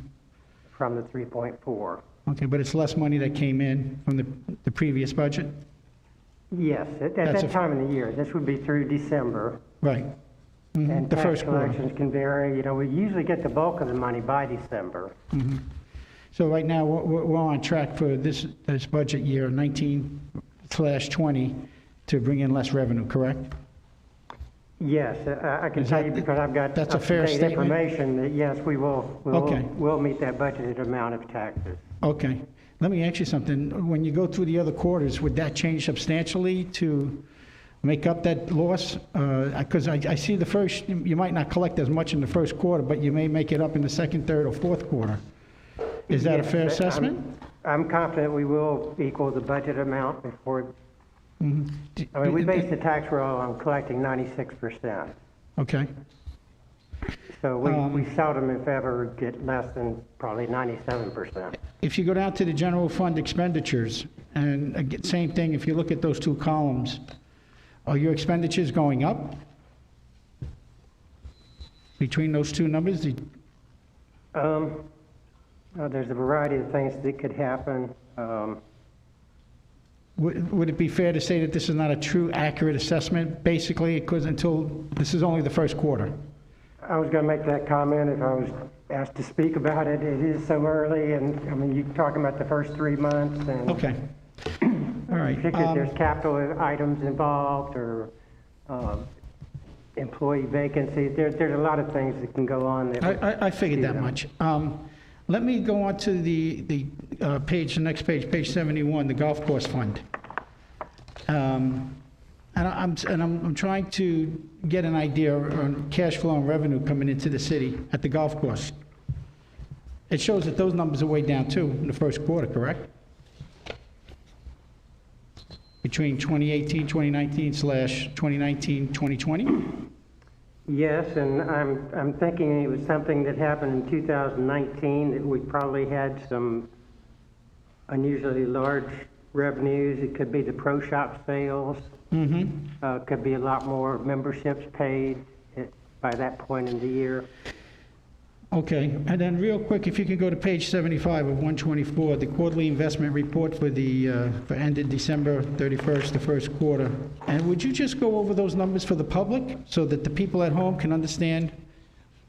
from the 3.4. Okay, but it's less money that came in from the previous budget? Yes, at That's that a- time of the year. This would be through December. Right. Mhm. And The tax first quarter. collections can vary. You know, we usually get the bulk of the money by December. Mhm. So right now, we're on track for this budget year, 19/20, to bring in less revenue, correct? Yes, I can Is tell that- you because I've got that's a fair up-to-date statement? information that, yes, Okay. we'll meet that budgeted amount of taxes. Okay. Let me ask you something. When you go through the other quarters, would that change substantially to make up that loss? Because I see the first, you might not collect as much in the first quarter, but you may make it up in the second, third, or fourth quarter. Is that a Yes, fair assessment? I'm confident we will equal the budget amount before, Mhm. I mean, we base the tax roll on collecting 96%. Okay. So we seldom, if ever, get less than probably 97%. If you go down to the general fund expenditures, and again, same thing, if you look at those two columns, are your expenditures going up between those two numbers? There's a variety of things that could happen. Would it be fair to say that this is not a true accurate assessment, basically, because until, this is only the first quarter? I was going to make that comment if I was asked to speak about it. It is so early, and, I mean, you're talking about the first 3 months, and Okay. All right. particularly if there's capital items involved, or employee vacancies. There's a lot of things that can go on. I figured that much. Let me go on to the page, the next page, page 71, the golf course fund. And I'm trying to get an idea on cash flow and revenue coming into the city at the golf course. it shows that those numbers are way down too in the first quarter, correct? Between 2018, 2019 / 2019, 2020? Yes, and I'm thinking it was something that happened in 2019, that we probably had some unusually large revenues. It could be the pro shop sales. Could be a lot more memberships paid by that point in the year. Okay, and then real quick, if you could go to page 75 of 124, the quarterly investment report for for ended December 31st, the first quarter. And would you just go over those numbers for the public so that the people at home can understand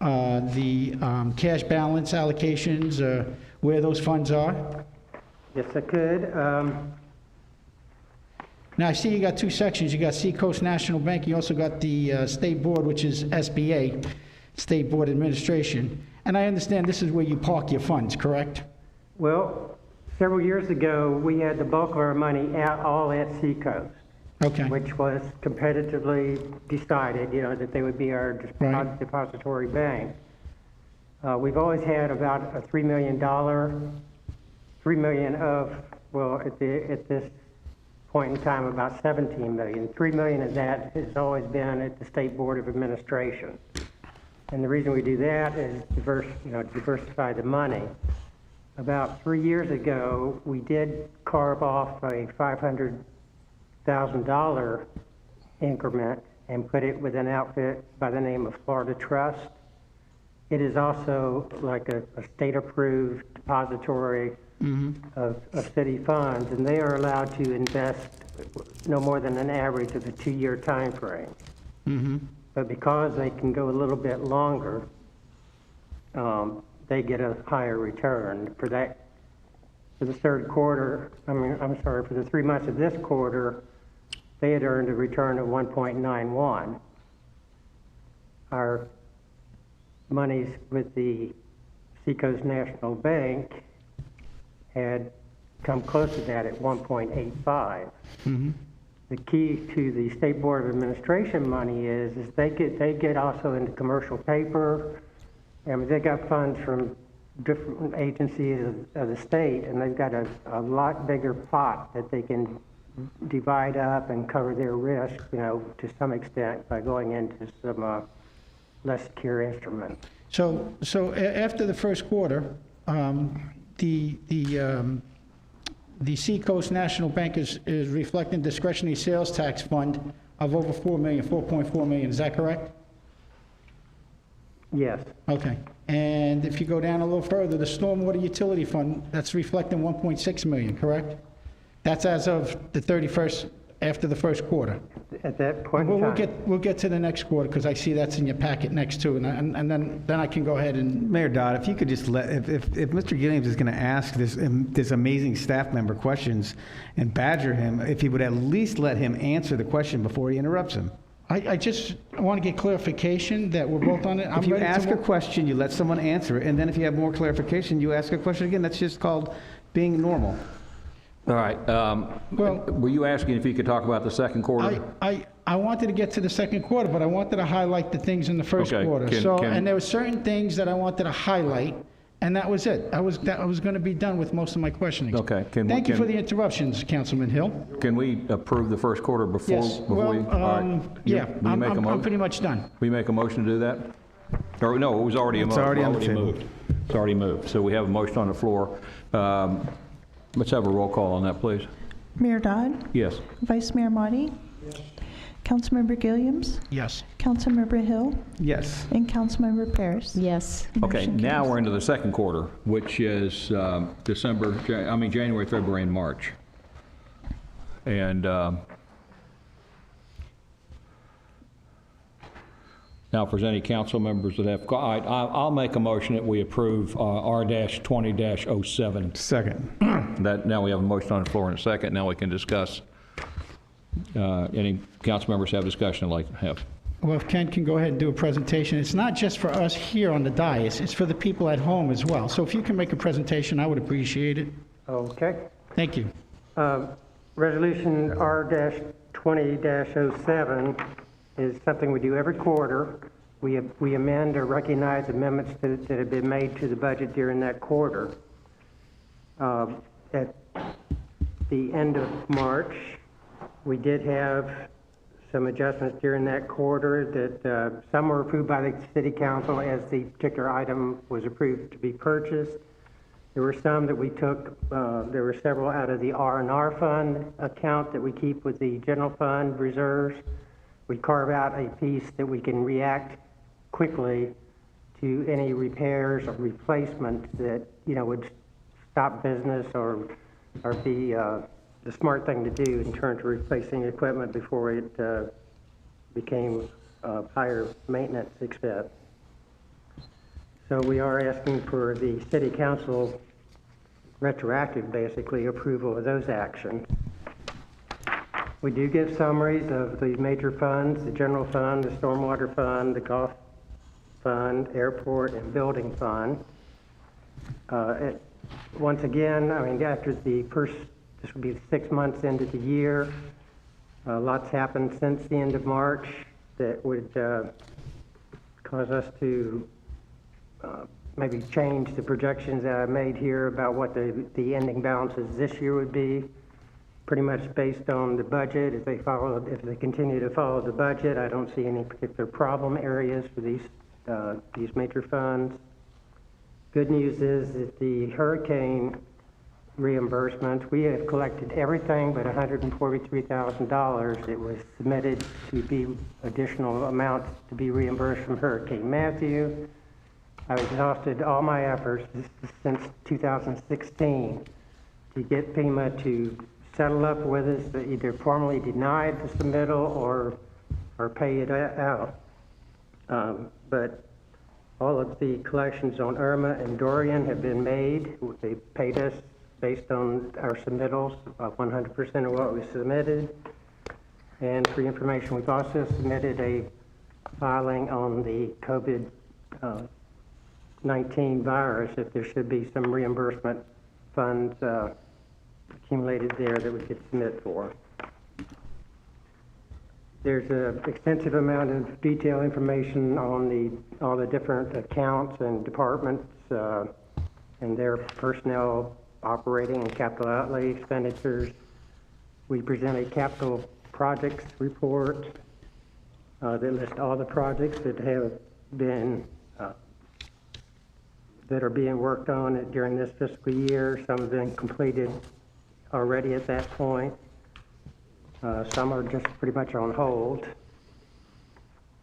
the cash balance allocations, where those funds are? Yes, I could. Now, I see you got two sections. You got Seacoast National Bank. You also got the State Board, which is SBA, State Board Administration. And I understand this is where you park your funds, correct? Well, several years ago, we had the bulk of our money all at Seacoast. Okay. Which was competitively decided, that they would be our depository bank. We've always had about a $3 million of, well, at this point in time, about $17 million. $3 million of that has always been at the State Board of Administration. And the reason we do that is diversify the money. About 3 years ago, we did carve off a $500,000 increment and put it with an outfit by the name of Florida Trust. It is also like a state-approved depository of city funds, and they are allowed to invest no more than an average of a 2-year time frame. But because they can go a little bit longer, they get a higher return. For the third quarter, for the 3 months of this quarter, they had earned a return of 1.91. Our monies with the Seacoast National Bank had come close to that at 1.85. The key to the State Board of Administration money is they get also into commercial paper. They got funds from different agencies of the state, and they've got a lot bigger pot that they can divide up and cover their risk, to some extent by going into some less secure instruments. So after the first quarter, the Seacoast National Bank is reflecting discretionary sales tax fund of over $4 million, $4.4 million. Is that correct? Yes. Okay. And if you go down a little further, the stormwater utility fund, that's reflecting $1.6 million, correct? That's as of the 31st, after the first quarter. At that point in time. We'll get to the next quarter, because I see that's in your packet next to it, and then I can go ahead and... Mayor Dodd, if you could just if Mr. Gilliams is going to ask this amazing staff member questions and badger him, if he would at least let him answer the question before he interrupts him. I just want to get clarification that we're both on it. If you ask a question, you let someone answer it, and then if you have more clarification, you ask a question again. That's just called being normal. All right. Were you asking if you could talk about the second quarter? I wanted to get to the second quarter, but I wanted to highlight the things in the first quarter. And there were certain things that I wanted to highlight, and that was it. I was going to be done with most of my questioning. Okay. Thank you for the interruptions, Councilman Hill. Can we approve the first quarter before? Yes. All right. Yeah. Will you make a motion? I'm pretty much done. Will you make a motion to do that? Or no, it was already a motion. It's already on the table. Moved. It's already moved. So we have a motion on the floor. Let's have a roll call on that, please. Mayor Dodd? Yes. Vice Mayor Motti? Yes. Councilmember Gilliams? Yes. Councilmember Hill? Yes. And Councilmember Paris? Yes. Okay, now we're into the second quarter, which is January, February, and March. And now, if there's any council members that have, I'll make a motion that we approve R-20-07. Second. Now we have a motion on the floor in a second. Now we can discuss. Any council members have discussion they'd like to have? Well, if Ken can go ahead and do a presentation. It's not just for us here on the dais, it's for the people at home as well. So if you can make a presentation, I would appreciate it. Okay. Thank you. Resolution R-20-07 is something we do every quarter. we amend or recognize amendments that have been made to the budget during that quarter. At the end of March, we did have some adjustments during that quarter that some were approved by the city council as the particular item was approved to be purchased. There were some that we took, there were several out of the R&R fund account that we keep with the general fund reserves. We carve out a piece that we can react quickly to any repairs or replacements that, you know, would stop business or be the smart thing to do in terms of replacing equipment before it became a higher maintenance expense. So we are asking for the city council retroactive, basically, approval of those actions. We do give summaries of the major funds, the general fund, the stormwater fund, the golf fund, airport, and building fund. Once again, I mean, after the first, this will be 6 months into the year. Lots happened since the end of March that would cause us to maybe change the projections that I made here about what the ending balances this year would be. Pretty much based on the budget. If they continue to follow the budget, I don't see any particular problem areas for these major funds. Good news is that the hurricane reimbursement, we have collected everything but $143,000 that was submitted to be additional amounts to be reimbursed from Hurricane Matthew. I've exhausted all my efforts since 2016 to get FEMA to settle up with us, that either formally denied the submittal or pay it out. But all of the collections on Irma and Dorian have been made. They paid us based on our submittals, 100% of what we submitted. And for information, we've also submitted a filing on the COVID-19 virus, if there should be some reimbursement funds accumulated there that we could submit for. There's an extensive amount of detailed information on all the different accounts and departments and their personnel operating and capital outlay expenditures. We present a capital projects report that lists all the projects that have been that are being worked on during this fiscal year. Some have been completed already at that point. Some are just pretty much on hold.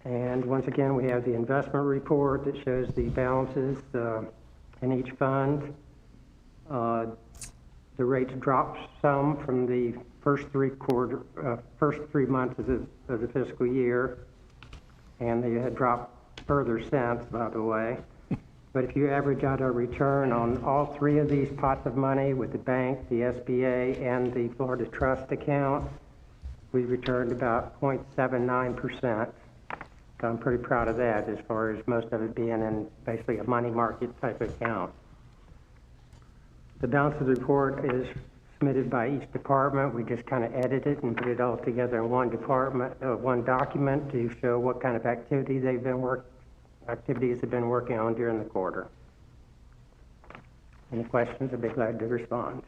And once again, we have the investment report that shows the balances in each fund. The rates dropped some from the first 3 months of the fiscal year, and they had dropped further since, by the way. But if you average out our return on all 3 of these pots of money with the bank, the SBA, and the Florida Trust account, we returned about 0.79%. So I'm pretty proud of that, as far as most of it being in basically a money market type account. The balance of the report is submitted by each department. We just kind of edit it and put it all together in one document to show what kind of activities have been working on during the quarter. Any questions? I'd be glad to respond.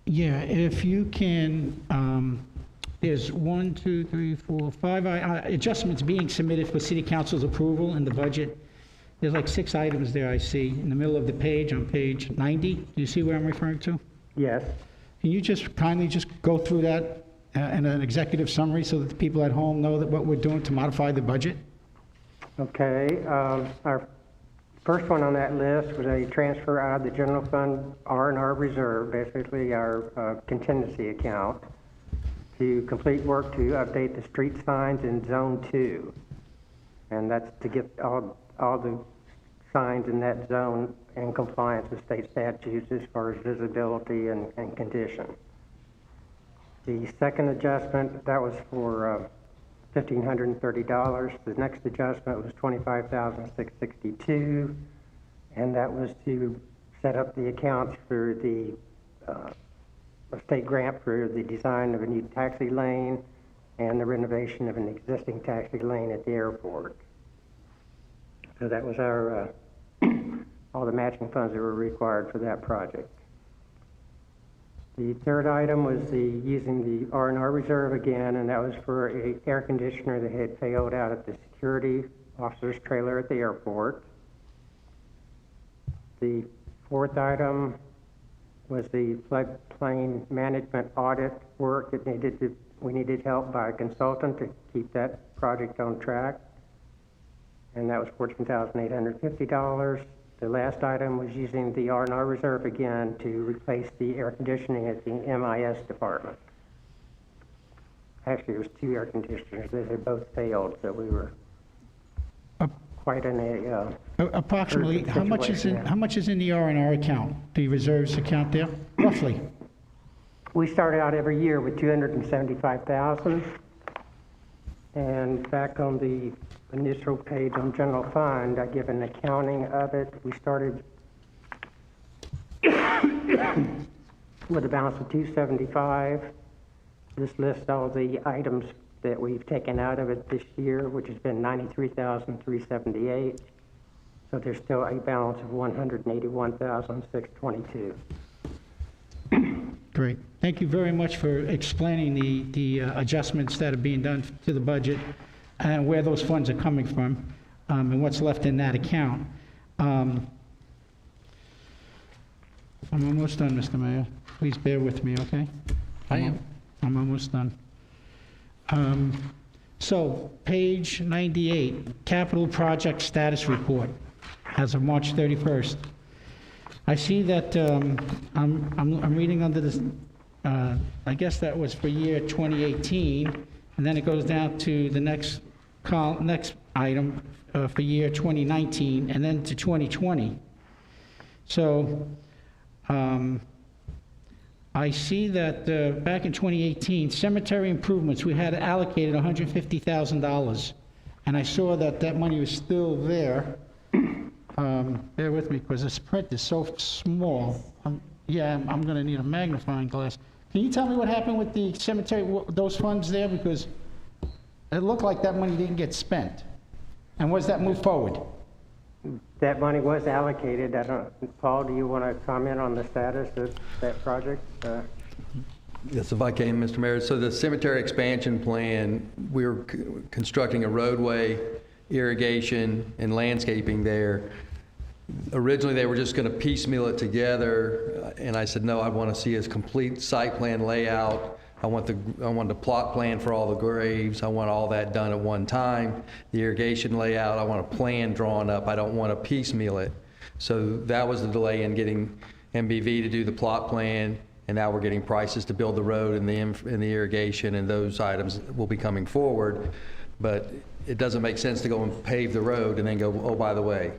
Yeah, if you can, there's 1, 2, 3, 4, 5 adjustments being submitted for City Council's approval in the budget. There's like 6 items there I see in the middle of the page on page 90. Do you see where I'm referring to? Yes. Can you just kindly just go through that in an executive summary so that the people at home know that what we're doing to modify the budget? Okay. Our first one on that list was a transfer out of the general fund R&R reserve, basically our contingency account, to complete work to update the street signs in Zone 2. And that's to get all the signs in that zone in compliance with state statutes as far as visibility and condition. The second adjustment, that was for $1,530. The next adjustment was $25,662, and that was to set up the accounts for the state grant for the design of a new taxi lane and the renovation of an existing taxi lane at the airport. So that was our, all the matching funds that were required for that project. The third item was using the R&R reserve again, and that was for an air conditioner that had failed out at the security officer's trailer at the airport. The fourth item was the floodplain management audit work that we needed help by a consultant to keep that project on track, and that was $14,850. The last item was using the R&R reserve again to replace the air conditioning at the MIS department. Actually, there was 2 air conditioners that had both failed, so we were quite in a Approximately, how much is in the R&R account, the reserves account there, roughly? We started out every year with $275,000, and back on the initial page on general fund, I give an accounting of it. We started with a balance of $275. This lists all the items that we've taken out of it this year, which has been $93,378. So there's still a balance of $181,622. Great. Thank you very much for explaining the adjustments that are being done to the budget and where those funds are coming from, and what's left in that account. I'm almost done, Mr. Mayor. Please bear with me, okay? I'm almost done. So, page 98, capital project status report as of March 31st. I see that I'm reading under this, I guess that was for year 2018, and then it goes down to the next item for year 2019, and then to 2020. So I see that back in 2018, cemetery improvements, we had allocated $150,000, and I saw that that money was still there. Bear with me, because this print is so small. I'm going to need a magnifying glass. Can you tell me what happened with the cemetery, those funds there? Because it looked like that money didn't get spent. And was that moved forward? That money was allocated. Paul, do you want to comment on the status of that project? Yes, if I can, Mr. Mayor. So the cemetery expansion plan, we're constructing a roadway, irrigation, and landscaping there. Originally, they were just going to piecemeal it together, and I said, no, I want to see a complete site plan layout. I want the plot plan for all the graves. I want all that done at one time. The irrigation layout, I want a plan drawn up. I don't want to piecemeal it. So that was the delay in getting MBV to do the plot plan, and now we're getting prices to build the road and the irrigation, and those items will be coming forward. But it doesn't make sense to go and pave the road and then go, oh, by the way,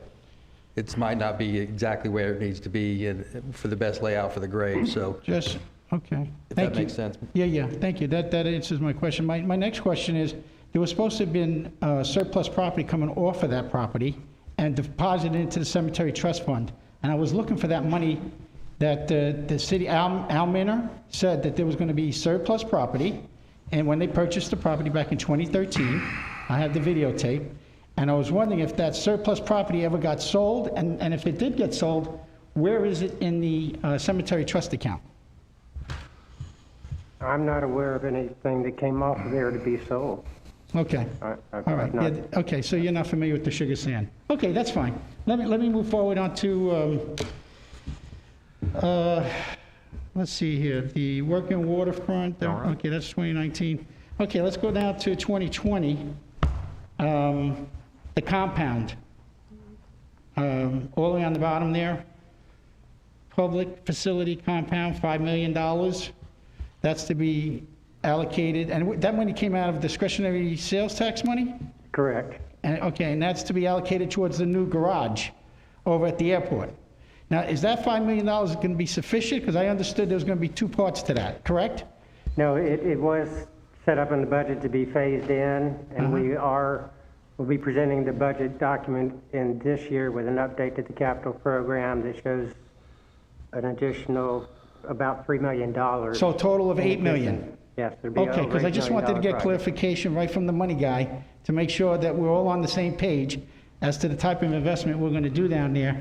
it might not be exactly where it needs to be for the best layout for the grave. So just okay. If Thank that you. makes sense. Yeah. Thank you. That answers my question. My next question is, there was supposed to have been surplus property coming off of that property and deposited into the cemetery trust fund. And I was looking for that money that the city, Al Minner, said that there was going to be surplus property. And when they purchased the property back in 2013, I have the videotape. And I was wondering if that surplus property ever got sold, and if it did get sold, where is it in the cemetery trust account? I'm not aware of anything that came off of there to be sold. Okay. All right. Yeah, okay, so you're not familiar with the sugar sand. Okay, that's fine. Let me move forward on to, let's see here, the working waterfront. Okay, that's 2019. Okay, let's go down to 2020. The compound, all the way on the bottom there, public facility compound, $5 million. That's to be allocated, and that money came out of discretionary sales tax money? Correct. And that's to be allocated towards the new garage over at the airport. Now, is that $5 million going to be sufficient? Because I understood there was going to be 2 parts to that, correct? No, it was set up in the budget to be phased in, and we'll be presenting the budget document in this year with an update to the capital program that shows an additional about $3 million. So a total of $8 million? Yes, there'd be Okay, because I just wanted to get clarification right from the money guy to make sure that we're all on the same page as to the type of investment we're going to do down there,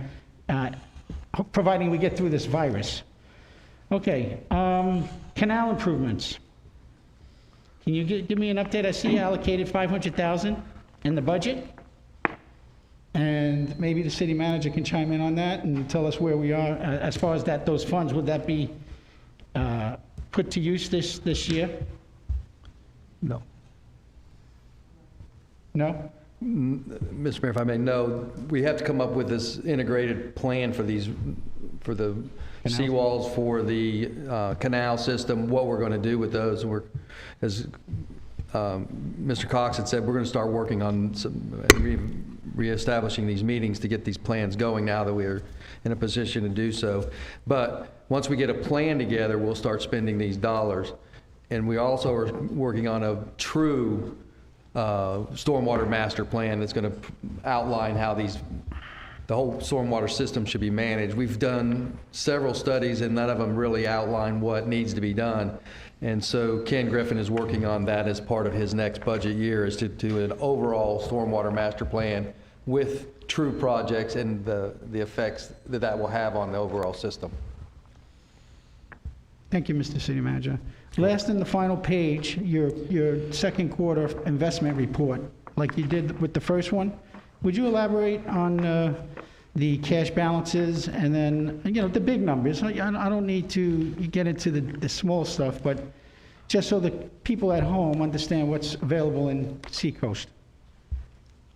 providing we get through this virus. Okay, canal improvements. Can you give me an update? I see you allocated $500,000 in the budget. And maybe the city manager can chime in on that and tell us where we are as far as those funds. Would that be put to use this year? No. No? Mr. Mayor, if I may, no. We have to come up with this integrated plan for the seawalls, for the canal system, what we're going to do with those. We're, as Mr. Cox had said, we're going to start working on reestablishing these meetings to get these plans going now that we're in a position to do so. But once we get a plan together, we'll start spending these dollars. And we also are working on a true stormwater master plan that's going to outline how the whole stormwater system should be managed. We've done several studies and none of them really outline what needs to be done. And so Ken Griffin is working on that as part of his next budget year, is to do an overall stormwater master plan with true projects and the effects that will have on the overall system. Thank you, Mr. City Manager. Last and the final page, your second quarter investment report, like you did with the first one. Would you elaborate on the cash balances and then, the big numbers? I don't need to get into the small stuff, but just so the people at home understand what's available in Seacoast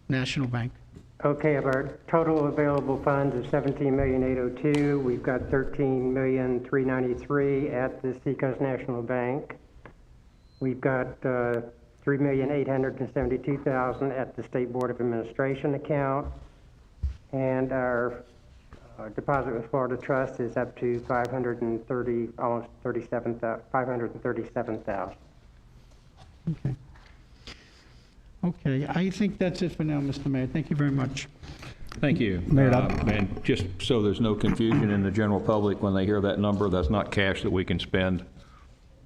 National Bank. Okay, of our total available funds is $17,802,000. We've got $13,393,000 at the Seacoast National Bank. We've got $3,872,000 at the State Board of Administration account, and our deposit with Florida Trust is up to almost $537,000. Okay. Okay, I think that's it for now, Mr. Mayor. Thank you very much. Thank you. Mayor, and just so there's no confusion in the general public when they hear that number, that's not cash that we can spend.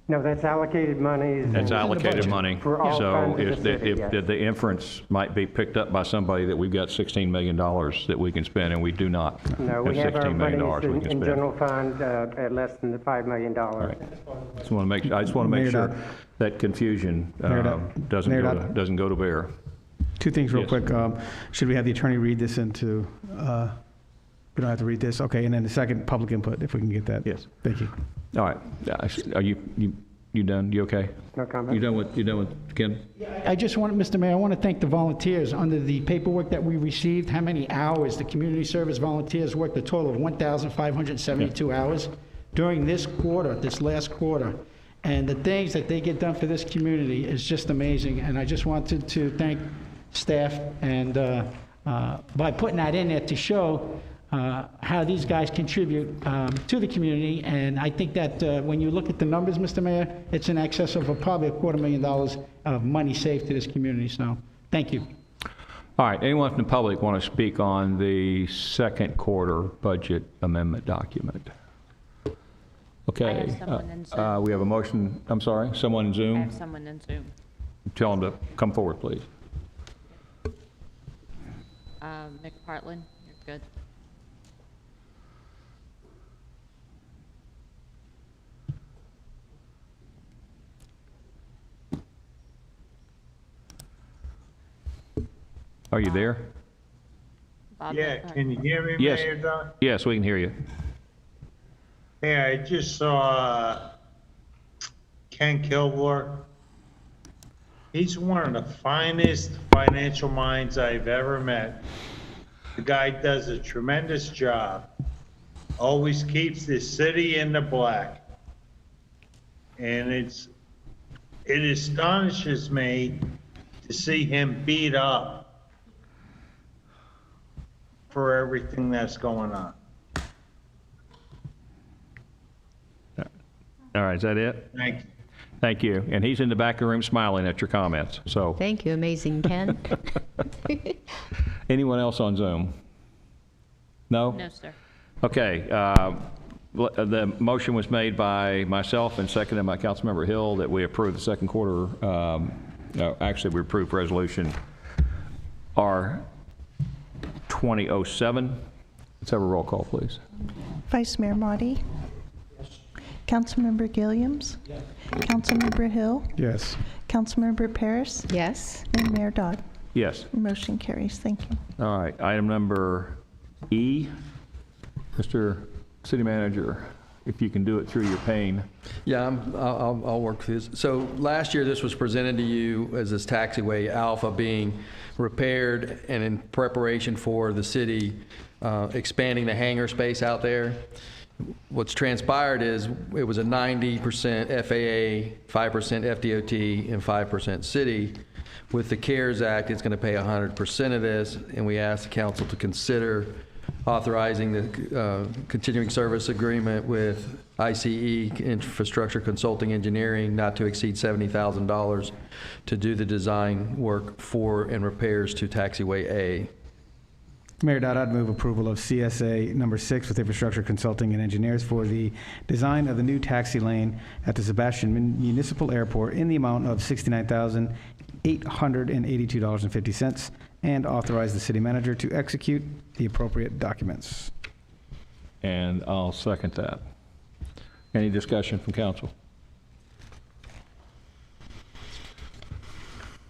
No, that's allocated money. That's allocated money. For all So funds of the city, yes. if the inference might be picked up by somebody that we've got $16 million that we can spend, and we do not No, we have our $16 million monies we can in spend. general fund at less than the $5 million. Right. I just want to make sure that confusion doesn't go to bear. Two things real Yes. quick. Should we have the attorney read this into, we don't have to read this? Okay, and then the second, public input, if we can get that. Yes. Thank you. All right. Are you done? You okay? No comment. You done with Ken? I just want, Mr. Mayor, I want to thank the volunteers. Under the paperwork that we received, how many hours the community service volunteers worked, a total of 1,572 hours during this quarter, this last quarter. And the things that they get done for this community is just amazing. And I just wanted to thank staff and by putting that in there to show how these guys contribute to the community. And I think that when you look at the numbers, Mr. Mayor, it's in excess of probably $250,000 of money saved to this community. So thank you. All right. Anyone from the public want to speak on the second quarter budget amendment document? Okay. I have someone in Zoom. We have a motion. I'm sorry. Someone in Zoom? I have someone in Zoom. Tell them to come forward, please. McPartlin, you're good. Are you there? Bob Yeah, McPartlin. can you hear me, Yes. Mayor Don? Yes, we can hear you. Yeah, I just saw Ken Kilgore. He's one of the finest financial minds I've ever met. The guy does a tremendous job. Always keeps the city in the black. And it astonishes me to see him beat up for everything that's going on. All right, is that it? Thank you. Thank you. And he's in the back of the room smiling at your comments, so. Thank you, amazing Ken. Anyone else on Zoom? No? No, sir. Okay. The motion was made by myself and seconded by Councilmember Hill that we approve the second quarter, actually we approve resolution 2007. Let's have a roll call, please. Vice Mayor Motti? Councilmember Gilliams? Councilmember Hill? Yes. Councilmember Paris? Yes. And Mayor Dodd? Yes. Motion carries. Thank you. All right, item number E. Mr. City Manager, if you can do it through your pane. Yeah, I'll work through this. So last year, this was presented to you as this taxiway Alpha being repaired and in preparation for the city expanding the hangar space out there. What's transpired is it was a 90% FAA, 5% FDOT, and 5% city. With the CARES Act, it's going to pay 100% of this, and we asked the council to consider authorizing the continuing service agreement with ICE, Infrastructure Consulting Engineering, not to exceed $70,000 to do the design work for and repairs to taxiway A. Mayor Dodd, I'd move approval of CSA number 6 with Infrastructure Consulting and Engineers for the design of the new taxi lane at the Sebastian Municipal Airport in the amount of $69,882.50, and authorize the city manager to execute the appropriate documents. And I'll second that. Any discussion from council?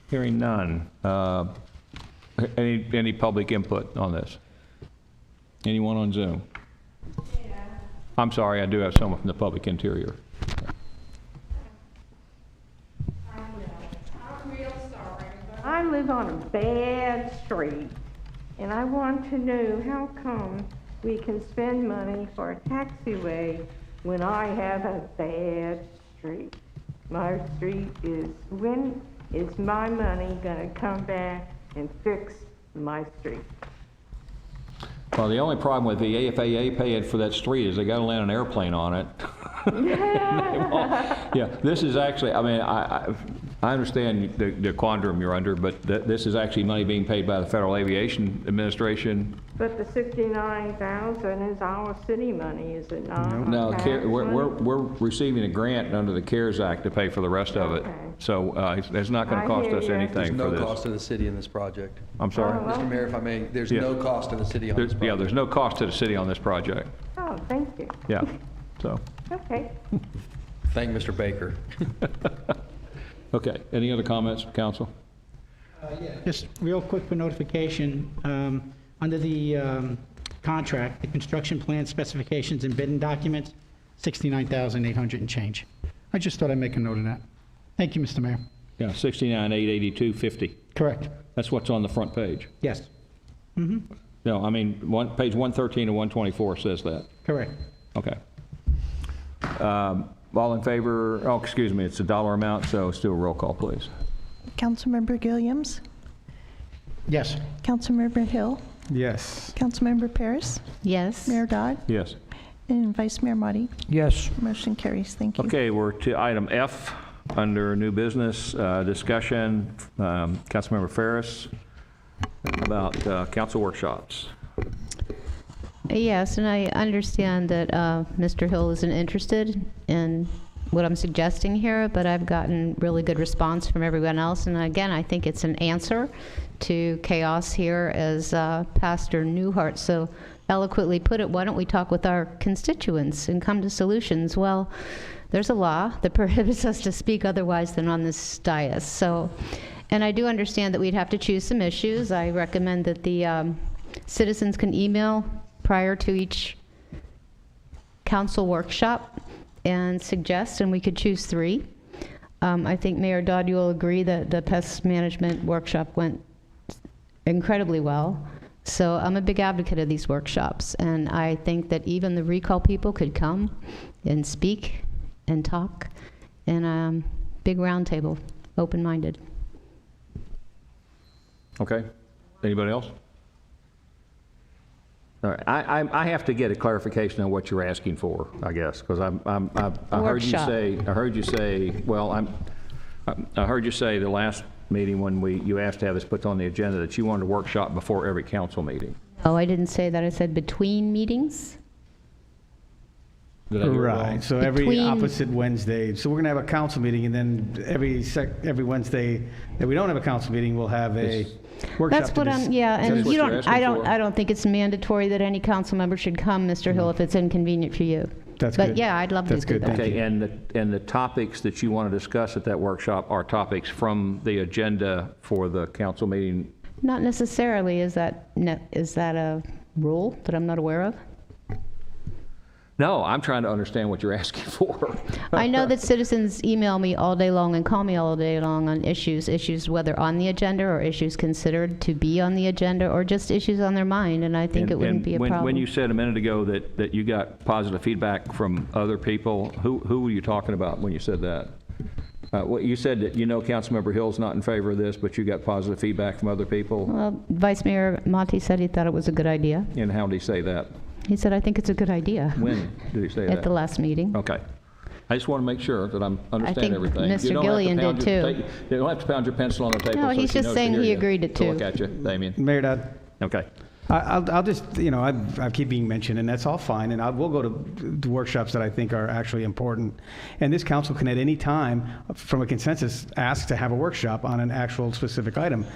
Hearing none. Any public input on this? Anyone on Zoom? I'm sorry, I do have someone from the public interior. I live on a bad street, and I want to know how come we can spend money for a taxiway when I have a bad street. My street is, when is my money gonna come back and fix my street? Well, the only problem with the AFAA paying for that street is they got to land an airplane on it. Yeah, this is actually, I mean, I understand the quandrum you're under, but this is actually money being paid by the Federal Aviation Administration. But the $69,000 is our city money, is it not? No, Tax we're money? receiving a grant under the CARES Act to pay for the rest of it. So it's not going to cost us anything There's for no this. cost to the city in this project. I'm sorry? Mr. Mayor, if I may, there's Yes. no cost to the city on this project. Yeah, there's no cost to the city on this project. Oh, thank you. Yeah, so. Okay. Thank Mr. Baker. Okay, any other comments from council? Just real quick for notification, under the contract, the construction plan specifications and bidding documents, $69,800 and change. I just thought I'd make a note of that. Thank you, Mr. Mayor. Yeah, 69,882.50. Correct. That's what's on the front page. Yes. No, I mean, page 113 and 124 says that. Correct. Okay. All in favor? Oh, excuse me, it's a dollar amount, so let's do a roll call, please. Councilmember Gilliams? Yes. Councilmember Hill? Yes. Councilmember Paris? Yes. Mayor Dodd? Yes. And Vice Mayor Motti? Yes. Motion carries. Thank you. Okay, we're to item F, under new business, discussion, Councilmember Ferris, about council workshops. Yes, and I understand that Mr. Hill isn't interested in what I'm suggesting here, but I've gotten really good response from everyone else. And again, I think it's an answer to chaos here, as Pastor Newhart so eloquently put it. Why don't we talk with our constituents and come to solutions? Well, there's a law that prohibits us to speak otherwise than on this dais. So, and I do understand that we'd have to choose some issues. I recommend that the citizens can email prior to each council workshop and suggest, and we could choose 3. I think Mayor Dodd, you will agree that the pest management workshop went incredibly well. So I'm a big advocate of these workshops, and I think that even the recall people could come and speak and talk, and big roundtable, open-minded. Okay, anybody else? All right, I have to get a clarification on what you're asking for, I guess, because I heard you say, well, I heard you say the last meeting when you asked to have this put on the agenda that you wanted a workshop before every council meeting. Oh, I didn't say that. I said between meetings. Did I hear it wrong? Right, so every Between- opposite Wednesday. So we're going to have a council meeting, and then every Wednesday that we don't have a council meeting, we'll have a workshop. That's what I'm, yeah, That's and what you you're don't, asking for. I don't think it's mandatory that any council member should come, Mr. Hill, if it's inconvenient for you. That's But good. yeah, I'd love to That's do good, that. thank you. Okay, and the topics that you want to discuss at that workshop are topics from the agenda for the council meeting? Not necessarily. Is that a rule that I'm not aware of? No, I'm trying to understand what you're asking for. I know that citizens email me all day long and call me all day long on issues whether on the agenda or issues considered to be on the agenda or just issues on their mind, and I think it wouldn't be a problem. When you said a minute ago that you got positive feedback from other people, who were you talking about when you said that? Well, you said that Councilmember Hill's not in favor of this, but you got positive feedback from other people? Well, Vice Mayor Monti said he thought it was a good idea. And how did he say that? He said, I think it's a good idea. When did he say that? At the last meeting. Okay. I just want to make sure that I'm think understanding everything. Mr. You don't have to Gillian pound did your- too. You don't have to pound your pencil on the table. No, so he's she just knows to saying hear he you. agreed it To look too. at you, Damien. Mayor Dodd, Okay. I'll just, I keep being mentioned, and that's all fine, and we'll go to workshops that I think are actually important. And this council can at any time, from a consensus, ask to have a workshop on an actual specific item.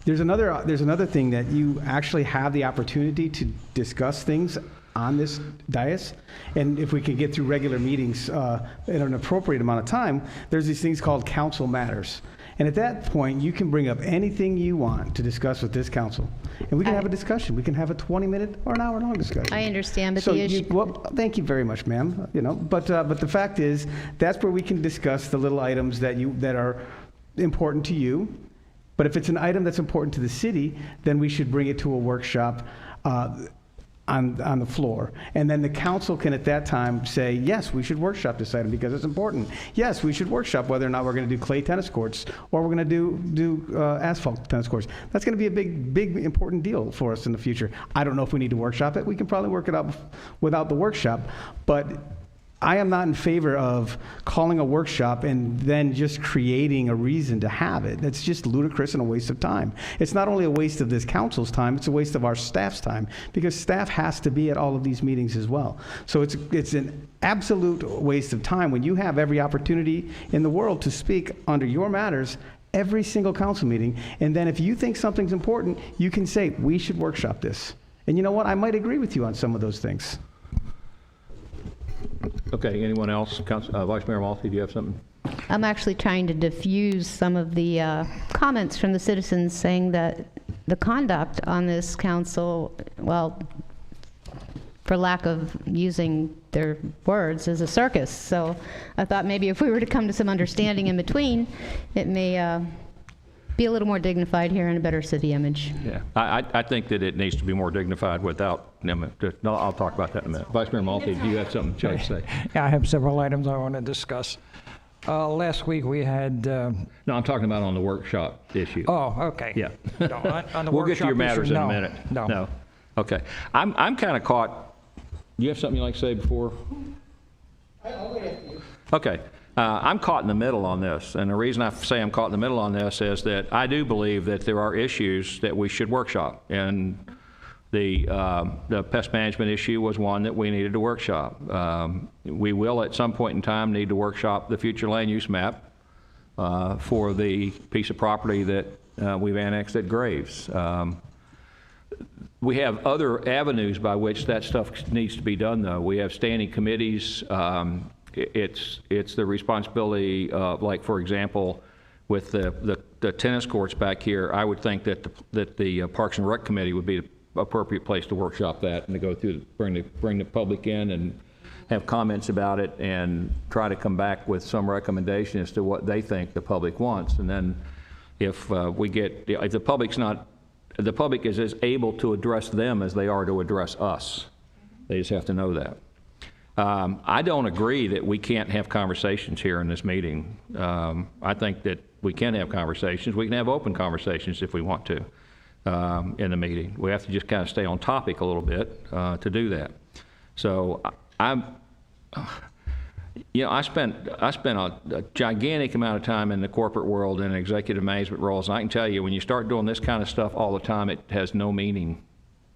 There's another thing that you actually have the opportunity to discuss things on this dais, and if we can get through regular meetings in an appropriate amount of time, there's these things called council matters. And at that point, you can bring up anything you want to discuss with this council. And we can have a discussion. We can have a 20-minute or an hour-long discussion. I understand, but So the issue... well, thank you very much, ma'am. But the fact is, that's where we can discuss the little items that are important to you. But if it's an item that's important to the city, then we should bring it to a workshop on the floor. And then the council can at that time say, yes, we should workshop this item because it's important. Yes, we should workshop whether or not we're going to do clay tennis courts or we're going to do asphalt tennis courts. That's going to be a big, important deal for us in the future. I don't know if we need to workshop it. We can probably work it out without the workshop. But I am not in favor of calling a workshop and then just creating a reason to have it. That's just ludicrous and a waste of time. It's not only a waste of this council's time, it's a waste of our staff's time, because staff has to be at all of these meetings as well. So it's an absolute waste of time when you have every opportunity in the world to speak under your matters every single council meeting. And then if you think something's important, you can say, we should workshop this. And you know what? I might agree with you on some of those things. Okay, anyone else? Vice Mayor Maltby, do you have something? I'm actually trying to diffuse some of the comments from the citizens saying that the conduct on this council, well, for lack of using their words, is a circus. So I thought maybe if we were to come to some understanding in between, it may be a little more dignified here and a better city image. Yeah, I think that it needs to be more dignified without, no, I'll talk about that in a minute. Vice Mayor Maltby, do you have something to say? Yeah, I have several items I want to discuss. Last week we had... No, I'm talking about on the workshop issue. Oh, okay. Yeah. No, on the We'll get to your workshop matters issue, in a no, minute. No. Okay. I'm kind of caught. Do you have something you'd like to say before? I'll wait after you. Okay. I'm caught in the middle on this, and the reason I say I'm caught in the middle on this is that I do believe that there are issues that we should workshop, and the pest management issue was one that we needed to workshop. We will at some point in time need to workshop the future land use map for the piece of property that we've annexed at Graves. We have other avenues by which that stuff needs to be done, though. We have standing committees. It's the responsibility of, like, for example, with the tennis courts back here, I would think that the Parks and Rec Committee would be the appropriate place to workshop that and to go through, bring the public in and have comments about it and try to come back with some recommendation as to what they think the public wants. And then if the public is as able to address them as they are to address us. They just have to know that. I don't agree that we can't have conversations here in this meeting. I think that we can have conversations. We can have open conversations if we want to in the meeting. We have to just kind of stay on topic a little bit to do that. So I spent a gigantic amount of time in the corporate world in executive management roles, and I can tell you, when you start doing this kind of stuff all the time, it has no meaning.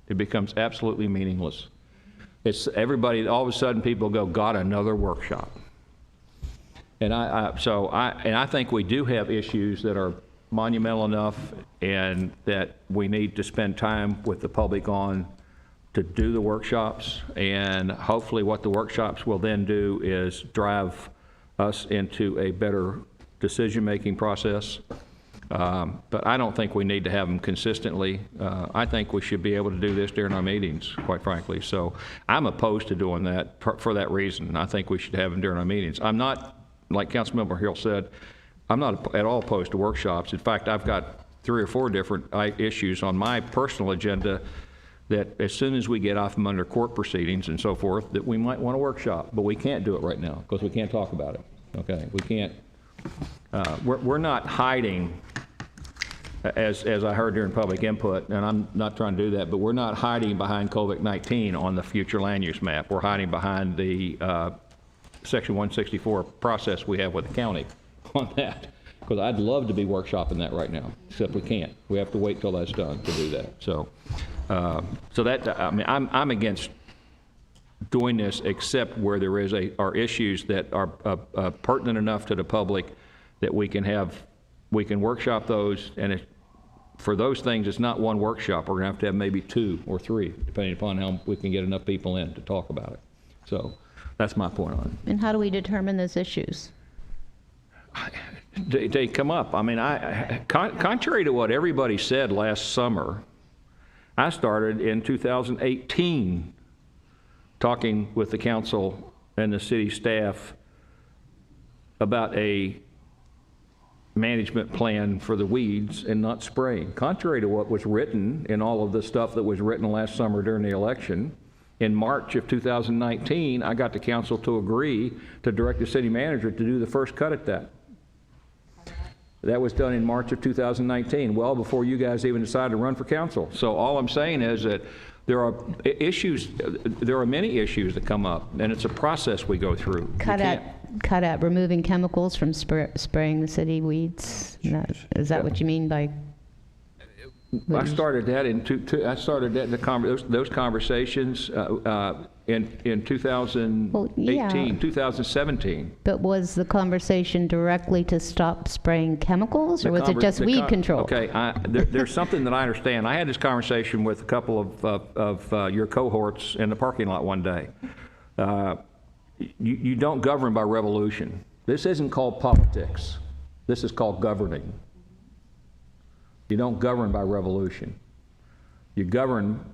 It becomes absolutely meaningless. It's everybody, all of a sudden people go, got another workshop. And I think we do have issues that are monumental enough and that we need to spend time with the public on to do the workshops. And hopefully what the workshops will then do is drive us into a better decision-making process. But I don't think we need to have them consistently. I think we should be able to do this during our meetings, quite frankly. So I'm opposed to doing that for that reason. I think we should have them during our meetings. I'm not, like Councilmember Hill said, I'm not at all opposed to workshops. In fact, I've got 3 or 4 different issues on my personal agenda that as soon as we get off them under court proceedings and so forth, that we might want a workshop, but we can't do it right now because we can't talk about it. Okay, we can't. We're not hiding, as I heard during public input, and I'm not trying to do that, but we're not hiding behind COVID-19 on the future land use map. We're hiding behind the Section 164 process we have with the county on that, because I'd love to be workshopping that right now, except we can't. We have to wait till that's done to do that. So, that, I mean, I'm against doing this except where there are issues that are pertinent enough to the public that we can workshop those, and for those things, it's not one workshop. We're going to have maybe 2 or 3, depending upon how we can get enough people in to talk about it. So that's my point on it. And how do we determine those issues? They come up. I mean, contrary to what everybody said last summer, I started in 2018 talking with the council and the city staff about a management plan for the weeds and not spraying. Contrary to what was written in all of the stuff that was written last summer during the election, in March of 2019, I got the council to agree to direct the city manager to do the first cut at that. That was done in March of 2019, well before you guys even decided to run for council. So all I'm saying is that there are issues, there are many issues that come up, and it's a process we go through. Cut at removing chemicals from spraying the city weeds? Is that what you mean by? I started that I started that in those conversations in 2018, 2017. But was the conversation directly to stop spraying chemicals, or was it just weed control? Okay, there's something that I understand. I had this conversation with a couple of your cohorts in the parking lot one day. You don't govern by revolution. This isn't called politics. This is called governing. You don't govern by revolution. You govern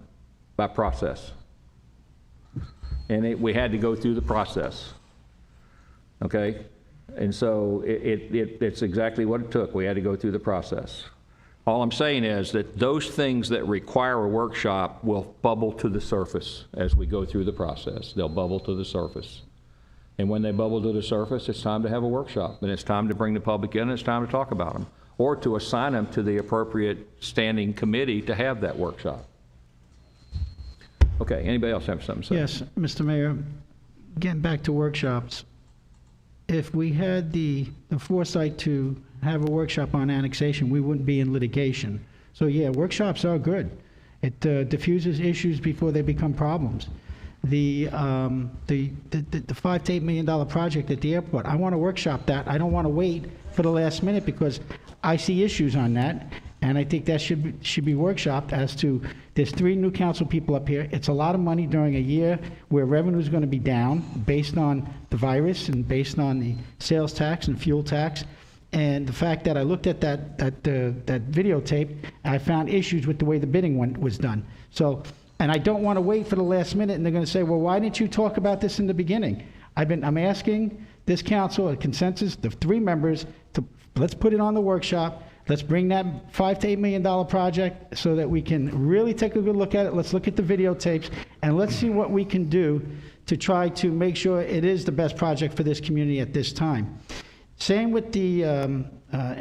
by process. And we had to go through the process. Okay? And so it's exactly what it took. We had to go through the process. All I'm saying is that those things that require a workshop will bubble to the surface as we go through the process. They'll bubble to the surface. And when they bubble to the surface, it's time to have a workshop. And it's time to bring the public in, and it's time to talk about them, or to assign them to the appropriate standing committee to have that workshop. Okay, anybody else have something to say? Yes, Mr. Mayor, getting back to workshops, if we had the foresight to have a workshop on annexation, we wouldn't be in litigation. So yeah, workshops are good. It diffuses issues before they become problems. The $5 to $8 million project at the airport, I want to workshop that. I don't want to wait for the last minute because I see issues on that, and I think that should be workshopped as to, there's 3 new council people up here. It's a lot of money during a year where revenue is going to be down based on the virus and based on the sales tax and fuel tax. And the fact that I looked at that videotape, I found issues with the way the bidding was done. So, and I don't want to wait for the last minute, and they're going to say, well, why didn't you talk about this in the beginning? I'm asking this council, a consensus, the 3 members, to let's put it on the workshop. Let's bring that $5 to $8 million project so that we can really take a good look at it. Let's look at the videotapes, and let's see what we can do to try to make sure it is the best project for this community at this time. Same with the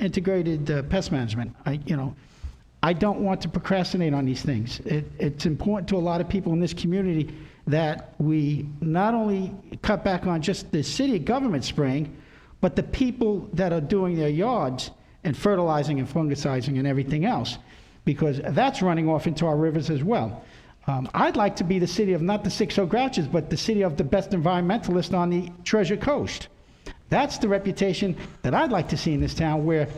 integrated pest management. I don't want to procrastinate on these things. It's important to a lot of people in this community that we not only cut back on just the city government spraying, but the people that are doing their yards and fertilizing and fungicizing and everything else, because that's running off into our rivers as well. I'd like to be the city of not the 6 Grouches, but the city of the best environmentalist on the Treasure Coast. That's the reputation that I'd like to see in this town, where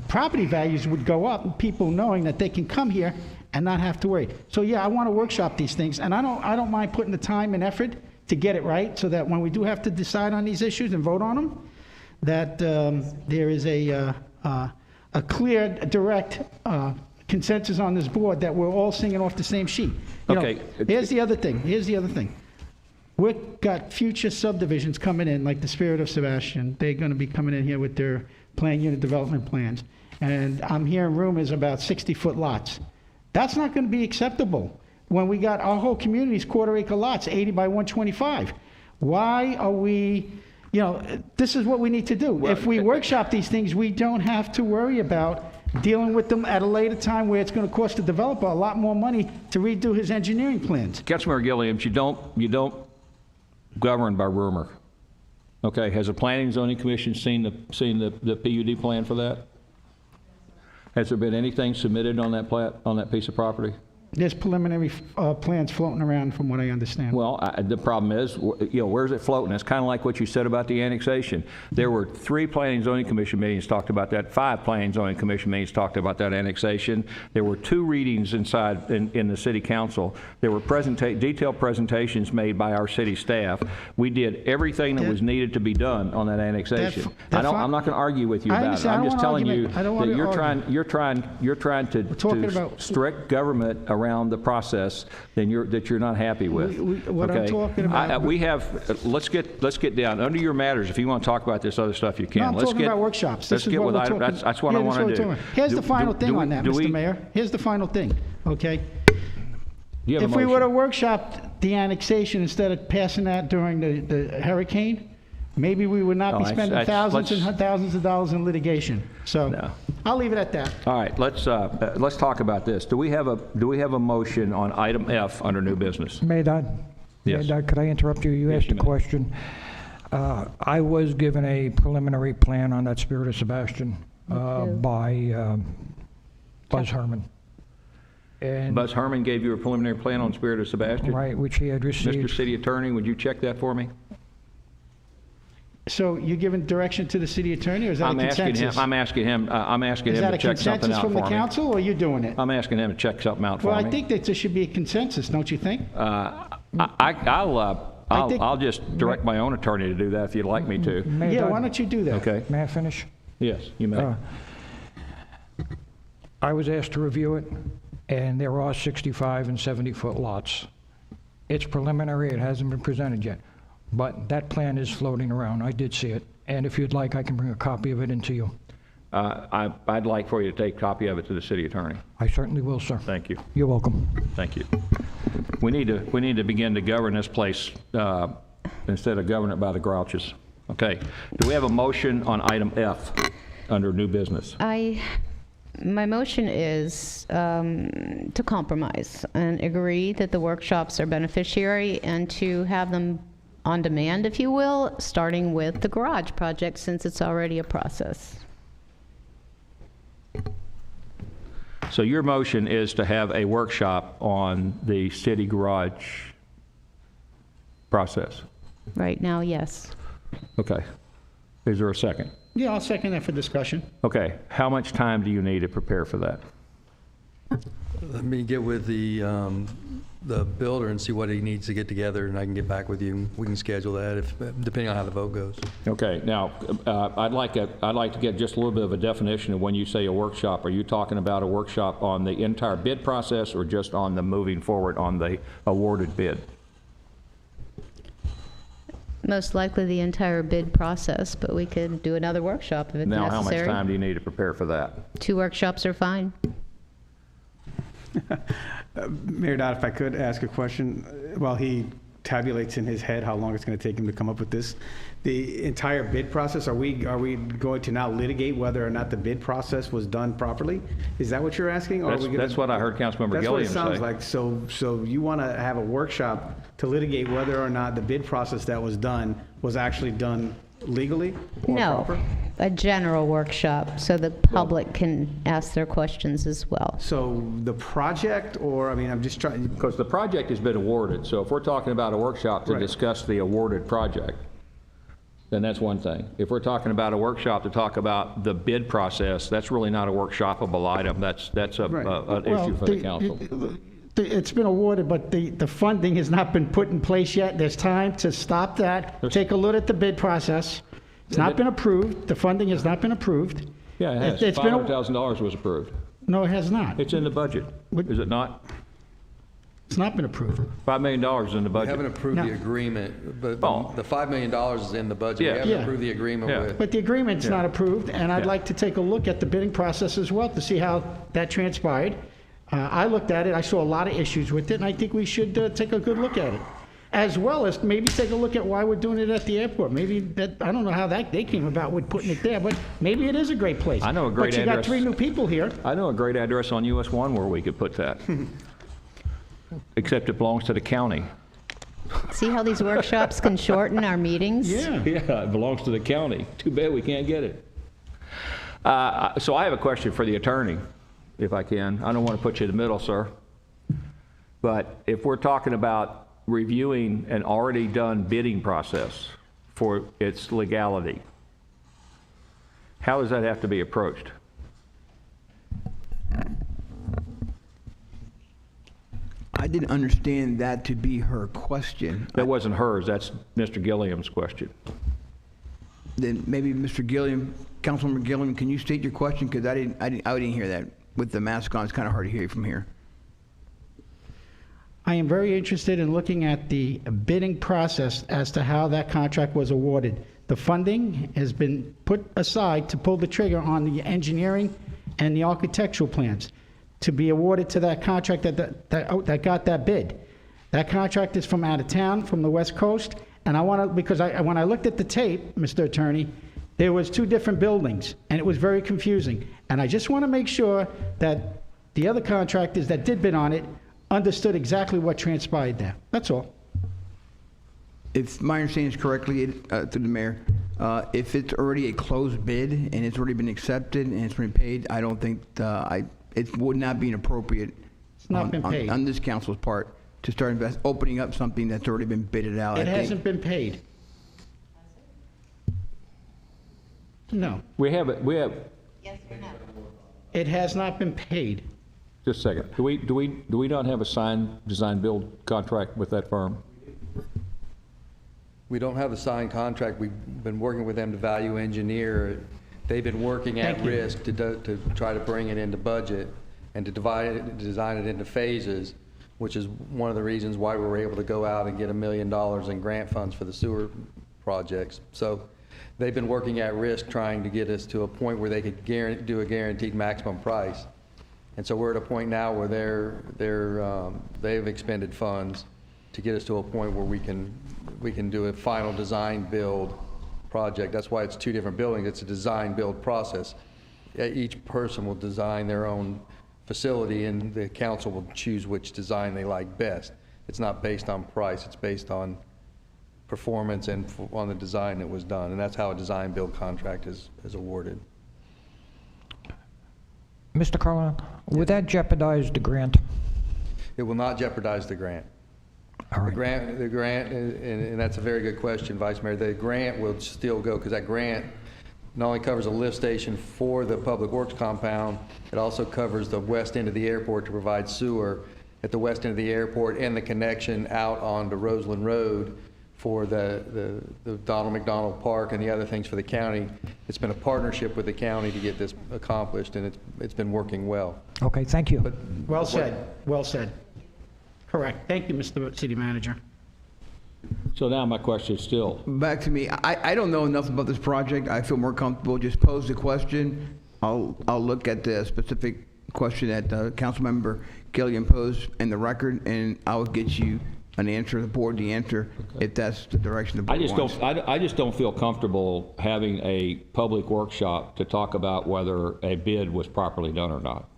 property values would go up and people knowing that they can come here and not have to worry. So yeah, I want to workshop these things, and I don't mind putting the time and effort to get it right, so that when we do have to decide on these issues and vote on them, that there is a clear, direct consensus on this board that we're all singing off the same sheet. You know, here's the other thing. We've got future subdivisions coming in, like the Spirit of Sebastian. They're going to be coming in here with their planned unit development plans. And I'm hearing rumors about 60-foot lots. That's not going to be acceptable when we got our whole community's quarter-acre lots, 80 by 125. Why are we, you know, this is what we need to do. Well, if we workshop these things, we don't have to worry about dealing with them at a later time where it's going to cost the developer a lot more money to redo his engineering plans. Councilmember Gilliams, you don't govern by rumor. Okay, has the Planning and Zoning Commission seen the PUD plan for that? Has there been anything submitted on that piece of property? There's preliminary plans floating around, from what I understand. Well, the problem is, you know, where's it floating? It's kind of like what you said about the annexation. There were 3 Planning and Zoning Commission meetings talked about that, 5 Planning and Zoning Commission meetings talked about that annexation. There were 2 readings inside in the City Council. There were detailed presentations made by our city staff. We did everything that was needed to be done on that annexation. I'm not going to argue with you about it. I'm just telling you that you're trying to strict government around the process that you're not happy with. What I'm talking about. Let's get down under your matters. If you want to talk about this other stuff, you can. No, I'm talking about workshops. That's what I want to do. Here's the final thing on that, Mr. Mayor. Here's the final thing, okay? If we would have workshopped the annexation instead of passing that during the hurricane, maybe we would not be spending thousands and thousands of dollars in litigation. So no. I'll leave it at that. All right, let's talk about this. Do we have a motion on item F under new business? Yes. Could I interrupt you? You asked a question. I was given a preliminary plan on that Spirit of Sebastian by Buzz Herman. And Buzz Herman gave you a preliminary plan on Spirit of Sebastian? Right, which he had received. Mr. City Attorney, would you check that for me? So you're giving direction to the city attorney, or is that a consensus? I'm asking him to check something out for me. Is that a consensus from the council, or are you doing it? I'm asking him to check something out for me. Well, I think that there should be a consensus, don't you think? I'll just direct my own attorney to do that if you'd like me to. Yeah, why don't you do that? Okay. May I finish? Yes, you may. I was asked to review it, and there are 65 and 70-foot lots. It's preliminary. It hasn't been presented yet. But that plan is floating around. I did see it. And if you'd like, I can bring a copy of it into you. I'd like for you to take a copy of it to the city attorney. I certainly will, sir. Thank you. You're welcome. Thank you. We need to begin to govern this place instead of govern it by the grouches. Okay. Do we have a motion on item F under new business? My motion is to compromise and agree that the workshops are beneficiary and to have them on demand, if you will, starting with the garage project, since it's already a process. So your motion is to have a workshop on the city garage process? Right now, yes. Okay. Is there a second? Yeah, I'll second that for discussion. Okay. How much time do you need to prepare for that? Let me get with the builder and see what he needs to get together, and I can get back with you. We can schedule that depending on how the vote goes. Okay. Now, I'd like to get just a little bit of a definition of when you say a workshop. Are you talking about a workshop on the entire bid process, or just on the moving forward on the awarded bid? Most likely the entire bid process, but we could do another workshop if it's necessary. Now, how much time do you need to prepare for that? 2 workshops are fine. Mayor Dodd, if I could ask a question, while he tabulates in his head how long it's going to take him to come up with this, the entire bid process, are we going to now litigate whether or not the bid process was done properly? Is that what you're asking? Or That's what I heard Councilmember Gilliam say. That's what it sounds like. So you want to have a workshop to litigate whether or not the bid process that was done was actually done legally or No, proper? a general workshop, so the public can ask their questions as well. So the project, or, I mean, I'm just trying, Because the project has been awarded, so if we're talking about a workshop to Right. discuss the awarded project, then that's one thing. If we're talking about a workshop to talk about the bid process, that's really not a workshopable item. That's an issue for the council. It's been awarded, but the funding has not been put in place yet. There's time to stop that, take a look at the bid process. It's not been approved. The funding has not been approved. Yeah, it has. It's been a- $500,000 was approved. No, it has not. It's in the budget, is it not? It's not been approved. $5 million is in the We budget. haven't approved No. the agreement, but Oh. the $5 million is in the budget. Yeah. We haven't Yeah. approved the agreement Yeah. with. But the agreement's not approved, and I'd Yeah. like to take a look at the bidding process as well to see how that transpired. I looked at it, I saw a lot of issues with it, and I think we should take a good look at it. As well as maybe take a look at why we're doing it at the airport. Maybe that, I don't know how they came about with putting it there, but maybe it is a great place. I know a great But you got address. 3 new people here. I know a great address on US 1 where we could put that. Except it belongs to the county. See how these workshops can shorten our meetings? Yeah. Yeah, it belongs to the county. Too bad we can't get it. So I have a question for the attorney, if I can. I don't want to put you in the middle, sir. But if we're talking about reviewing an already done bidding process for its legality, how does that have to be approached? I didn't understand that to be her question. That wasn't hers, that's Mr. Gilliam's question. Then maybe Mr. Gilliam, Councilmember Gilliam, can you state your question? Because I didn't hear that. With the mask on, it's kind of hard to hear you from here. I am very interested in looking at the bidding process as to how that contract was awarded. The funding has been put aside to pull the trigger on the engineering and the architectural plans to be awarded to that contract that got that bid. That contract is from out of town, from the West Coast, and I want to, because when I looked at the tape, Mr. Attorney, there was 2 different buildings, and it was very confusing. And I just want to make sure that the other contractors that did bid on it understood exactly what transpired there. That's all. If my understanding is correctly, through the mayor, if it's already a closed bid and it's already been accepted and it's been paid, I don't think it would not be inappropriate It's not been paid. on this council's part to start opening up something that's already been bidded out. It hasn't been paid. No, We have, it has not been paid. just a second. Do we not have a signed design build contract with that firm? We don't have a signed contract. We've been working with them to value engineer it. They've been working at Thank you. risk to try to bring it into budget and to design it into phases, which is one of the reasons why we were able to go out and get $1 million in grant funds for the sewer projects. So they've been working at risk trying to get us to a point where they could do a guaranteed maximum price. And so we're at a point now where they've expended funds to get us to a point where we can do a final design build project. That's why it's 2 different buildings. It's a design build process. Each person will design their own facility, and the council will choose which design they like best. It's not based on price. It's based on performance and on the design that was done. And that's how a design build contract is awarded. Mr. Carlin, would that jeopardize the grant? It will not jeopardize the grant. All right. The grant, and that's a very good question, Vice Mayor. The grant will still go, because that grant not only covers a lift station for the Public Works compound, it also covers the west end of the airport to provide sewer at the west end of the airport and the connection out onto Roseland Road for the Donald McDonald Park and the other things for the county. It's been a partnership with the county to get this accomplished, and it's been working well. Okay, thank you. Well said, well said. Correct. Thank you, Mr. City Manager. So now my question is still, Back to me. I don't know enough about this project. I feel more comfortable. Just pose the question. I'll look at the specific question that Councilmember Gilliam posed in the record, and I'll get you an answer, the board the answer, if that's the direction the board wants. I just don't feel comfortable having a public workshop to talk about whether a bid was properly done or not.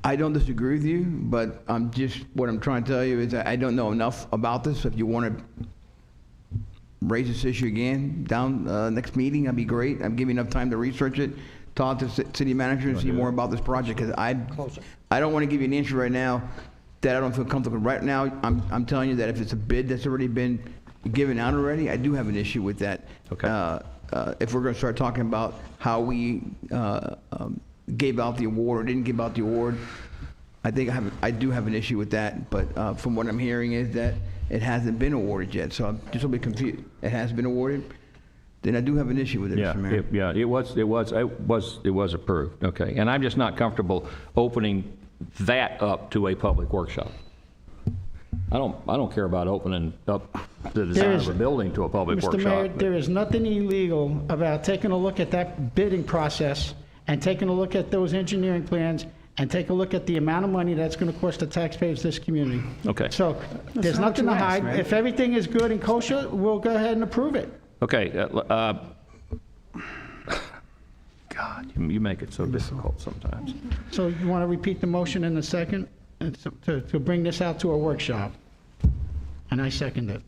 I don't disagree with you, but what I'm trying to tell you is that I don't know enough about this. If you want to raise this issue again down next meeting, that'd be great. I'm giving enough time to research it, talk to the city manager and see more about this project, because I don't want to give you an answer right now that I don't feel comfortable. Right now, I'm telling you that if it's a bid that's already been given out already, I do have an issue with that. Okay. If we're going to start talking about how we gave out the award or didn't give out the award, I think I do have an issue with that. But from what I'm hearing is that it hasn't been awarded yet, so I'm just a bit confused. It has been awarded? Then I do have an issue with it, Yeah, Mr. Mayor. yeah, it was approved, okay. And I'm just not comfortable opening that up to a public workshop. I don't care about opening up the design of a building to a public workshop. Mr. Mayor, but- there is nothing illegal about taking a look at that bidding process and taking a look at those engineering plans and take a look at the amount of money that's going to cost the taxpayers of this community. Okay. So there's not nothing to what you asked, hide. man. If everything is good and kosher, we'll go ahead and approve it. Okay, God, you make it so difficult sometimes. So you want to repeat the motion in a second to bring this out to a workshop? And I second it.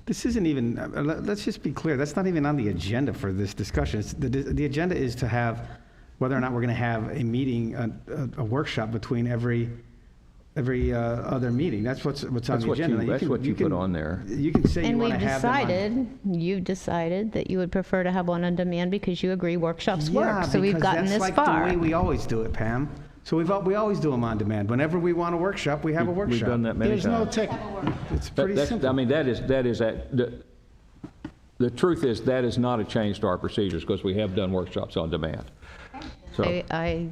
This isn't even, let's just be clear, that's not even on the agenda for this discussion. The agenda is to have, whether or not we're going to have a meeting, a workshop between every other meeting. That's what's on the agenda. That's what you put on there. You can say you And want we've to have them on. you've decided that you would prefer to have one on demand because you agree workshops Yeah, work. So we've because gotten that's this like far. the way we always do it, Pam. So we always do them on demand. Whenever we want a workshop, we have a workshop. We've done that many There's no times. tech, It's pretty simple. I mean, the truth is, that is not a change to our procedures, because we have done workshops on demand. So, I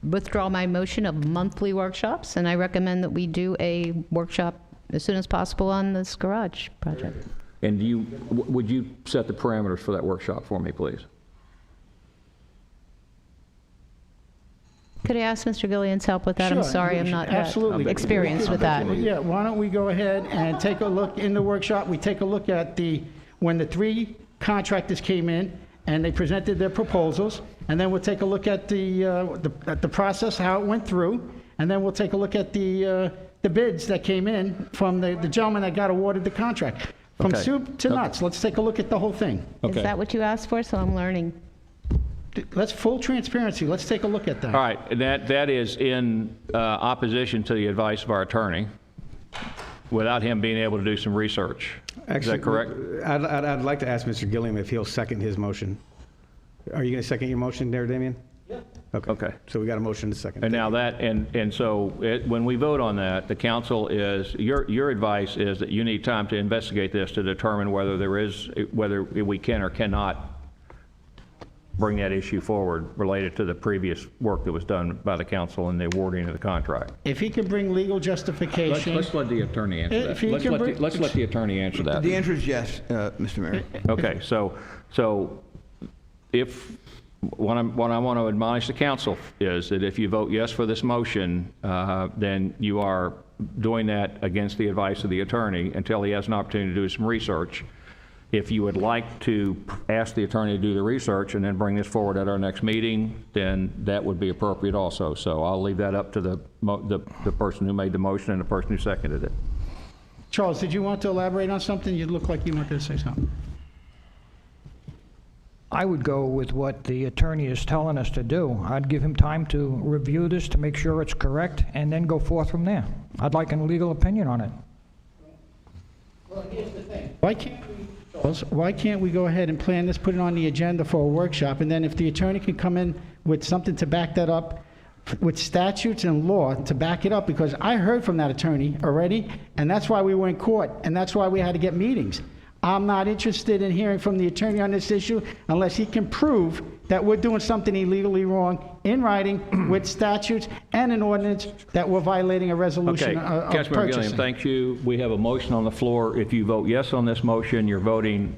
withdraw my motion of monthly workshops, and I recommend that we do a workshop as soon as possible on this garage project. and would you set the parameters for that workshop for me, please? Could I ask Mr. Gillian's help with that? I'm Sure, sorry, I'm not absolutely. experienced with that. Yeah, why don't we go ahead and take a look in the workshop, we take a look at when the three contractors came in and they presented their proposals, and then we'll take a look at the process, how it went through, and then we'll take a look at the bids that came in from the gentleman that got awarded the contract. From Okay. soup to nuts, let's take a look at the whole thing. Is that what you asked for? So I'm learning. Let's full transparency, let's take a look at that. All right, that is in opposition to the advice of our attorney, without him being able to do some research. Is that correct? I'd like to ask Mr. Gilliam if he'll second his motion. Are you going to second your motion there, Damien? Yeah. Okay. So we got a motion to second. And now that, and so when we vote on that, the council is, your advice is that you need time to investigate this to determine whether we can or cannot bring that issue forward related to the previous work that was done by the council in the awarding of the contract. If he can bring legal justification. Let's let the attorney answer If that. he can bring- Let's let the attorney answer that. The answer is yes, Mr. Mayor. Okay, so if, what I want to admonish the council is that if you vote yes for this motion, then you are doing that against the advice of the attorney until he has an opportunity to do some research. If you would like to ask the attorney to do the research and then bring this forward at our next meeting, then that would be appropriate also. So I'll leave that up to the person who made the motion and the person who seconded it. Charles, did you want to elaborate on something? You look like you wanted to say something. I would go with what the attorney is telling us to do. I'd give him time to review this to make sure it's correct, and then go forth from there. I'd like a legal opinion on it. Well, here's the thing. Why can't we go ahead and plan this, put it on the agenda for a workshop, and then if the attorney can come in with something to back that up, with statutes and law to back it up, because I heard from that attorney already, and that's why we were in court, and that's why we had to get meetings. I'm not interested in hearing from the attorney on this issue unless he can prove that we're doing something illegally wrong in writing with statutes and an ordinance that we're violating a resolution Okay, of Councilmember Gilliam, purchasing. thank you. We have a motion on the floor. If you vote yes on this motion, you're voting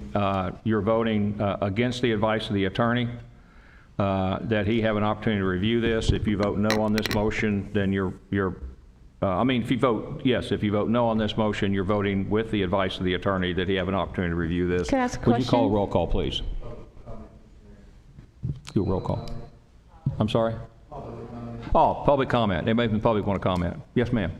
against the advice of the attorney, that he have an opportunity to review this. If you vote no on this motion, then if you vote yes, if you vote no on this motion, you're voting with the advice of the attorney that he have an opportunity to review this. Can I ask a Would you call a question? roll call, please? Do a roll call. I'm sorry? Oh, public comment. Anybody from the public want to comment? Yes, ma'am.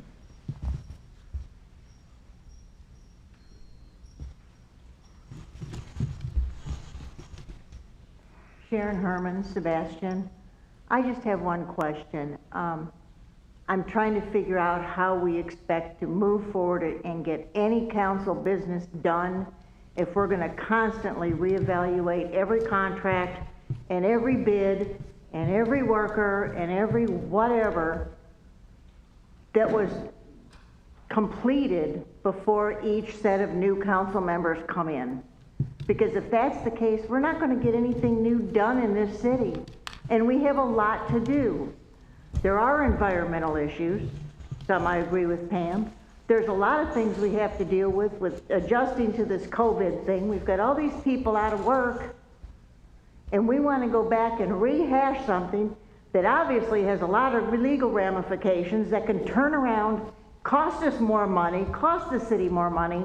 Sharon Herman, Sebastian. I just have one question. I'm trying to figure out how we expect to move forward and get any council business done if we're going to constantly reevaluate every contract and every bid and every worker and every whatever that was completed before each set of new council members come in. Because if that's the case, we're not going to get anything new done in this city. And we have a lot to do. There are environmental issues. Some I agree with Pam. There's a lot of things we have to deal with adjusting to this COVID thing. We've got all these people out of work, and we want to go back and rehash something that obviously has a lot of legal ramifications that can turn around, cost us more money, cost the city more money,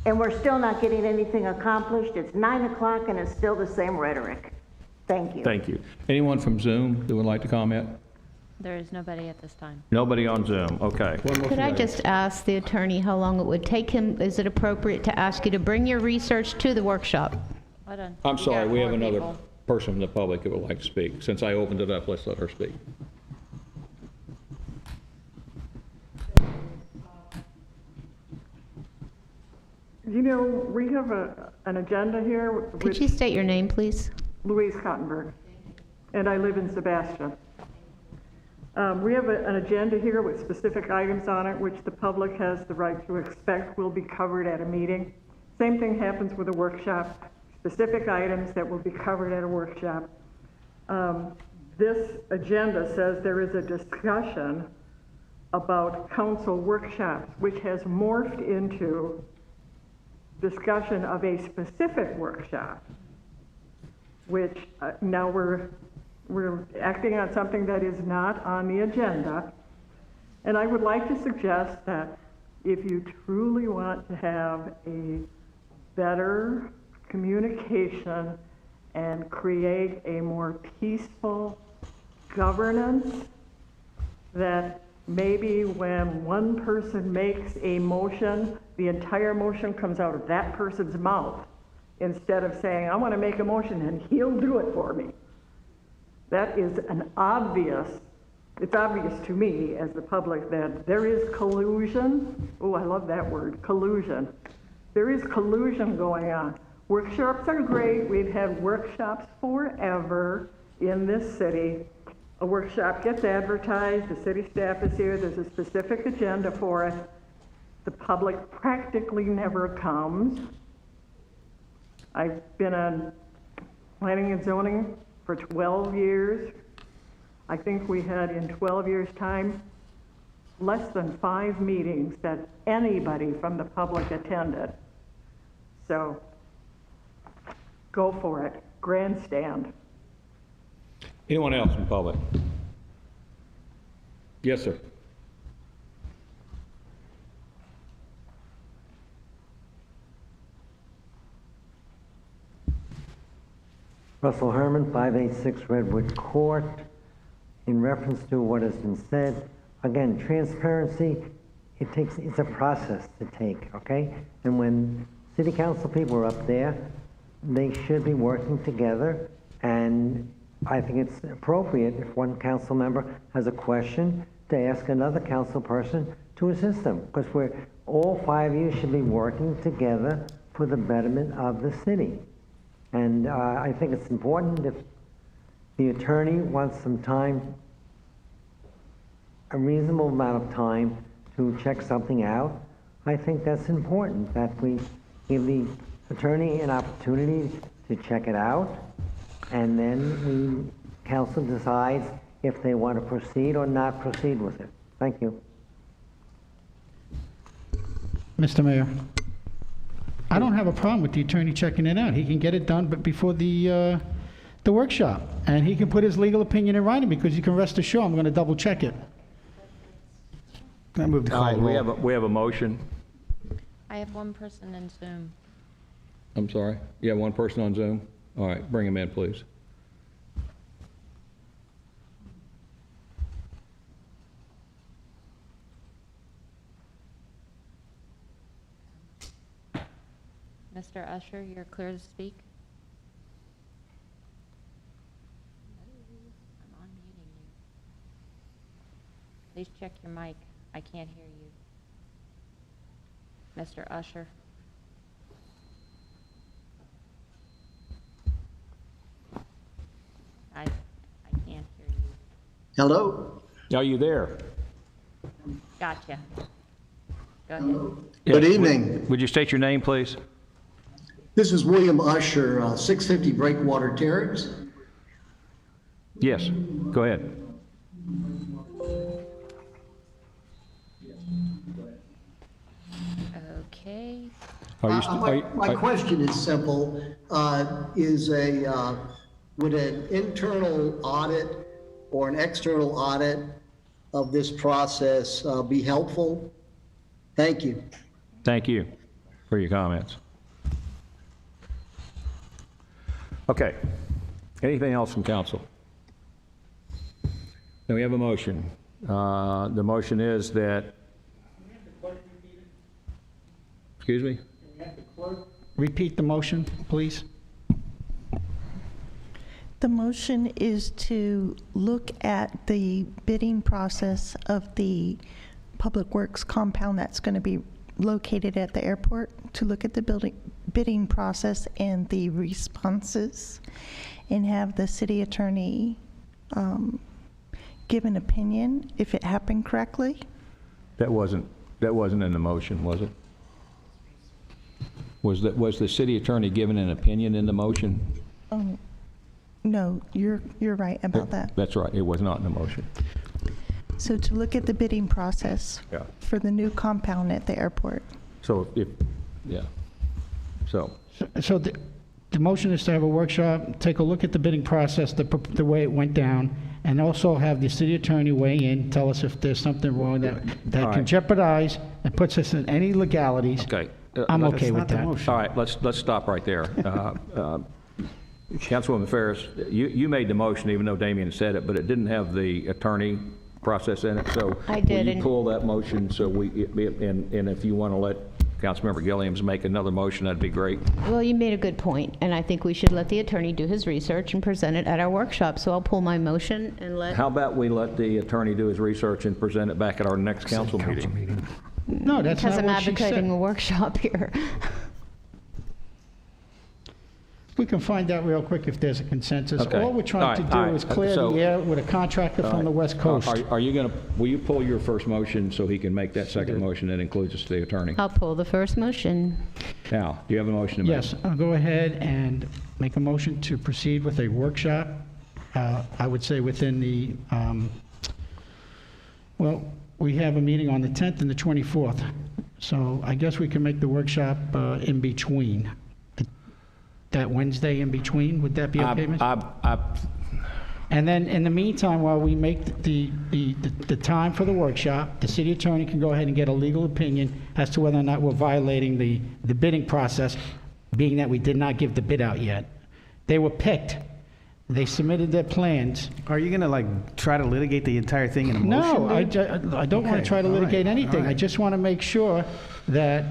and we're still not getting anything accomplished. It's 9 o'clock and it's still the same rhetoric. Thank you. Thank you. Anyone from Zoom that would like to comment? There is nobody at this time. Nobody on Zoom, okay. Could I just ask the attorney how long it would take him? Is it appropriate to ask you to bring your research to the workshop? Hold on. I'm sorry, got we have more another people. person from the public that would like to speak. Since I opened it up, let's let her speak. You know, we have an agenda here. Could you state your name, please? Louise Cottenberg, and I live in Sebastian. We have an agenda here with specific items on it, which the public has the right to expect will be covered at a meeting. Same thing happens with a workshop, specific items that will be covered at a workshop. This agenda says there is a discussion about council workshops, which has morphed into discussion of a specific workshop, which now we're acting on something that is not on the agenda. And I would like to suggest that if you truly want to have a better communication and create a more peaceful governance, that maybe when one person makes a motion, the entire motion comes out of that person's mouth, instead of saying, I want to make a motion and he'll do it for me. That is it's obvious to me as the public that there is collusion. Oh, I love that word, collusion. There is collusion going on. Workshops are great. We've had workshops forever in this city. A workshop gets advertised, the city staff is here, there's a specific agenda for it. The public practically never comes. I've been on planning and zoning for 12 years. I think we had in 12 years' time, less than 5 meetings that anybody from the public attended. So, go for it, grandstand. Anyone else in public? Yes, sir. Russell Herman, 586 Redwood Court. In reference to what has been said, again, transparency, it's a process to take, okay? And when city council people are up there, they should be working together, and I think it's appropriate if one council member has a question to ask another council person to assist them, because all 5 of you should be working together for the betterment of the city. And I think it's important if the attorney wants some time, a reasonable amount of time to check something out. I think that's important, that we give the attorney an opportunity to check it out, and then council decides if they want to proceed or not proceed with it. Thank you. Mr. Mayor, I don't have a problem with the attorney checking it out. He can get it done, but before the workshop, and he can put his legal opinion in writing, because you can rest assured I'm going to double check it. I move to All call right, the roll. we have a motion. I have one person in Zoom. I'm sorry? You have one person on Zoom? All right, bring him in, please. Mr. Usher, you're clear to speak. Please check your mic. I can't hear you. Mr. Usher? I can't hear you. Hello? Are you there? Gotcha. Go ahead. Good evening. Would you state your name, please? This is William Usher, 650 Breakwater Terrace. Yes, go ahead. Okay. My question is simple. Would an internal audit or an external audit of this process be helpful? Thank you. Thank you for your comments. Okay. Anything else from council? Then we have a motion. The motion is that, excuse me? Repeat the motion, please. The motion is to look at the bidding process of the Public Works compound that's going to be located at the airport, to look at the bidding process and the responses, and have the city attorney give an opinion if it happened correctly. That wasn't in the motion, was it? Was the city attorney given an opinion in the motion? No, you're right about that. That's right, it was not in the motion. So to look at the bidding process for the new compound at the airport. So So The motion is to have a workshop, take a look at the bidding process, the way it went down, and also have the city attorney weigh in, tell us if there's something wrong that can jeopardize and puts us in any legalities. Okay. I'm okay with that. All right, let's stop right there. Councilwoman Ferris, you made the motion, even though Damien said it, but it didn't have the attorney process in it, so. I did, Will you and- pull that motion, so and if you want to let Councilmember Gilliams make another motion, that'd be great. Well, you made a good point, and I think we should let the attorney do his research and present it at our workshop. So I'll pull my motion and let. How about we let the attorney do his research and present it back at our next council meeting? No, that's Because not I'm what she advocating said. a workshop here. We can find out real quick if there's a consensus. Okay. All we're trying to All do right. is clear So- the air with a contractor from the West Coast. Are you going to, will you pull your first motion so he can make that second motion that includes the city attorney? I'll pull the first motion. Now, do you have a motion to make? Yes, I'll go ahead and make a motion to proceed with a workshop. I would say within the, well, we have a meeting on the 10th and the 24th. So I guess we can make the workshop in between. That Wednesday in between, would that be okay, Mr.? And then, in the meantime, while we make the time for the workshop, the city attorney can go ahead and get a legal opinion as to whether or not we're violating the bidding process, being that we did not give the bid out yet. They were picked. They submitted their plans. Are you going to try to litigate the entire thing in a motion? No, I don't want to try to litigate anything. I just want to make sure that.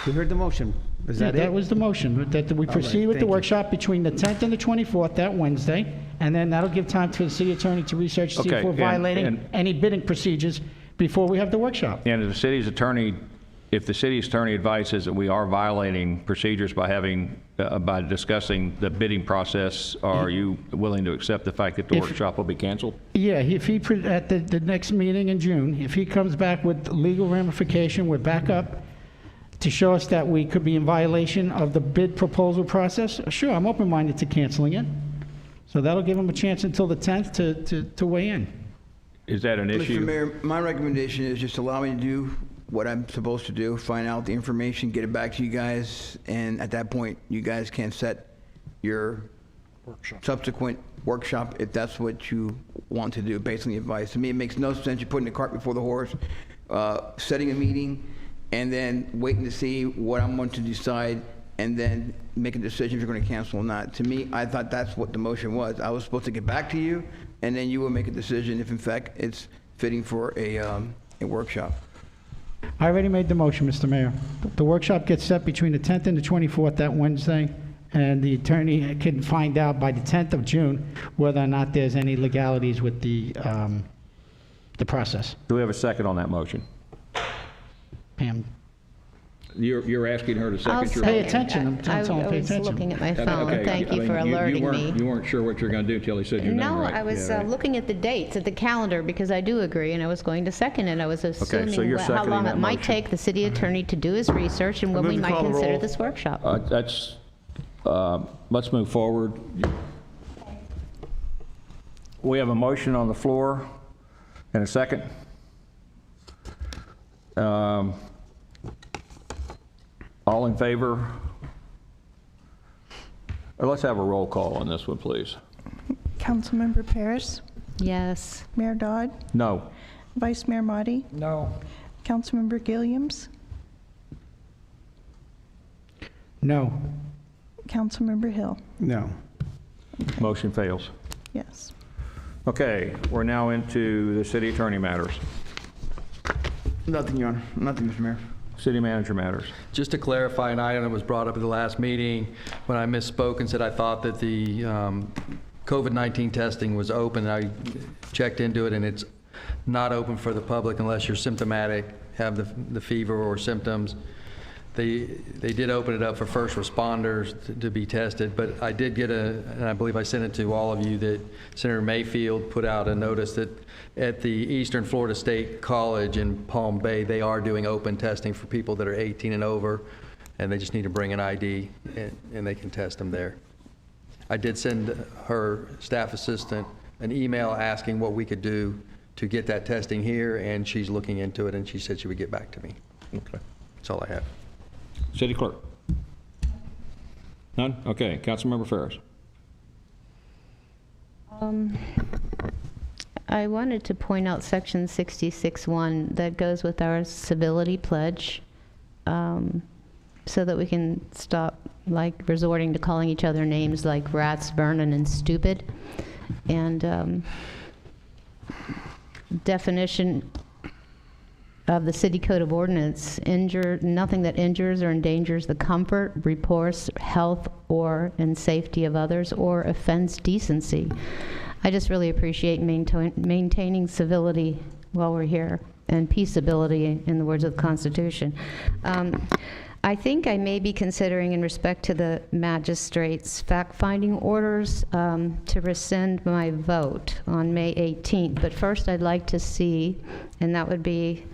We heard the motion. Is that it? That was the motion, that we proceed with the thank you. workshop between the 10th and the 24th, that Wednesday, and then that'll give time for the city attorney to research, see if Okay, we're and- violating any bidding procedures before we have the workshop. And if the city's attorney advises that we are violating procedures by discussing the bidding process, are you willing to accept the fact that the workshop will be canceled? Yeah, if he, at the next meeting in June, if he comes back with legal ramification, we're back up to show us that we could be in violation of the bid proposal process, sure, I'm open-minded to canceling it. So that'll give him a chance until the 10th to weigh in. Is that an issue? Mr. Mayor, my recommendation is just allow me to do what I'm supposed to do, find out the information, get it back to you guys, and at that point, you guys can set your subsequent workshop if that's what you want to do, based on the advice. To me, it makes no sense you putting the cart before the horse, setting a meeting, and then waiting to see what I'm going to decide, and then make a decision if you're going to cancel or not. To me, I thought that's what the motion was. I was supposed to get back to you, and then you will make a decision if in fact it's fitting for a workshop. I already made the motion, Mr. Mayor. The workshop gets set between the 10th and the 24th that Wednesday, and the attorney can find out by the 10th of June whether or not there's any legalities with the the process. Do we have a second on that motion? Pam, You're asking her to I'll second your... Pay second. attention. I'm I telling them, pay was attention. looking at my phone. Okay, Thank I you mean, for alerting weren't- me. You weren't sure what you were going to do until he said your name No, right. I was Yeah, right. looking at the dates at the calendar because I do agree, and I was going to second it. I was so assuming you're how seconding long that it might motion. take the city attorney to do his research and when move we to might call the consider roll. this workshop. Let's move forward. We have a motion on the floor and a second. All in favor? Let's have a roll call on this one, please. Councilmember Paris, Yes. Mayor Dodd, No. Vice Mayor Motti, No. Councilmember Gilliams, No. Councilmember Hill. No. Motion fails. Yes. Okay, we're now into the city attorney matters. Nothing, Your Honor. Nothing, Mr. Mayor. City manager matters. Just to clarify an item that was brought up at the last meeting, when I misspoke and said I thought that the COVID-19 testing was open, I checked into it, and it's not open for the public unless you're symptomatic, have the fever or symptoms. They did open it up for first responders to be tested, but I did get and I believe I sent it to all of you, that Senator Mayfield put out a notice that at the Eastern Florida State College in Palm Bay, they are doing open testing for people that are 18 and over, and they just need to bring an ID, and they can test them there. I did send her staff assistant an email asking what we could do to get that testing here, and she's looking into it, and she said she would get back to me. Okay. That's all I have. City clerk? None? Okay, Councilmember Ferris. I wanted to point out section 66(1) that goes with our civility pledge, so that we can stop like resorting to calling each other names like rats, vermin, and stupid. And definition of the City Code of Ordinance, nothing that injures or endangers the comfort, repose, health, and safety of others, or offends decency. I just really appreciate maintaining civility while we're here, and peaceability, in the words of the Constitution. I think I may be considering, in respect to the magistrates' fact-finding orders, to rescind my vote on May 18th. But first, I'd like to see, and that would be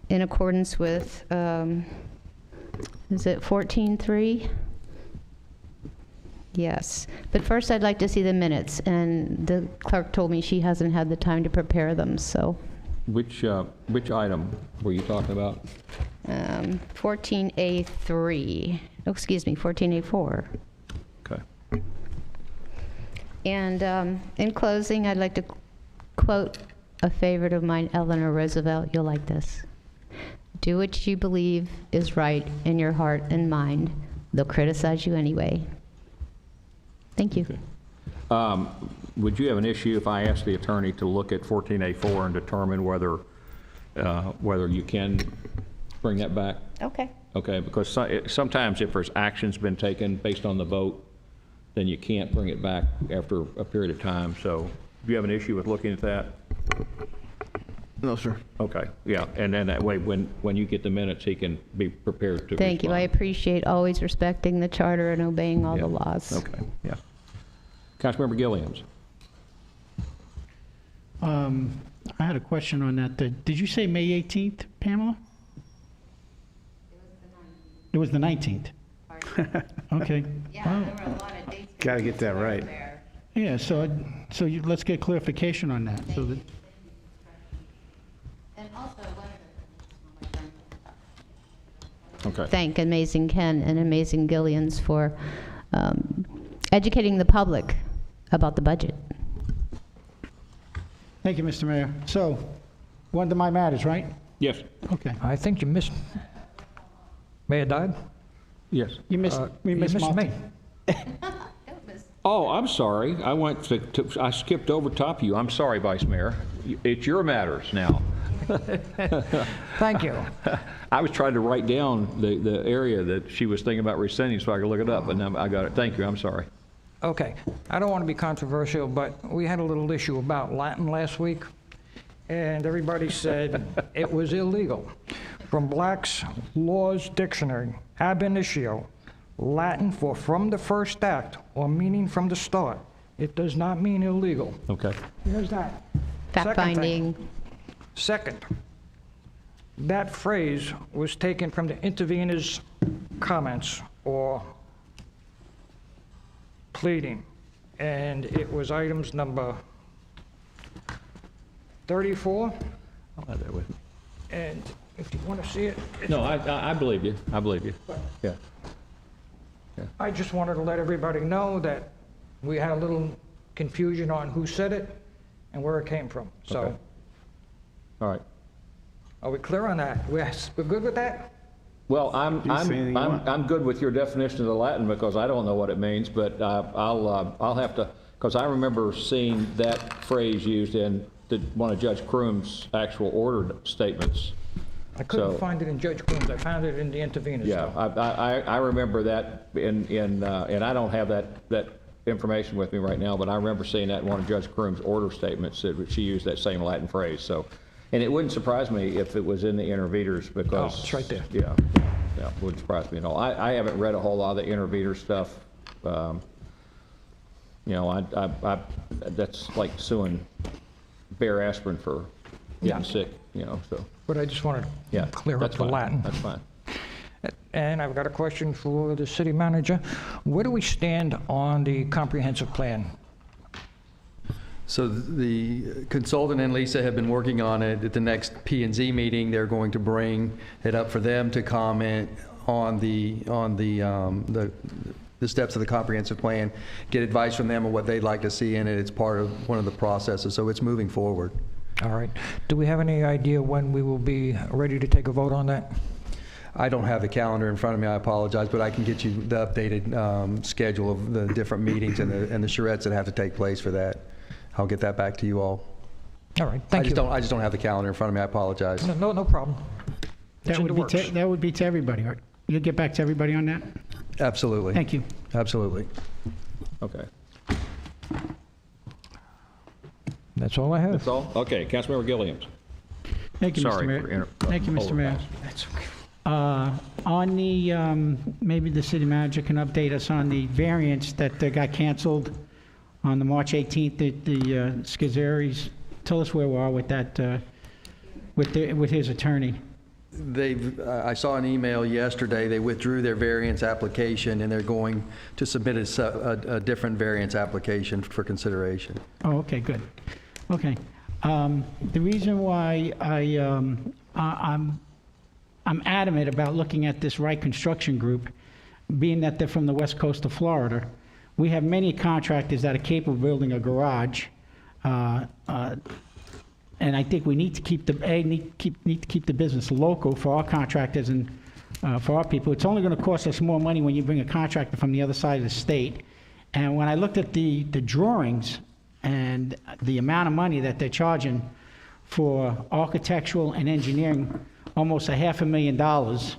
in accordance with, is it 14.3? Yes. But first, I'd like to see the minutes, and the clerk told me she hasn't had the time to prepare them, so. Which item were you talking about? 14A3, oh, excuse me, 14A4. Okay. And in closing, I'd like to quote a favorite of mine, Eleanor Roosevelt. You'll like this. Do what you believe is right in your heart and mind. They'll criticize you anyway. Thank you. Okay. Would you have an issue if I asked the attorney to look at 14A4 and determine whether you can bring that back? Okay. Okay, because sometimes if there's action's been taken based on the vote, then you can't bring it back after a period of time. So do you have an issue with looking at that? No, sir. Okay, yeah, and then that way, when you get the minutes, he can be prepared to Thank you. I respond. appreciate always respecting the charter and obeying all the laws. Okay, yeah. Councilmember Gilliams. I had a question on that. Did you say May 18th, Pamela? It was the 19th. Okay. Yeah, there were a lot of dates. Got to get that right. Yeah, so let's get clarification on that. So that, And also, Okay. thank Amazing Ken and Amazing Gillians for educating the public about the budget. thank you, Mr. Mayor. So, one to my matters, right? Yes. Okay. I think you missed, Mayor Dodd? Yes. You missed, we You missed missed Monty. me. Oh, I'm sorry. I skipped over top of you. I'm sorry, Vice Mayor. It's your matters now. Thank you. I was trying to write down the area that she was thinking about rescinding so I could look it up, but now I got it. Thank you. I'm sorry. Okay, I don't want to be controversial, but we had a little issue about Latin last week, and everybody said it was illegal. From Black's Laws Dictionary, ab initio, Latin for from the first act, or meaning from the start. It does not mean illegal. Okay. Here's that. Fact-finding. Second, that phrase was taken from the intervener's comments or pleading, and it was items number 34, I'll have that with me. and if you want to see it. No, I believe you. I believe you. Yeah. I just wanted to let everybody know that we had a little confusion on who said it and where it came from. So, Okay. All right. are we clear on that? We're good with that? Well, You say anything you want. I'm good with your definition of the Latin because I don't know what it means, but I'll have to, because I remember seeing that phrase used in one of Judge Croom's actual order statements. I couldn't So- find it in Judge Coombs. I found it in the interveners. Yeah, though. I remember that and I don't have that information with me right now, but I remember seeing that in one of Judge Croom's order statements that she used that same Latin phrase. So, and it wouldn't surprise me if it was in the interveners because. Oh, it's right there. Yeah, wouldn't surprise me at all. I haven't read a whole lot of the intervener stuff. You know, that's like suing Bear Aspirin for getting sick, you know, so. But I just wanted Yeah, to clear up that's the fine. Latin. That's fine. And I've got a question for the city manager. Where do we stand on the comprehensive plan? So the consultant and Lisa have been working on it. At the next P&Z meeting, they're going to bring it up for them to comment on the steps of the comprehensive plan, get advice from them on what they'd like to see in it. It's part of one of the processes, so it's moving forward. All right. Do we have any idea when we will be ready to take a vote on that? I don't have the calendar in front of me, I apologize, but I can get you the updated schedule of the different meetings and the charrettes that have to take place for that. I'll get that back to you all. All right, thank you. I just don't have the calendar in front of me, I apologize. No problem. It's That in would the be works. that would be to everybody, right? You'll get back to everybody on that? Absolutely. Thank you. Absolutely. Okay. That's all I have. That's all? Okay, Councilmember Gilliams. Thank you, Mr. Sorry Mayor. for Thank you, Mr. Mayor. On the, maybe the city manager can update us on the variance that got canceled on the March 18th, the Scazzeri's. Tell us where we are with that, with his attorney. I saw an email yesterday, they withdrew their variance application and they're going to submit a different variance application for consideration. Oh, okay, good. Okay. The reason why I'm adamant about looking at this Wright Construction Group, being that they're from the west coast of Florida, we have many contractors that are capable of building a garage, and I think we need to keep the business local for our contractors and for our people. It's only going to cost us more money when you bring a contractor from the other side of the state. And when I looked at the drawings and the amount of money that they're charging for architectural and engineering, almost $500,000,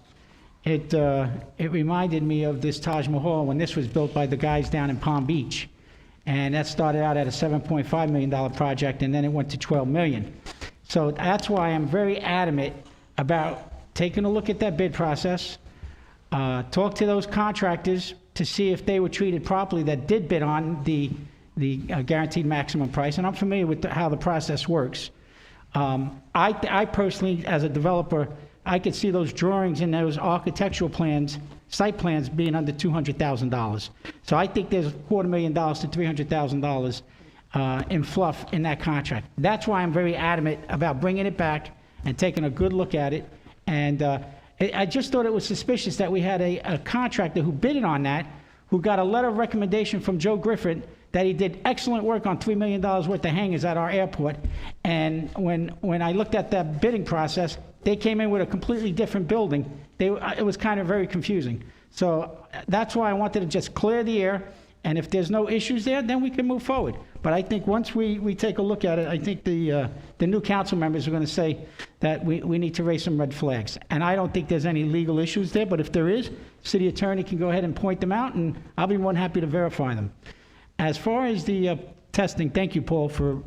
it reminded me of this Taj Mahal when this was built by the guys down in Palm Beach. And that started out at a $7.5 million project, and then it went to $12 million. So that's why I'm very adamant about taking a look at that bid process, talk to those contractors to see if they were treated properly that did bid on the guaranteed maximum price. And I'm familiar with how the process works. I personally, as a developer, I could see those drawings and those architectural plans, site plans being under $200,000. So I think there's $250,000 to $300,000 in fluff in that contract. That's why I'm very adamant about bringing it back and taking a good look at it. And I just thought it was suspicious that we had a contractor who bidded on that, who got a letter of recommendation from Joe Griffin that he did excellent work on $3 million worth of hangars at our airport. And when I looked at that bidding process, they came in with a completely different building. It was kind of very confusing. So that's why I wanted to just clear the air, and if there's no issues there, then we can move forward. But I think once we take a look at it, I think the new council members are going to say that we need to raise some red flags. And I don't think there's any legal issues there, but if there is, city attorney can go ahead and point them out, and I'll be more than happy to verify them. As far as the testing, thank you, Paul, for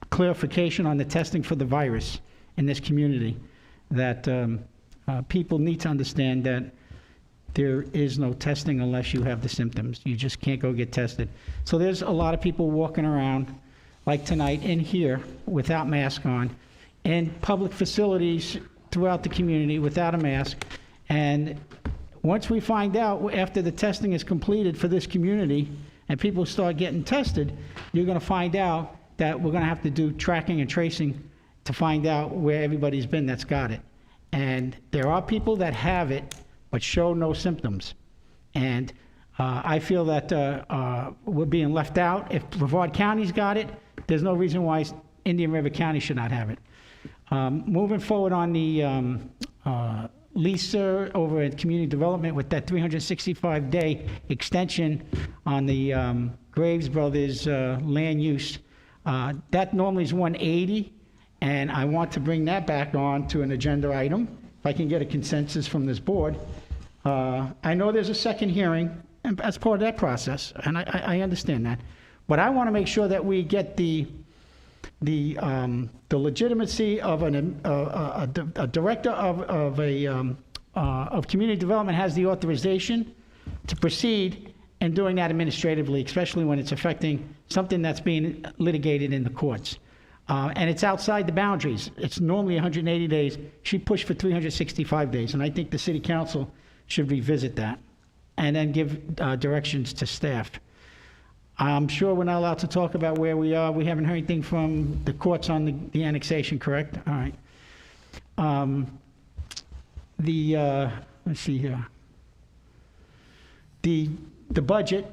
clarification on the testing for the virus in this community, that people need to understand that there is no testing unless you have the symptoms. You just can't go get tested. So there's a lot of people walking around, like tonight, in here, without mask on, in public facilities throughout the community without a mask. And once we find out, after the testing is completed for this community, and people start getting tested, you're going to find out that we're going to have to do tracking and tracing to find out where everybody's been that's got it. And there are people that have it but show no symptoms. And I feel that we're being left out. If Brevard County's got it, there's no reason why Indian River County should not have it. Moving forward on the Lisa over at Community Development with that 365-day extension on the Graves Brothers land use. That normally is 180, and I want to bring that back on to an agenda item, if I can get a consensus from this board. I know there's a second hearing as part of that process, and I understand that. But I want to make sure that we get the legitimacy of a director of community development has the authorization to proceed in doing that administratively, especially when it's affecting something that's being litigated in the courts. And it's outside the boundaries. It's normally 180 days. She pushed for 365 days, and I think the city council should revisit that and then give directions to staff. I'm sure we're not allowed to talk about where we are. We haven't heard anything from the courts on the annexation, correct? All right. Let's see here. The budget,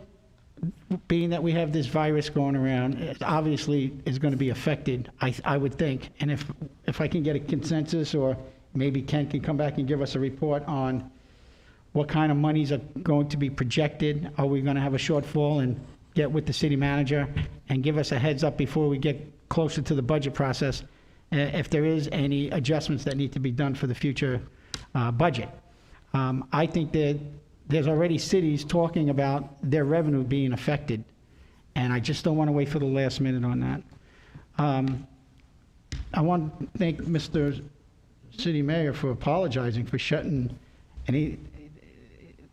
being that we have this virus going around, it obviously is going to be affected, I would think. And if I can get a consensus, or maybe Ken can come back and give us a report on what kind of monies are going to be projected. Are we going to have a shortfall, and get with the city manager and give us a heads up before we get closer to the budget process, if there is any adjustments that need to be done for the future budget. I think that there's already cities talking about their revenue being affected, and I just don't want to wait for the last minute on that. I want to thank Mr. City Mayor for apologizing for shutting the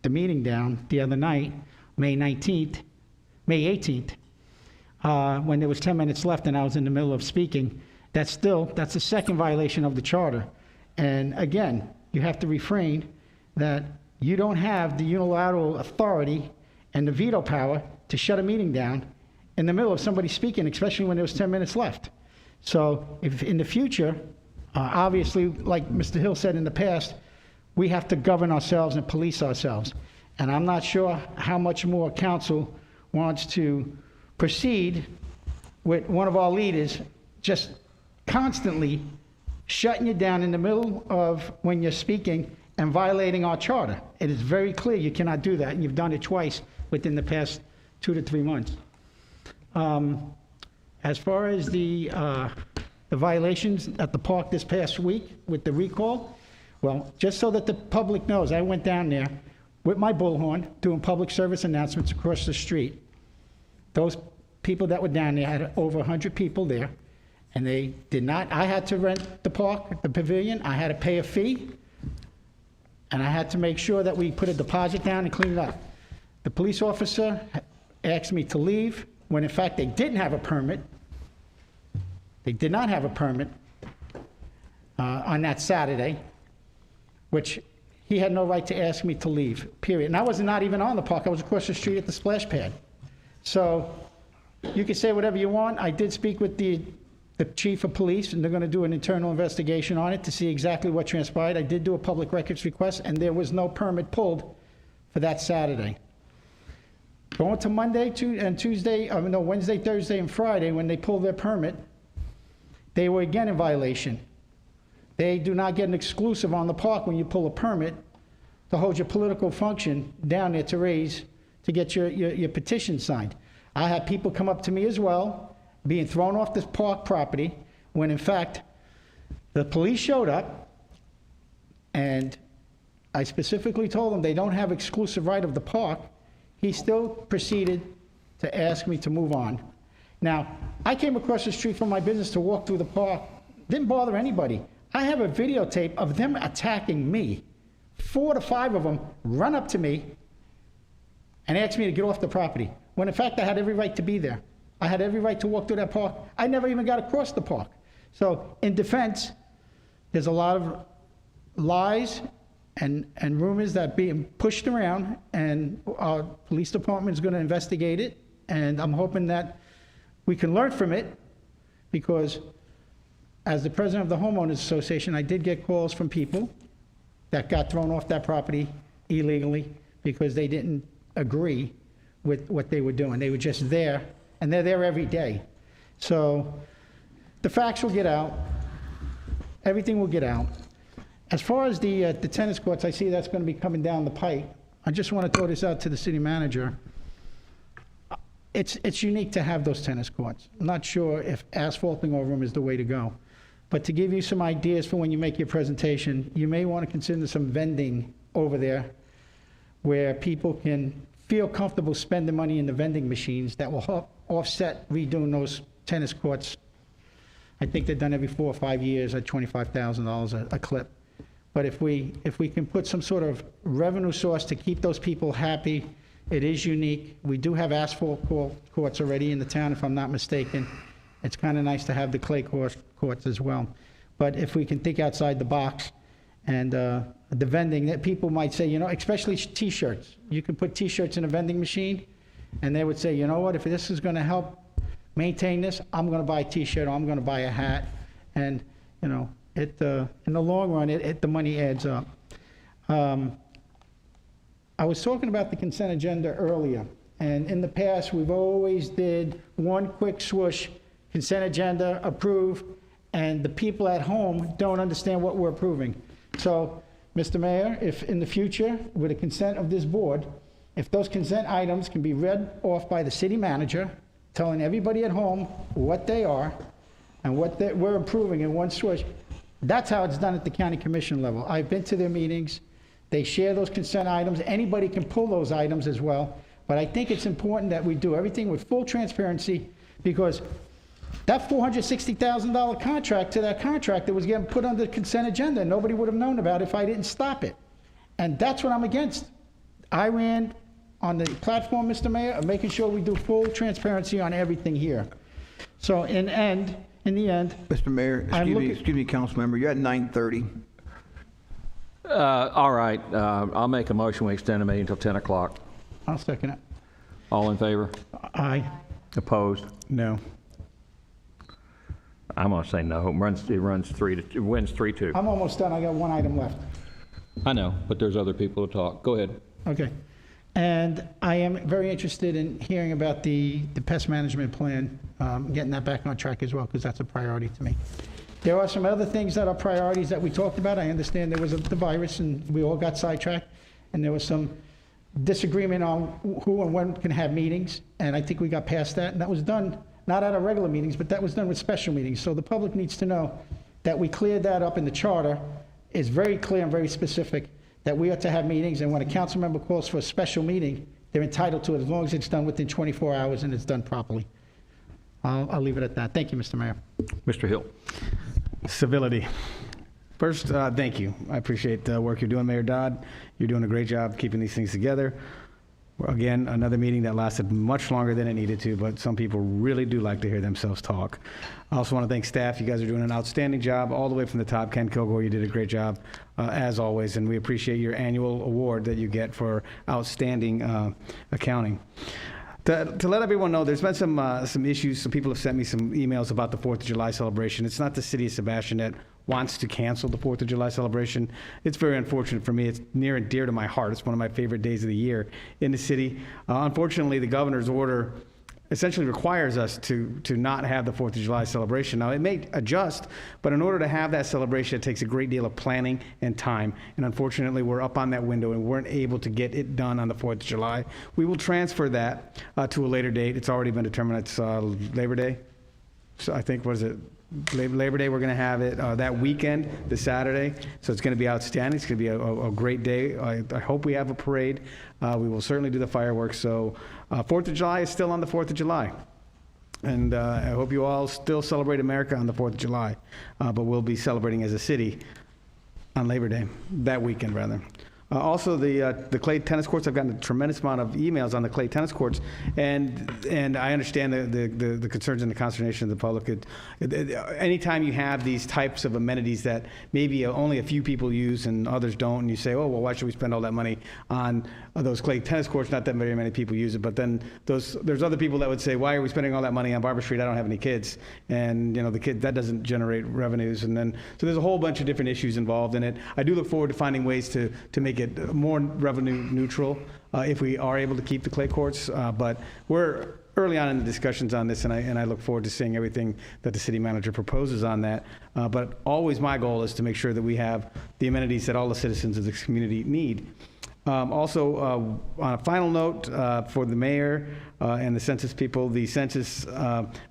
meeting down the other night, May 18th, when there was 10 minutes left and I was in the middle of speaking. That's a second violation of the charter. And again, you have to refrain that you don't have the unilateral authority and the veto power to shut a meeting down in the middle of somebody speaking, especially when there was 10 minutes left. So if in the future, obviously, like Mr. Hill said in the past, we have to govern ourselves and police ourselves. And I'm not sure how much more council wants to proceed with one of our leaders just constantly shutting you down in the middle of when you're speaking and violating our charter. It is very clear you cannot do that, and you've done it twice within the past 2 to 3 months. As far as the violations at the park this past week with the recall, well, just so that the public knows, I went down there with my bullhorn doing public service announcements across the street. Those people that were down there had over 100 people there, and they did not. I had to rent the park, the pavilion. I had to pay a fee, and I had to make sure that we put a deposit down and clean it up. The police officer asked me to leave when, in fact, they didn't have a permit. They did not have a permit on that Saturday, which he had no right to ask me to leave, period. And I was not even on the park. I was across the street at the splash pad. So you can say whatever you want. I did speak with the chief of police, and they're going to do an internal investigation on it to see exactly what transpired. I did do a public records request, and there was no permit pulled for that Saturday. Going to Monday and Tuesday, Wednesday, Thursday, and Friday, when they pulled their permit, they were again in violation. They do not get an exclusive on the park when you pull a permit to hold your political function down there to get your petition signed. I had people come up to me as well, being thrown off this park property, when in fact, the police showed up, and I specifically told them they don't have exclusive right of the park. He still proceeded to ask me to move on. Now, I came across the street from my business to walk through the park. Didn't bother anybody. I have a videotape of them attacking me. 4 to 5 of them run up to me and asked me to get off the property, when in fact I had every right to be there. I had every right to walk through that park. I never even got across the park. So in defense, there's a lot of lies and rumors that being pushed around, and our police department is going to investigate it, and I'm hoping that we can learn from it, because as the president of the Homeowners Association, I did get calls from people that got thrown off that property illegally because they didn't agree with what they were doing. They were just there, and they're there every day. So the facts will get out. Everything will get out. As far as the tennis courts, I see that's going to be coming down the pike. I just want to throw this out to the city manager. It's unique to have those tennis courts. I'm not sure if asphalting over them is the way to go. But to give you some ideas for when you make your presentation, you may want to consider some vending over there where people can feel comfortable spending money in the vending machines that will help offset redoing those tennis courts. I think they're done every 4 or 5 years at $25,000 a clip. But if we can put some sort of revenue source to keep those people happy, it is unique. We do have asphalt courts already in the town, if I'm not mistaken. It's kind of nice to have the clay courts as well. But if we can think outside the box, and the vending, that people might say, you know, especially T-shirts. You can put T-shirts in a vending machine, and they would say, you know what, if this is going to help maintain this, I'm going to buy a T-shirt, or I'm going to buy a hat. And, you know, in the long run, the money adds up. I was talking about the consent agenda earlier, and in the past, we've always did one quick swoosh, consent agenda, approve, and the people at home don't understand what we're approving. So, Mr. Mayor, if in the future, with the consent of this board, if those consent items can be read off by the city manager, telling everybody at home what they are and what we're approving in one swoosh, that's how it's done at the county commission level. I've been to their meetings. They share those consent items. Anybody can pull those items as well. But I think it's important that we do everything with full transparency, because that $460,000 contract to that contractor was getting put on the consent agenda. Nobody would have known about it if I didn't stop it. And that's what I'm against. I ran on the platform, Mr. Mayor, of making sure we do full transparency on everything here. So in the end, Mr. Mayor, excuse me, council member, you're at 9:30. All right, I'll make a motion, we extend the meeting until 10 o'clock. I'll second it. All in favor? Aye. Opposed? No. I'm going to say no. It wins 3-2. I'm almost done. I got one item left. I know, but there's other people to talk. Go ahead. Okay. And I am very interested in hearing about the pest management plan, getting that back on track as well, because that's a priority to me. There are some other things that are priorities that we talked about. I understand there was the virus, and we all got sidetracked, and there was some disagreement on who and when can have meetings, and I think we got past that, and that was done not at our regular meetings, but that was done with special meetings. So the public needs to know that we cleared that up in the charter. It's very clear and very specific that we are to have meetings, and when a council member calls for a special meeting, they're entitled to it as long as it's done within 24 hours and it's done properly. I'll leave it at that. Thank you, Mr. Mayor. Mr. Hill. Civility. First, thank you. I appreciate the work you're doing, Mayor Dodd. You're doing a great job keeping these things together. Again, another meeting that lasted much longer than it needed to, but some people really do like to hear themselves talk. I also want to thank staff. You guys are doing an outstanding job all the way from the top. Ken Kilgore, you did a great job, as always, and we appreciate your annual award that you get for outstanding accounting. To let everyone know, there's been some issues. Some people have sent me some emails about the 4th of July celebration. It's not the city of Sebastian that wants to cancel the 4th of July celebration. It's very unfortunate for me. It's near and dear to my heart. It's one of my favorite days of the year in the city. Unfortunately, the governor's order essentially requires us to not have the 4th of July celebration. Now, it may adjust, but in order to have that celebration, it takes a great deal of planning and time. And unfortunately, we're up on that window and weren't able to get it done on the 4th of July. We will transfer that to a later date. It's already been determined. It's Labor Day. So I think, what is it? Labor Day, we're going to have it that weekend, the Saturday. So it's going to be outstanding. It's going to be a great day. I hope we have a parade. We will certainly do the fireworks. So 4th of July is still on the 4th of July. And I hope you all still celebrate America on the 4th of July, but we'll be celebrating as a city on Labor Day, that weekend rather. Also, the clay tennis courts, I've gotten a tremendous amount of emails on the clay tennis courts, and I understand the concerns and the consternation of the public. Anytime you have these types of amenities that maybe only a few people use and others don't, and you say, oh, well, why should we spend all that money on those clay tennis courts? Not that very many people use it, but then there's other people that would say, why are we spending all that money on Barber Street? I don't have any kids, and the kid, that doesn't generate revenues, and then so there's a whole bunch of different issues involved in it. I do look forward to finding ways to make it more revenue neutral if we are able to keep the clay courts, but we're early on in the discussions on this, and I look forward to seeing everything that the city manager proposes on that. But always my goal is to make sure that we have the amenities that all the citizens of this community need. Also, on a final note, for the mayor and the census people, the census,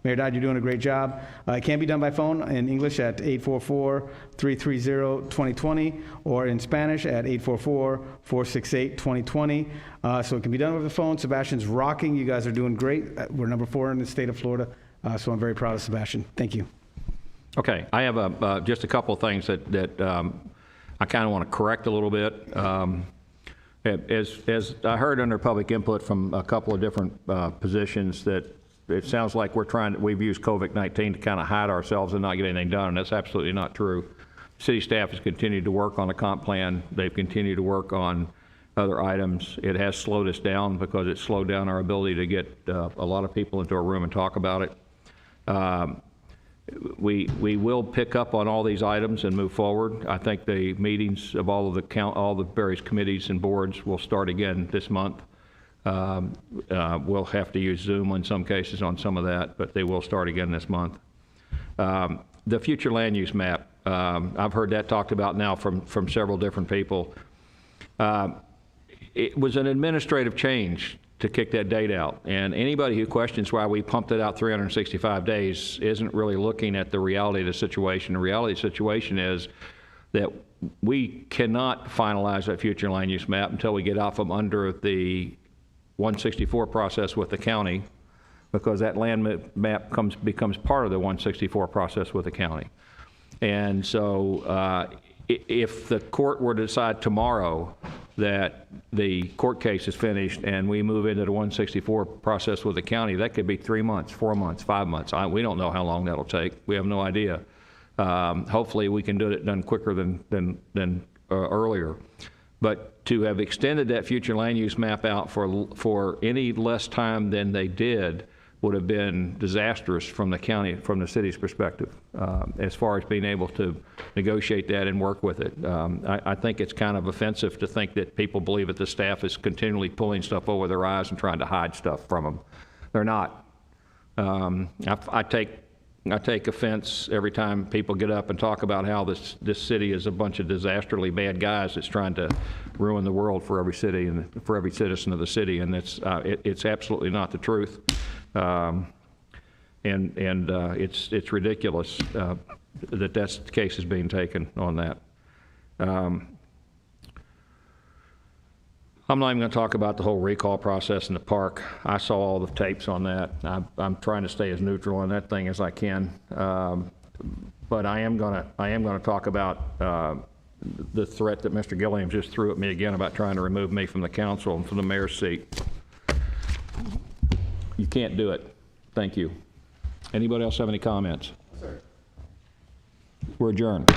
Mayor Dodd, you're doing a great job. It can be done by phone in English at 844-330-2020 or in Spanish at 844-468-2020. So it can be done over the phone. Sebastian's rocking. You guys are doing great. We're number 4 in the state of Florida, so I'm very proud of Sebastian. Thank you. Okay, I have just a couple of things that I kind of want to correct a little bit. As I heard under public input from a couple of different positions, that it sounds like we've used COVID-19 to kind of hide ourselves and not get anything done, and that's absolutely not true. City staff has continued to work on the comp plan. They've continued to work on other items. It has slowed us down because it slowed down our ability to get a lot of people into a room and talk about it. We will pick up on all these items and move forward. I think the meetings of all the various committees and boards will start again this month. We'll have to use Zoom in some cases on some of that, but they will start again this month. The future land use map, I've heard that talked about now from several different people. It was an administrative change to kick that date out. And anybody who questions why we pumped it out 365 days isn't really looking at the reality of the situation. The reality of the situation is that we cannot finalize that future land use map until we get out from under the 164 process with the county, because that land map becomes part of the 164 process with the county. And so if the court were to decide tomorrow that the court case is finished and we move into the 164 process with the county, that could be 3 months, 4 months, 5 months. We don't know how long that'll take. We have no idea. Hopefully we can get it done quicker than earlier. But to have extended that future land use map out for any less time than they did would have been disastrous from the city's perspective, as far as being able to negotiate that and work with it. I think it's kind of offensive to think that people believe that the staff is continually pulling stuff over their eyes and trying to hide stuff from them. They're not. I take offense every time people get up and talk about how this city is a bunch of disastrously bad guys that's trying to ruin the world for every city and for every citizen of the city, and it's absolutely not the truth. It's ridiculous that that's the case is being taken on that. I'm not even going to talk about the whole recall process in the park. I saw all the tapes on that. I'm trying to stay as neutral on that thing as I can. But I am going to talk about the threat that Mr. Gilliam just threw at me again about trying to remove me from the council and from the mayor's seat. You can't do it. Thank you. Anybody else have any comments? Sir. We're adjourned.